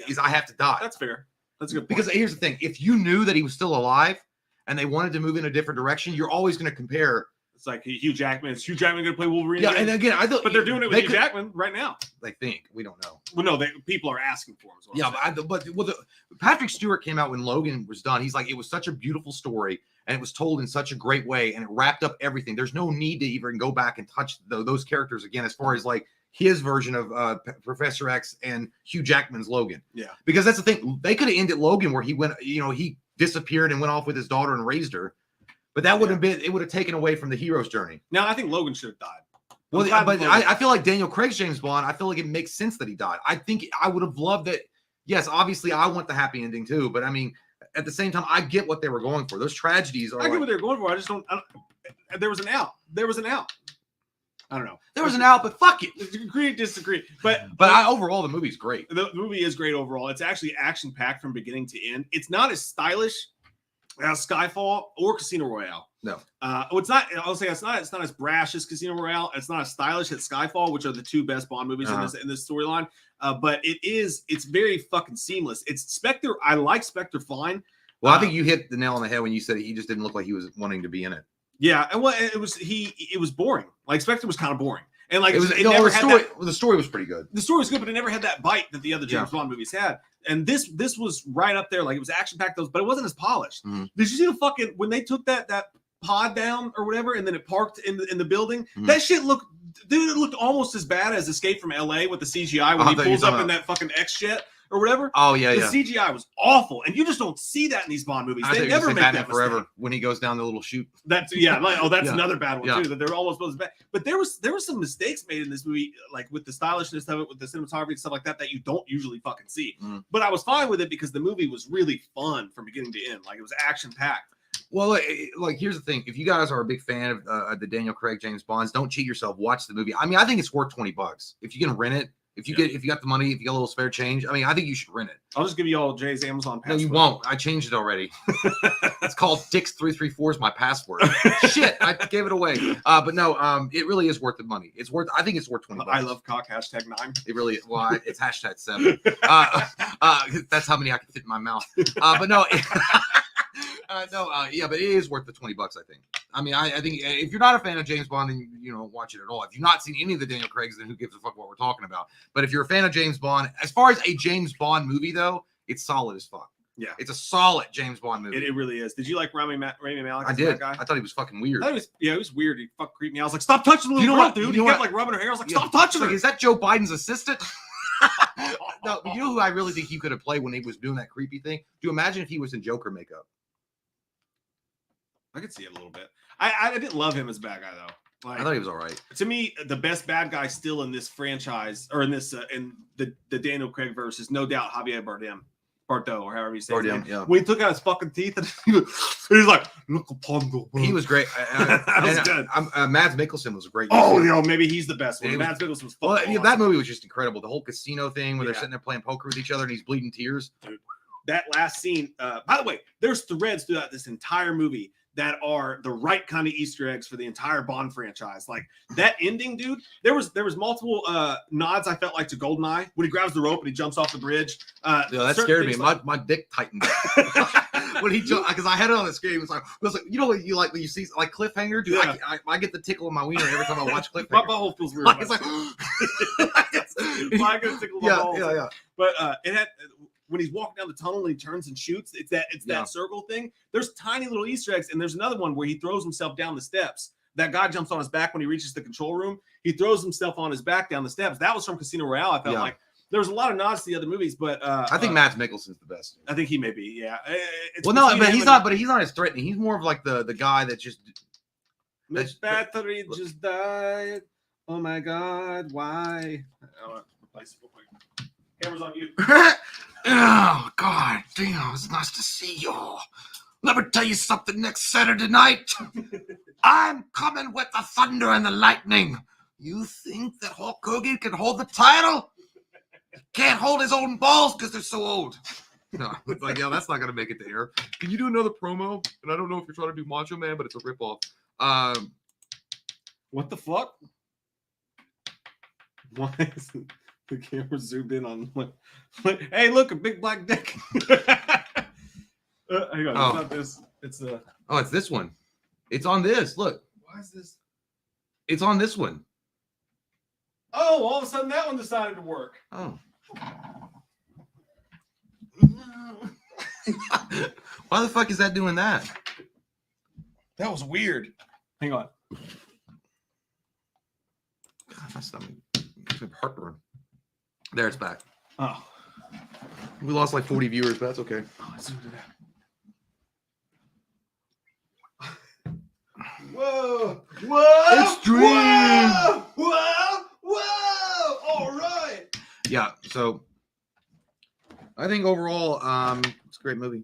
is I have to die. That's fair. That's a good point. Because here's the thing: if you knew that he was still alive and they wanted to move in a different direction, you're always going to compare. It's like Hugh Jackman. Is Hugh Jackman going to play Wolverine? Yeah, and again, but they're doing it with Hugh Jackman right now. They think we don't know. Well, no, people are asking for him. Yeah, but Patrick Stewart came out when Logan was done. He's like, it was such a beautiful story, and it was told in such a great way, and it wrapped up everything. There's no need to even go back and touch those characters again, as far as like his version of Professor X and Hugh Jackman's Logan. Yeah, because that's the thing. They could have ended Logan where he went, he disappeared and went off with his daughter and raised her. But that would have been, it would have taken away from the hero's journey. Now, I think Logan should have died. Well, but I feel like Daniel Craig's James Bond, I feel like it makes sense that he died. I think I would have loved that. Yes, obviously, I want the happy ending too. But I mean, at the same time, I get what they were going for. Those tragedies are. I get what they were going for. I just don't. There was an out. There was an out. I don't know. There was an out, but fuck it. Agree, disagree. But overall, the movie's great. The movie is great overall. It's actually action packed from beginning to end. It's not as stylish as Skyfall or Casino Royale. No. It's not. I'll say it's not as brash as Casino Royale. It's not as stylish as Skyfall, which are the two best Bond movies in this storyline. But it's very fucking seamless. It's Spectre. I like Spectre fine. Well, I think you hit the nail on the head when you said he just didn't look like he was wanting to be in it. Yeah, and it was boring. Like Spectre was kind of boring, and like the story was pretty good. The story was good, but it never had that bite that the other James Bond movies had. And this was right up there. Like it was action packed, but it wasn't as polished. Mm-hmm. Did you see the fucking when they took that pod down or whatever, and then it parked in the building? Mm-hmm. That shit looked, dude, it looked almost as bad as Escape from LA with the CGI when he pulls up in that fucking X jet or whatever. Oh yeah, the CGI was awful, and you just don't see that in these Bond movies. They never make that forever mistake. When he goes down the little chute. That's another bad one too. That they're almost supposed to be. But there was some mistakes made in this movie, like with the stylishness of it, with the cinematography and stuff like that you don't usually fucking see. Mm. But I was fine with it because the movie was really fun from beginning to end. Like it was action packed. Well, like here's the thing: if you guys are a big fan of the Daniel Craig James Bonds, don't cheat yourself. Watch the movie. I mean, I think it's worth $20 if you can rent it. If you got the money, if you got a little spare change, I mean, I think you should rent it. I'll just give you all Jay's Amazon password. No, you won't. I changed it already. It's called Dix334 is my password. Shit, I gave it away. But no, it really is worth the money. I think it's worth $20. I love cock #9. It really is. Well, it's #7. That's how many I can fit in my mouth. But no. But it is worth the $20, I think. I mean, I think if you're not a fan of James Bond, then you don't watch it at all. If you've not seen any of the Daniel Craigs, then who gives a fuck what we're talking about? But if you're a fan of James Bond, as far as a James Bond movie, though, it's solid as fuck. Yeah. It's a solid James Bond movie. It really is. Did you like Rami Malek? I did. Guy? I thought he was fucking weird. It was weird. He fucking creeped me out. I was like, stop touching the little girl, dude. He kept like rubbing her hair. I was like, stop touching her. Is that Joe Biden's assistant? No, you know who I really think he could have played when he was doing that creepy thing? Do you imagine if he was in Joker makeup? I could see it a little bit. I didn't love him as a bad guy though. Like, I thought he was all right. To me, the best bad guy still in this franchise or in this in the Daniel Craig verse is no doubt Javier Bardot or however you say it. Yeah. When he took out his fucking teeth and he was like, "Look upon the world." He was great. That was good. Mads Mikkelsen was great. Maybe he's the best one. Mads Mikkelsen was awesome. That movie was just incredible. The whole casino thing where they're sitting there playing poker with each other and he's bleeding tears. Dude, that last scene. By the way, there's threads throughout this entire movie that are the right kind of Easter eggs for the entire Bond franchise. Like that ending, dude. There was multiple nods. I felt like to GoldenEye when he grabs the rope and he jumps off the bridge. That scared me. My dick tightened when he jumped because I had it on the screen. It was like you know what you like when you see like cliffhanger. Dude, yeah. I get the tickle in my wiener every time I watch cliffhanger. My butthole feels weird. It's like I get a tickle in my balls. Yeah. But it had. When he's walking down the tunnel and he turns and shoots, it's that circle thing. There's tiny little Easter eggs, and there's another one where he throws himself down the steps. That guy jumps on his back when he reaches the control room. He throws himself on his back down the steps. That was from Casino Royale. I felt like there was a lot of nods to the other movies, but I think Mads Mikkelsen's the best. I think he may be. Yeah. He's not. But he's not as threatening. He's more of like the guy that just. Miss Battery just died. Oh my God! Why? I'll replace it real quick. Camera's on you. Oh, God damn, it's nice to see you all. Let me tell you something next Saturday night. I'm coming with the thunder and the lightning. You think that Hulk Hogan can hold the title? Can't hold his own balls because they're so old. No, it's like, that's not going to make it to air. Can you do another promo? And I don't know if you're trying to do Macho Man, but it's a ripoff. What the fuck? Why is the camera zoomed in on hey, look, a big black dick. Hang on, it's not this. It's it's this one. It's on this. Look. Why is this? It's on this one. Oh, all of a sudden that one decided to work. Oh. Why the fuck is that doing that? That was weird. Hang on. God, my stomach. Heartburn. There, it's back. Oh. We lost like 40 viewers, but that's okay. Oh, I zoomed it out. Whoa! Extreme. Whoa! Whoa! Whoa! All right. Yeah. So I think overall, it's a great movie.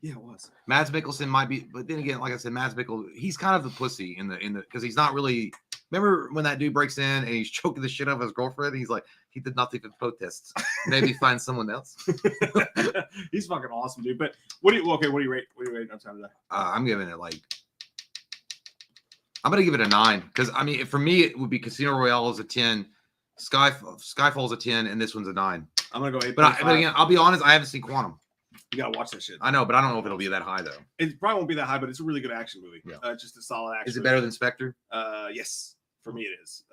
Yeah, it was. Mads Mikkelsen might be, but then again, like I said, Mads Mikkelsen, he's kind of the pussy in the because he's not really. Remember when that dude breaks in and he's choking the shit out of his girlfriend? He's like, he did nothing for protests. Maybe find someone else. He's fucking awesome, dude. But what do you rate? What do you rate on time today? I'm giving it like, I'm gonna give it a 9 because I mean, for me, it would be Casino Royale is a 10, Skyfall's a 10, and this one's a 9. I'm gonna go 8. But again, I'll be honest, I haven't seen Quantum. You gotta watch that shit. I know, but I don't know if it'll be that high though. It probably won't be that high, but it's a really good action movie. Yeah. Just a solid action. Is it movie. better than Spectre? Yes. For me, it is.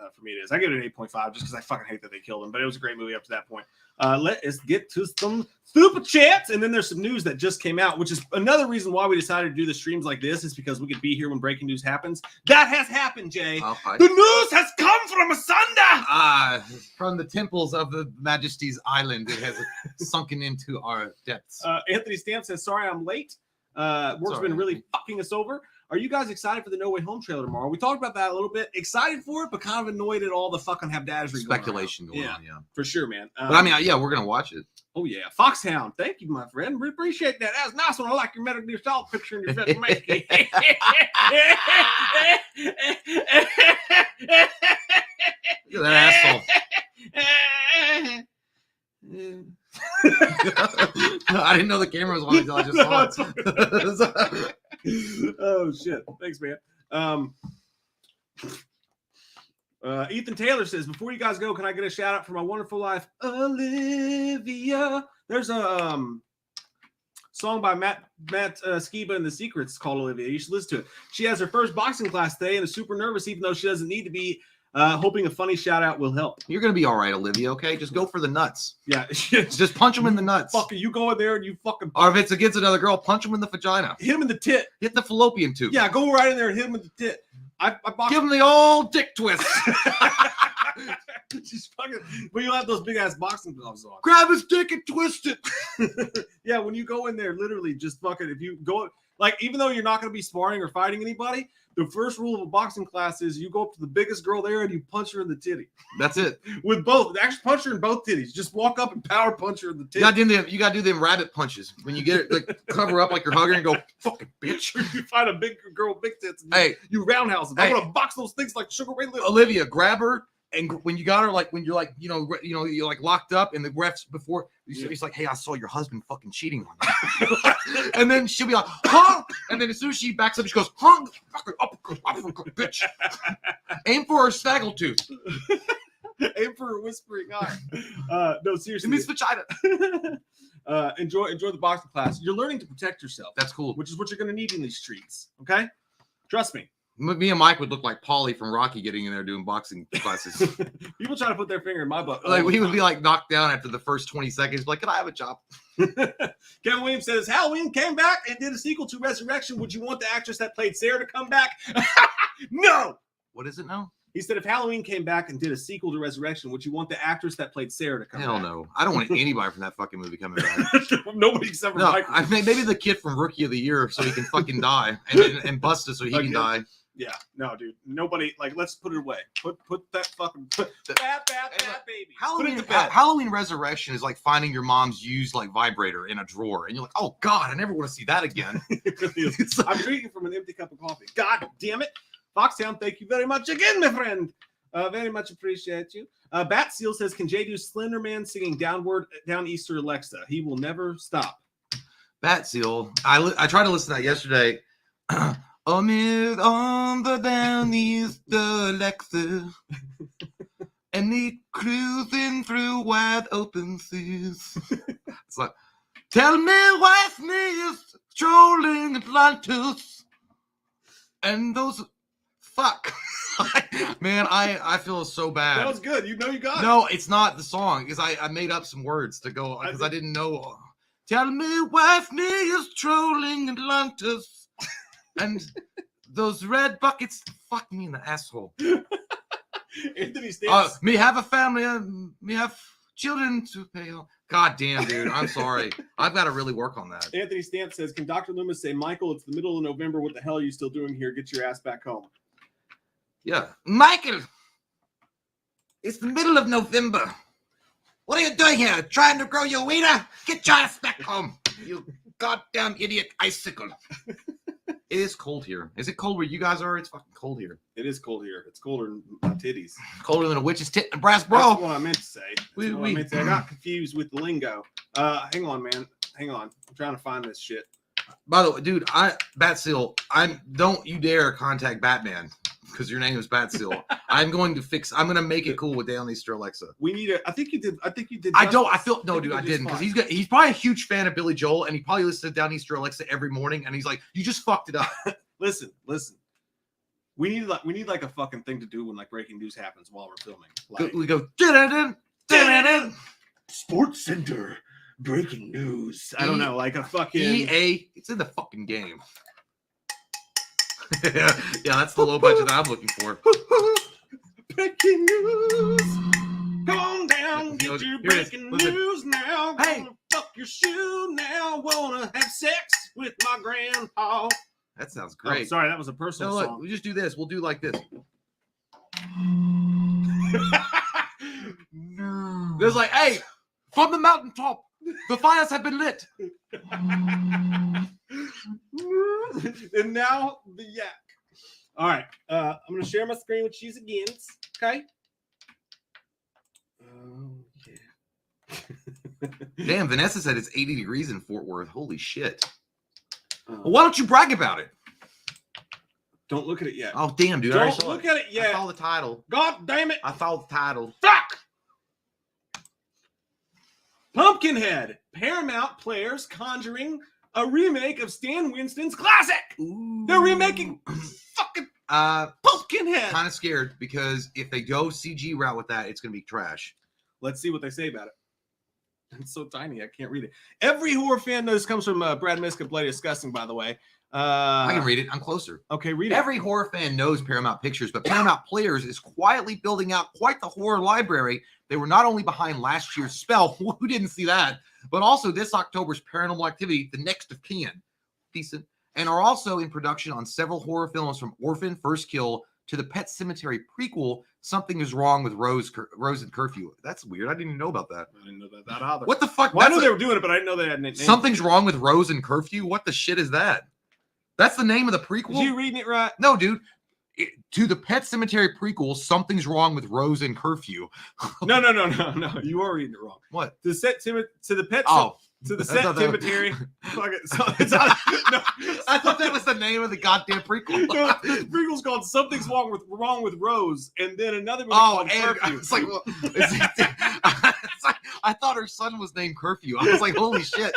I give it an 8.5 just because I fucking hate that they killed him. But it was a great movie up to that point. Let us get to some super chats. And then there's some news that just came out, which is another reason why we decided to do the streams like this is because we could be here when breaking news happens. That has happened, Jay. Okay. The news has come from asunder. From the temples of the Majesty's Island, it has sunken into our depths. Anthony Stamp says, sorry I'm late. Work's been really fucking us over. Are you guys excited for the No Way Home trailer tomorrow? We talked about that a little bit. Excited for it, but kind of annoyed at all the fucking habdadgery Speculation going on, yeah. For sure, man. But I mean, yeah, we're going to watch it. Oh, yeah. Foxhound. Thank you, my friend. We appreciate that. That's nice one. I like your Metal Gear Solid picture in your fucking make. Look at that asshole. I didn't know the camera was on until I just saw it. Oh shit! Thanks, man. Ethan Taylor says, "Before you guys go, can I get a shout out for my wonderful wife, Olivia?" There's a song by Matt Skiba and the Secrets called Olivia. You should listen to it. She has her first boxing class today and is super nervous, even though she doesn't need to be. Hoping a funny shout out will help. You're gonna be all right, Olivia. Okay, just go for the nuts. Yeah, just punch him in the nuts. Fucking, you go in there and you fucking. Or if it's against another girl, punch him in the vagina. Hit him in the tit. Hit the fallopian tube. Yeah, go right in there and hit him in the tit. I give him the old dick twist. She's fucking. But you'll have those big ass boxing gloves on. Grab his dick and twist it. Yeah, when you go in there, literally just fucking. If you go, like, even though you're not going to be sparring or fighting anybody, the first rule of a boxing class is you go up to the biggest girl there and you punch her in the titty. That's it. With both. Actually, punch her in both titties. Just walk up and power punch her in the titty. You gotta do them rabbit punches. When you get it, like, cover up like you're hugging and go, fucking bitch. You find a big girl, big tits. And hey, you roundhouse them. Hey, I'm going to box those things like Sugar Ray Little. Olivia, grab her. And when you got her, like when you're like, you're like locked up, and the refs before he's like, "Hey, I saw your husband fucking cheating on you," and then she'll be like, "Huh?" And then as soon as she backs up, she goes, "Huh, fucking uppercut, bitch." Aim for her snaggletooth. Aim for her whispering eye. No, seriously. It means vagina. Enjoy the boxing class. You're learning to protect yourself. That's cool. Which is what you're going to need in these streets. Okay, trust me. Me and Mike would look like Paulie from Rocky getting in there doing boxing classes. People try to put their finger in my butt. Like we would be like knocked down after the first 20 seconds. Like, can I have a job? Kevin Williams says, Halloween came back and did a sequel to Resurrection. Would you want the actress that played Sarah to come back? No. What is it now? He said, if Halloween came back and did a sequel to Resurrection, would you want the actress that played Sarah to come back? Hell no. I don't want anybody from that fucking movie coming back. Nobody except for Michael. I think maybe the kid from Rookie of the Year so he can fucking die and bust us so he can die. Yeah, no, dude. Nobody, like, let's put it away. Put that fucking bad baby. Halloween Resurrection is like finding your mom's used like vibrator in a drawer, and you're like, oh god, I never want to see that again. I'm drinking from an empty cup of coffee. God damn it, Foxhound. Thank you very much again, my friend. Very much appreciate you. Bat Seal says, can Jay do Slender Man singing Down Easter Alexa? He will never stop. Bat Seal. I tried to listen to that yesterday. Amid on the down east Alexa, and me cruising through wide open seas. It's like, tell me what's me strolling Atlantis, and those fuck. Man, I feel so bad. That was good. You got it. No, it's not the song because I made up some words to go because I didn't know. Tell me what's me is trolling Atlantis. And those red buckets, fuck me in the asshole. Anthony Stance. Me have a family, me have children to pay. God damn, dude. I'm sorry. I've got to really work on that. Anthony Stamp says, can Dr. Loomis say, Michael, it's the middle of November. What the hell are you still doing here? Get your ass back home. Yeah. Michael, it's the middle of November. What are you doing here? Trying to grow your wiener? Get your ass back home, you goddamn idiot icicle. It is cold here. Is it cold where you guys are? It's fucking cold here. It is cold here. It's colder than my titties. Colder than a witch's tit in a brass bro. That's what I meant to say. I got confused with the lingo. Hang on, man. Hang on. I'm trying to find this shit. By the way, dude, Batseal, don't you dare contact Batman because your name is Batseal. I'm going to make it cool with Down Easter Alexa. I think you did. I didn't because he's probably a huge fan of Billy Joel and he probably listens to Down Easter Alexa every morning and he's like, you just fucked it up. Listen. We need like a fucking thing to do when like breaking news happens while we're filming. Like, we go dun-dun-dun. Sports Center breaking news. I don't know, like a fucking EA. It's in the fucking game. Yeah, that's the low budget that I'm looking for. Breaking news. Calm down, get your breaking news now. Hey, wanna fuck your shoe now. Wanna have sex with my grandpa. That sounds great. Oh, sorry, that was a personal no, look, song. we just do this. We'll do like this. No. There's like, hey, from the mountaintop, the fires have been lit. And now the yak. All right, I'm gonna share my screen with cheese again. Okay. Oh yeah. Damn, Vanessa said it's 80 degrees in Fort Worth. Holy shit. Well, why don't you brag about it? Don't look at it yet. Oh, damn, dude. Don't look at it yet. I saw the title. God damn it. I saw the title. Fuck! Pumpkinhead. Paramount players conjuring a remake of Stan Winston's classic. Ooh. They're remaking fucking Pumpkinhead. Kind of scared because if they go CG route with that, it's going to be trash. Let's see what they say about it. It's so tiny, I can't read it. Every horror fan knows comes from Brad Miska, Bloody Disgusting, by the way. I can read it. I'm closer. Okay, read it. Every horror fan knows Paramount Pictures, but Paramount Players is quietly building out quite the horror library. They were not only behind last year's Spell, who didn't see that, but also this October's Paranormal Activity, The Next of Kin, decent, and are also in production on several horror films from Orphan, First Kill, to the Pet Sematary prequel, Something Is Wrong with Rose and Curfew. That's weird. I didn't even know about that. I didn't know that either. What the fuck? Well, I knew they were doing it, but I didn't know they had names. Something's Wrong with Rose and Curfew? What the shit is that? That's the name of the prequel? Is you reading it right? No, dude. To the Pet Sematary prequel, Something's Wrong with Rose and Curfew. No. You are reading it wrong. What? To the Pet to the set cemetery. Fuck it. So it's not, no. I thought that was the name of the goddamn prequel. No, the prequel's called Something's Wrong with Rose, and then another movie called Curfew. It's like, well, I thought her son was named Curfew. I was like, holy shit,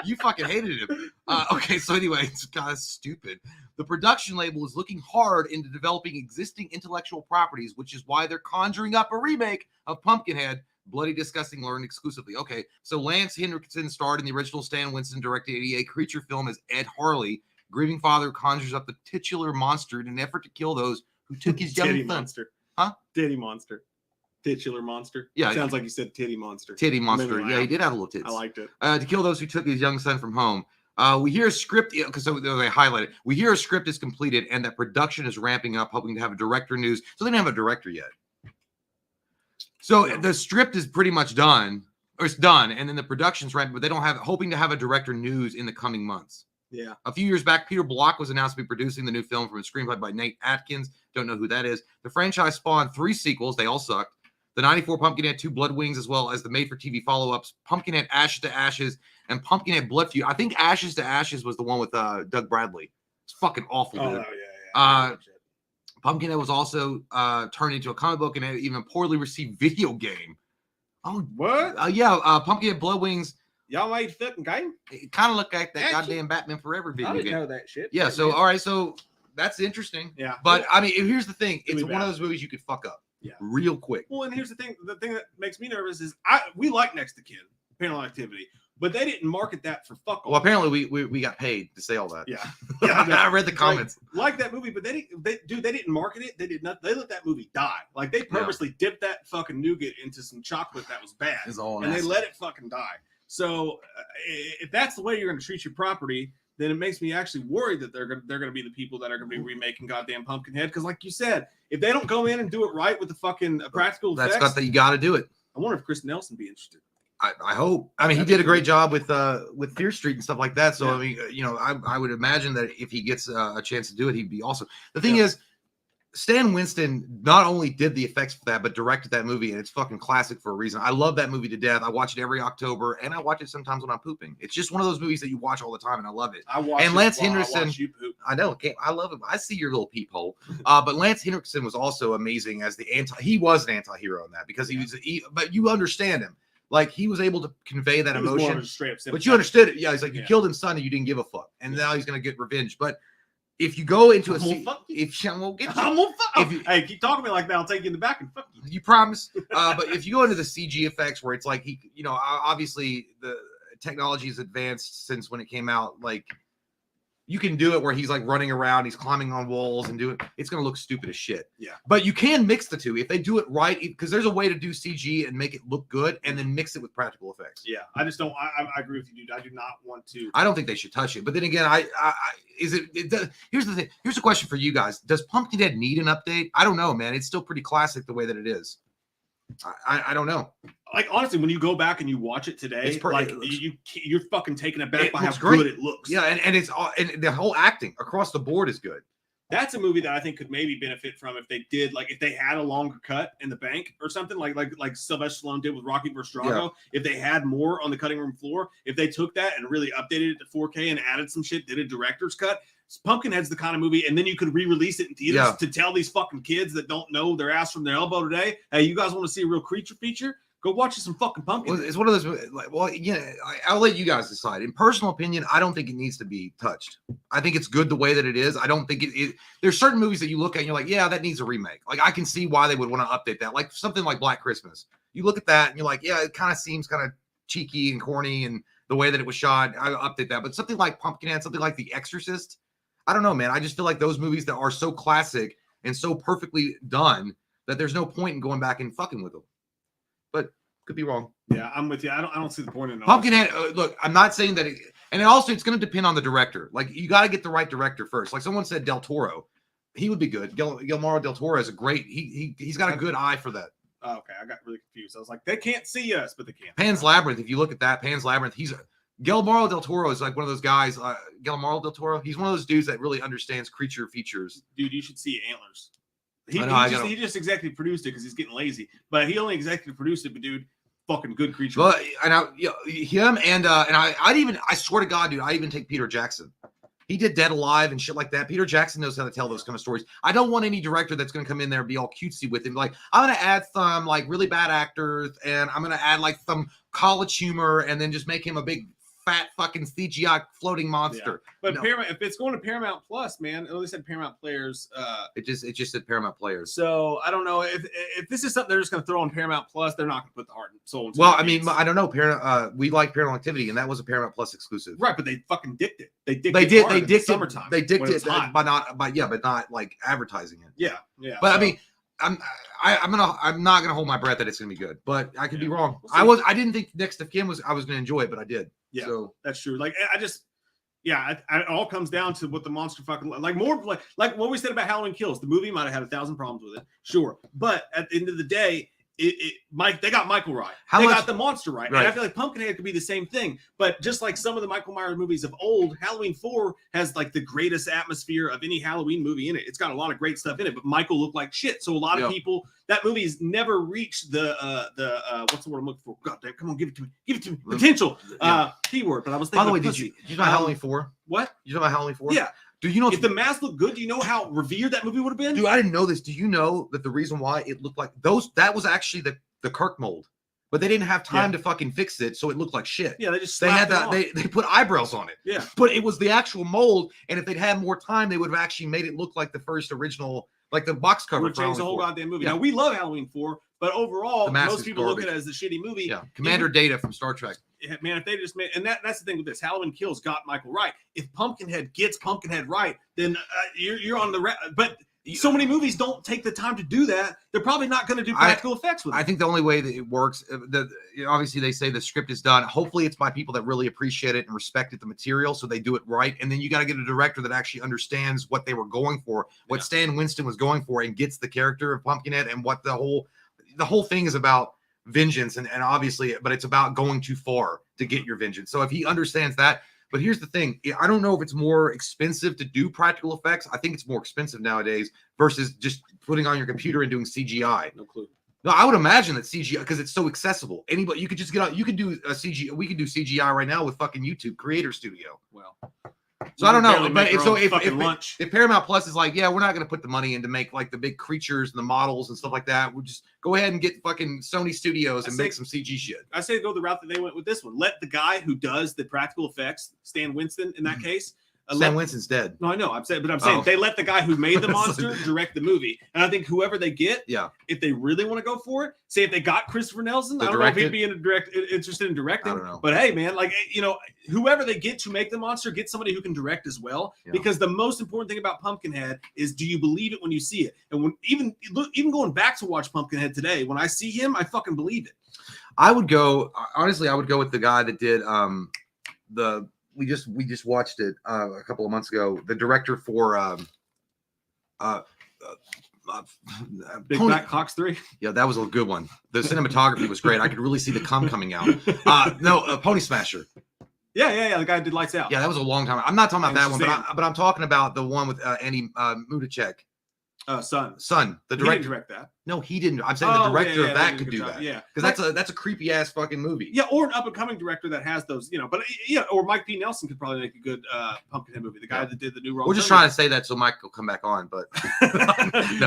you fucking hated him. Okay, so anyway, it's kind of stupid. The production label is looking hard into developing existing intellectual properties, which is why they're conjuring up a remake of Pumpkinhead. Bloody Disgusting learned exclusively. Okay, so Lance Henriksen starred in the original Stan Winston directed 88 creature film as Ed Harley. Grieving father conjures up the titular monster in an effort to kill those who took his young Titty son. monster. Huh? Titty monster. Titular monster. Yeah. Sounds like you said titty monster. Titty monster. Yeah, he did have a little tits. I liked it. To kill those who took his young son from home. We hear a script, because they highlight it. We hear a script is completed and that production is ramping up, hoping to have a director news. So they don't have a director yet. So the script is pretty much done, or it's done, and then the production's ramping, but they don't have, hoping to have a director news in the coming months. Yeah. A few years back, Peter Block was announced to be producing the new film from a screenplay by Nate Atkins. Don't know who that is. The franchise spawned 3 sequels. They all sucked. The 94 Pumpkinhead 2 Blood Wings, as well as the made-for-TV follow-ups, Pumpkinhead Ashes to Ashes, and Pumpkinhead Blood Feud. I think Ashes to Ashes was the one with Doug Bradley. It's fucking awful, dude. Oh, yeah. Pumpkinhead was also turned into a comic book and had even a poorly received video game. Oh, what? Pumpkinhead Blood Wings. Y'all made fucking game? It kind of looked like that goddamn Batman Forever video I didn't game. know that shit. Yeah, so, all right, so that's interesting. Yeah. But, I mean, here's the thing. It's Really one bad. of those movies you could fuck up. Yeah. Real quick. Well, and here's the thing that makes me nervous is we like Next to Kin, Paranormal Activity, but they didn't market that for fuck all. Well, apparently we got paid to say all that. Yeah. I read the comments. Like that movie, but they didn't market it. They did not. They let that movie die. Like they purposely dipped that fucking nougat into some chocolate that was bad, It's all and they nasty. let it fucking die. So if that's the way you're going to treat your property, then it makes me actually worried that they're gonna be the people that are gonna be remaking goddamn Pumpkinhead. Because like you said, if they don't go in and do it right with the fucking practical That's effects, got that you got to do it. I wonder if Chris Nelson be interested. I hope. I mean, he did a great job with Fear Street and stuff like that. So I mean, I would imagine that if he gets a chance to do it, he'd be awesome. The thing is, Stan Winston not only did the effects for that, but directed that movie, and it's fucking classic for a reason. I love that movie to death. I watch it every October, and I watch it sometimes when I'm pooping. It's just one of those movies that you watch all the time, and I love it. I watch and it Lance while Henriksen, I watch you poop. I know, I love him. I see your little peephole. But Lance Henriksen was also amazing as the he was an anti-hero in that because but you understand him. Like he was able to convey that emotion, but you understood it. Yeah, he's like, you killed his son and you didn't give a fuck, and now he's gonna get revenge. But if you go into hey, keep talking to me like that, I'll take you in the back and fuck you. You promise. But if you go into the CG effects where it's like obviously the technology has advanced since when it came out. Like you can do it where he's like running around, he's climbing on walls and doing. It's gonna look stupid as shit. Yeah. But you can mix the two if they do it right, because there's a way to do CG and make it look good, and then mix it with practical effects. Yeah, I just don't. I agree with you, dude. I do not want to. I don't think they should touch it. But then again, here's the thing. Here's a question for you guys: does Pumpkinhead need an update? I don't know, man. It's still pretty classic the way that it is. I don't know. Like honestly, when you go back and you watch it today, you're fucking taken aback by how good it looks. Yeah, and the whole acting across the board is good. That's a movie that I think could maybe benefit from if they did, like if they had a longer cut in the bank or something like Sylvester Stallone did with Rocky vs. Drago. Yeah. If they had more on the cutting room floor, if they took that and really updated it to 4K and added some shit, did a director's cut. Pumpkinhead's the kind of movie, and then you could re-release it in theaters to tell these fucking kids that don't know their ass from their elbow today, hey, you guys want to see a real creature feature? Go watch some fucking Pumpkinhead. Well, it's one of those, I'll let you guys decide. In personal opinion, I don't think it needs to be touched. I think it's good the way that it is. I don't think there's certain movies that you look at and you're like, yeah, that needs a remake. Like, I can see why they would want to update that. Like, something like Black Christmas. You look at that and you're like, yeah, it kind of seems kind of cheeky and corny, and the way that it was shot, I'll update that. But something like Pumpkinhead, something like The Exorcist, I don't know, man. I just feel like those movies that are so classic and so perfectly done that there's no point in going back and fucking with them. But could be wrong. Yeah, I'm with you. I don't see the point in it. Pumpkinhead. Look, I'm not saying that, it's going to depend on the director. Like, you got to get the right director first. Like someone said, Del Toro, he would be good. Guillermo del Toro is a great. He's got a good eye for that. Oh, okay, I got really confused. I was like, they can't see us, but they can. Pan's Labyrinth. If you look at that, Pan's Labyrinth, Guillermo del Toro is like one of those guys. Guillermo del Toro, he's one of those dudes that really understands creature features. Dude, you should see Antlers. He just executive produced it because he's getting lazy, but he only executive produced it. But dude, fucking good creature. But him and I swear to God, dude, I even take Peter Jackson. He did Dead Alive and shit like that. Peter Jackson knows how to tell those kind of stories. I don't want any director that's going to come in there and be all cutesy with him. Like, I'm going to add some like really bad actors, and I'm going to add like some college humor, and then just make him a big fat fucking CGI floating monster. Yeah. But no. Paramount, if it's going to Paramount Plus, man, they said Paramount Players. It just said Paramount Players. So I don't know if this is something they're just going to throw on Paramount Plus. They're not going to put the heart and soul into. Well, I mean, I don't know. We like Paranormal Activity, and that was a Paramount Plus exclusive, right? But they fucking dicked it. They dicked it. Summertime. They dicked it by not like advertising it. Yeah. But I mean, I'm not gonna hold my breath that it's gonna be good, but I could be wrong. I didn't think Next of Kin I was gonna enjoy it, but I did. Yeah, so that's true. Like it all comes down to what the monster fucking like. More like what we said about Halloween Kills. The movie might have had 1,000 problems with it, sure, but at the end of the day, they got Michael right. They got the monster right. And I feel like Pumpkinhead could be the same thing. But just like some of the Michael Myers movies of old, Halloween 4 has like the greatest atmosphere of any Halloween movie in it. It's got a lot of great stuff in it, but Michael looked like shit. So a lot of people, that movie's never reached the what's the word I'm looking for? God damn, come on, give it to me. Give it to me. Potential. Keyword. But I was thinking. By the way, did you know Halloween 4? What? You know about Halloween 4? Yeah. Do you know if the mask looked good? Do you know how revered that movie would have been? Dude, I didn't know this. Do you know that the reason why it looked like that was actually the Kirk mold, but they didn't have time to fucking fix it, so it looked like shit. Yeah, they put eyebrows on it. Yeah, but it was the actual mold, and if they'd had more time, they would have actually made it look like the first original, like the box cover. Would change the whole goddamn movie. Yeah. Now we love Halloween 4, but overall, most people look at it as a shitty movie. Yeah, Commander Data from Star Trek. Man, if they just made, and that's the thing with this, Halloween Kills got Michael right. If Pumpkinhead gets Pumpkinhead right, then you're on the but so many movies don't take the time to do that. They're probably not going to do practical effects with it. I think the only way that it works, obviously they say the script is done. Hopefully it's by people that really appreciate it and respected the material, so they do it right. And then you got to get a director that actually understands what they were going for, what Stan Winston was going for, and gets the character of Pumpkinhead and what the whole thing is about. Vengeance and obviously, but it's about going too far to get your vengeance. So if he understands that, but here's the thing, I don't know if it's more expensive to do practical effects. I think it's more expensive nowadays versus just putting on your computer and doing CGI. No clue. No, I would imagine that CGI, because it's so accessible. Anybody, you could just get out. You could do a CGI. We could do CGI right now with fucking YouTube Creator Studio. Well, so I don't know, but if Paramount Plus is like, yeah, we're not going to put the money in to make like the big creatures and the models and stuff like that. We'll just go ahead and get fucking Sony Studios and make some CG shit. I say go the route that they went with this one. Let the guy who does the practical effects, Stan Winston, in that case. Stan Winston's dead. No, I know. I'm saying they let the guy who made the monster direct the movie. And I think whoever they get, if they really want to go for it, say if they got Christopher Nelson, I don't know if he'd be interested in directing. I don't know. But hey, man, like, you know, whoever they get to make the monster, get somebody who can direct as well. Yeah. Because the most important thing about Pumpkinhead is, do you believe it when you see it? And when even going back to watch Pumpkinhead today, when I see him, I fucking believe it. I would go with the guy that did we just watched it a couple of months ago. The director for Big Black Clocks 3. Yeah, that was a good one. The cinematography was great. I could really see the cum coming out. Pony Smasher. Yeah. The guy who did Lights Out. Yeah, that was a long time. I'm not talking about that one, but I'm talking about the one with Andy Mudachek. Son, the director. He didn't direct that. No, he didn't. I'm saying the director of that could do that. Yeah, because that's a creepy ass fucking movie. Yeah, or an up and coming director that has those, you know. But or Mike P. Nelson could probably make a good Pumpkinhead movie. The guy that did the new. We're just trying to say that so Mike will come back on, but but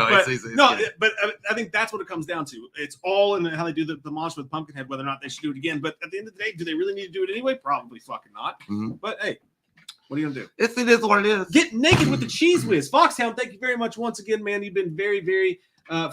I think that's what it comes down to. It's all in how they do the monster with Pumpkinhead, whether or not they should do it again. But at the end of the day, do they really need to do it anyway? Probably fucking not. Mm-hmm. But hey. What are you gonna do? It is what it is. Get naked with the cheese whiz. Foxhound, thank you very much once again, man. You've been very, very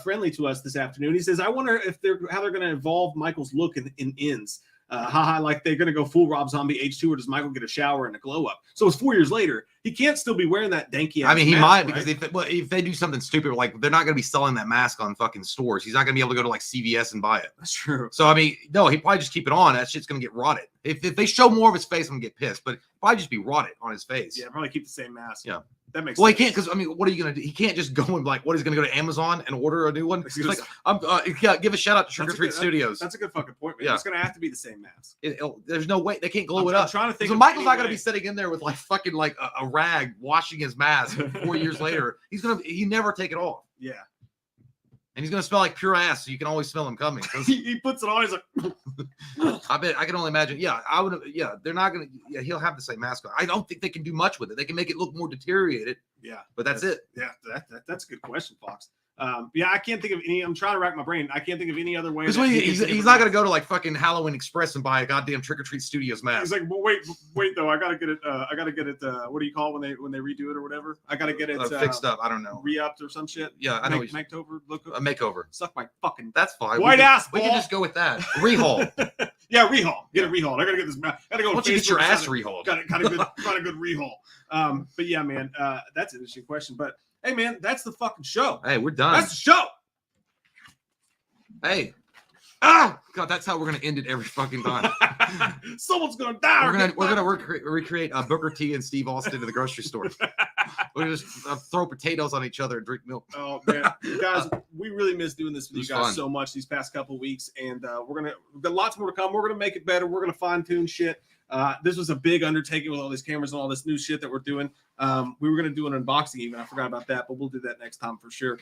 friendly to us this afternoon. He says, I wonder if how they're gonna evolve Michael's look in ends. Like they're gonna go full Rob Zombie H2, or does Michael get a shower and a glow up? So it's 4 years later. He can't still be wearing that danky. I mean, he mask, might, right? because if they do something stupid, like they're not gonna be selling that mask on fucking stores. He's not gonna be able to go to like CVS and buy it. That's true. So I mean, no, he'd probably just keep it on. That shit's gonna get rotted. If they show more of his face, I'm gonna get pissed. But probably just be rotted on his face. Yeah, probably keep the same mask. Yeah. That makes sense. He can't, because I mean, what are you gonna do? He can't just go and like, what, he's gonna go to Amazon and order a new one? He's like, give a shout out to Trick or Treat Studios. That's a good fucking point, man. Yeah. It's gonna have to be the same mask. There's no way they can't glue it up. I'm trying to think. So Michael's not gonna be sitting in there with like fucking like a rag washing his mask 4 years later. He never take it off. Yeah. And he's gonna smell like pure ass, so you can always smell him coming. He puts it on. He's like, I can only imagine. Yeah, I would. Yeah, they're not gonna. Yeah, he'll have the same mask on. I don't think they can do much with it. They can make it look more deteriorated. Yeah, but that's it. Yeah, that's a good question, Fox. Yeah, I can't think of any. I'm trying to rack my brain. I can't think of any other way. Because he's not gonna go to like fucking Halloween Express and buy a goddamn Trick or Treat Studios mask. He's like, well, wait though. I gotta get it. What do you call it when they redo it or whatever? I gotta get it fixed up. I don't know. Re-upped or some shit. Yeah, I know. Makeover. A makeover. Suck my fucking. That's fine. White ass. We can just go with that. Rehaul. Yeah, rehaul. Get it rehauled. I gotta get this. Gotta go. Why don't you get your ass rehauled? Got a good rehaul. But yeah, man, that's an interesting question. But hey, man, that's the fucking show. Hey, we're done. That's the show. Hey. Ah, God, that's how we're gonna end it every fucking time. Someone's gonna die. We're gonna recreate Booker T and Steve Austin in the grocery store. We're just throw potatoes on each other and drink milk. Oh man, guys, we really miss doing this with you guys fun. So much these past couple of weeks, and we've got lots more to come. We're gonna make it better. We're gonna fine tune shit. This was a big undertaking with all these cameras and all this new shit that we're doing. We were gonna do an unboxing even. I forgot about that, but we'll do that next time for sure.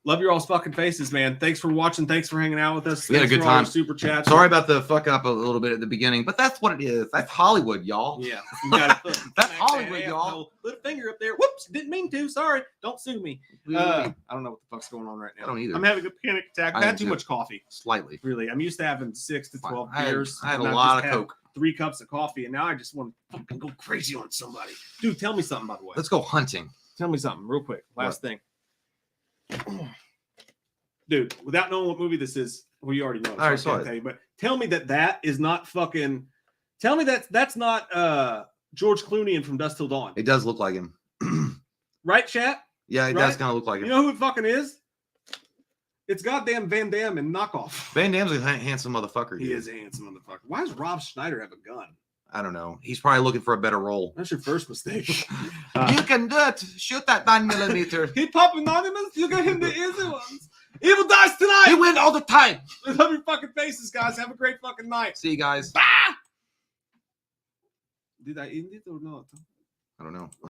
Love your all's fucking faces, man. Thanks for watching. Thanks for hanging out with us. We had a good time. Super chat. Sorry about the fuck up a little bit at the beginning, but that's what it is. That's Hollywood, y'all. Yeah. That's Hollywood, y'all. Put a finger up there. Whoops. Didn't mean to. Sorry. Don't sue me. I don't know what the fuck's going on right now. I don't either. I'm having a panic attack. I've had too much coffee. Slightly. Really. I'm used to having 6 to 12 beers. I had a lot of Coke. 3 cups of coffee, and now I just want to fucking go crazy on somebody. Dude, tell me something, by the way. Let's go hunting. Tell me something real quick. Last thing. Dude, without knowing what movie this is, well, you already know. I already saw it. Tell you, but tell me that is not fucking. Tell me that's not George Clooney and From Dusk Till Dawn. It does look like him. Right, chat? Yeah, it Right? does kind of look like You him. know who it fucking is? It's goddamn Van Damme in Knockoff. Van Damme's a handsome motherfucker. He dude. is a handsome motherfucker. Why does Rob Schneider have a gun? I don't know. He's probably looking for a better role. That's your first mistake. You can do it. Shoot that 9mm. He Pop Anonymous? You got him the easy ones. Evil dies tonight. He win all the time. Love your fucking faces, guys. Have a great fucking night. See you guys. Did I end it or not? I don't know.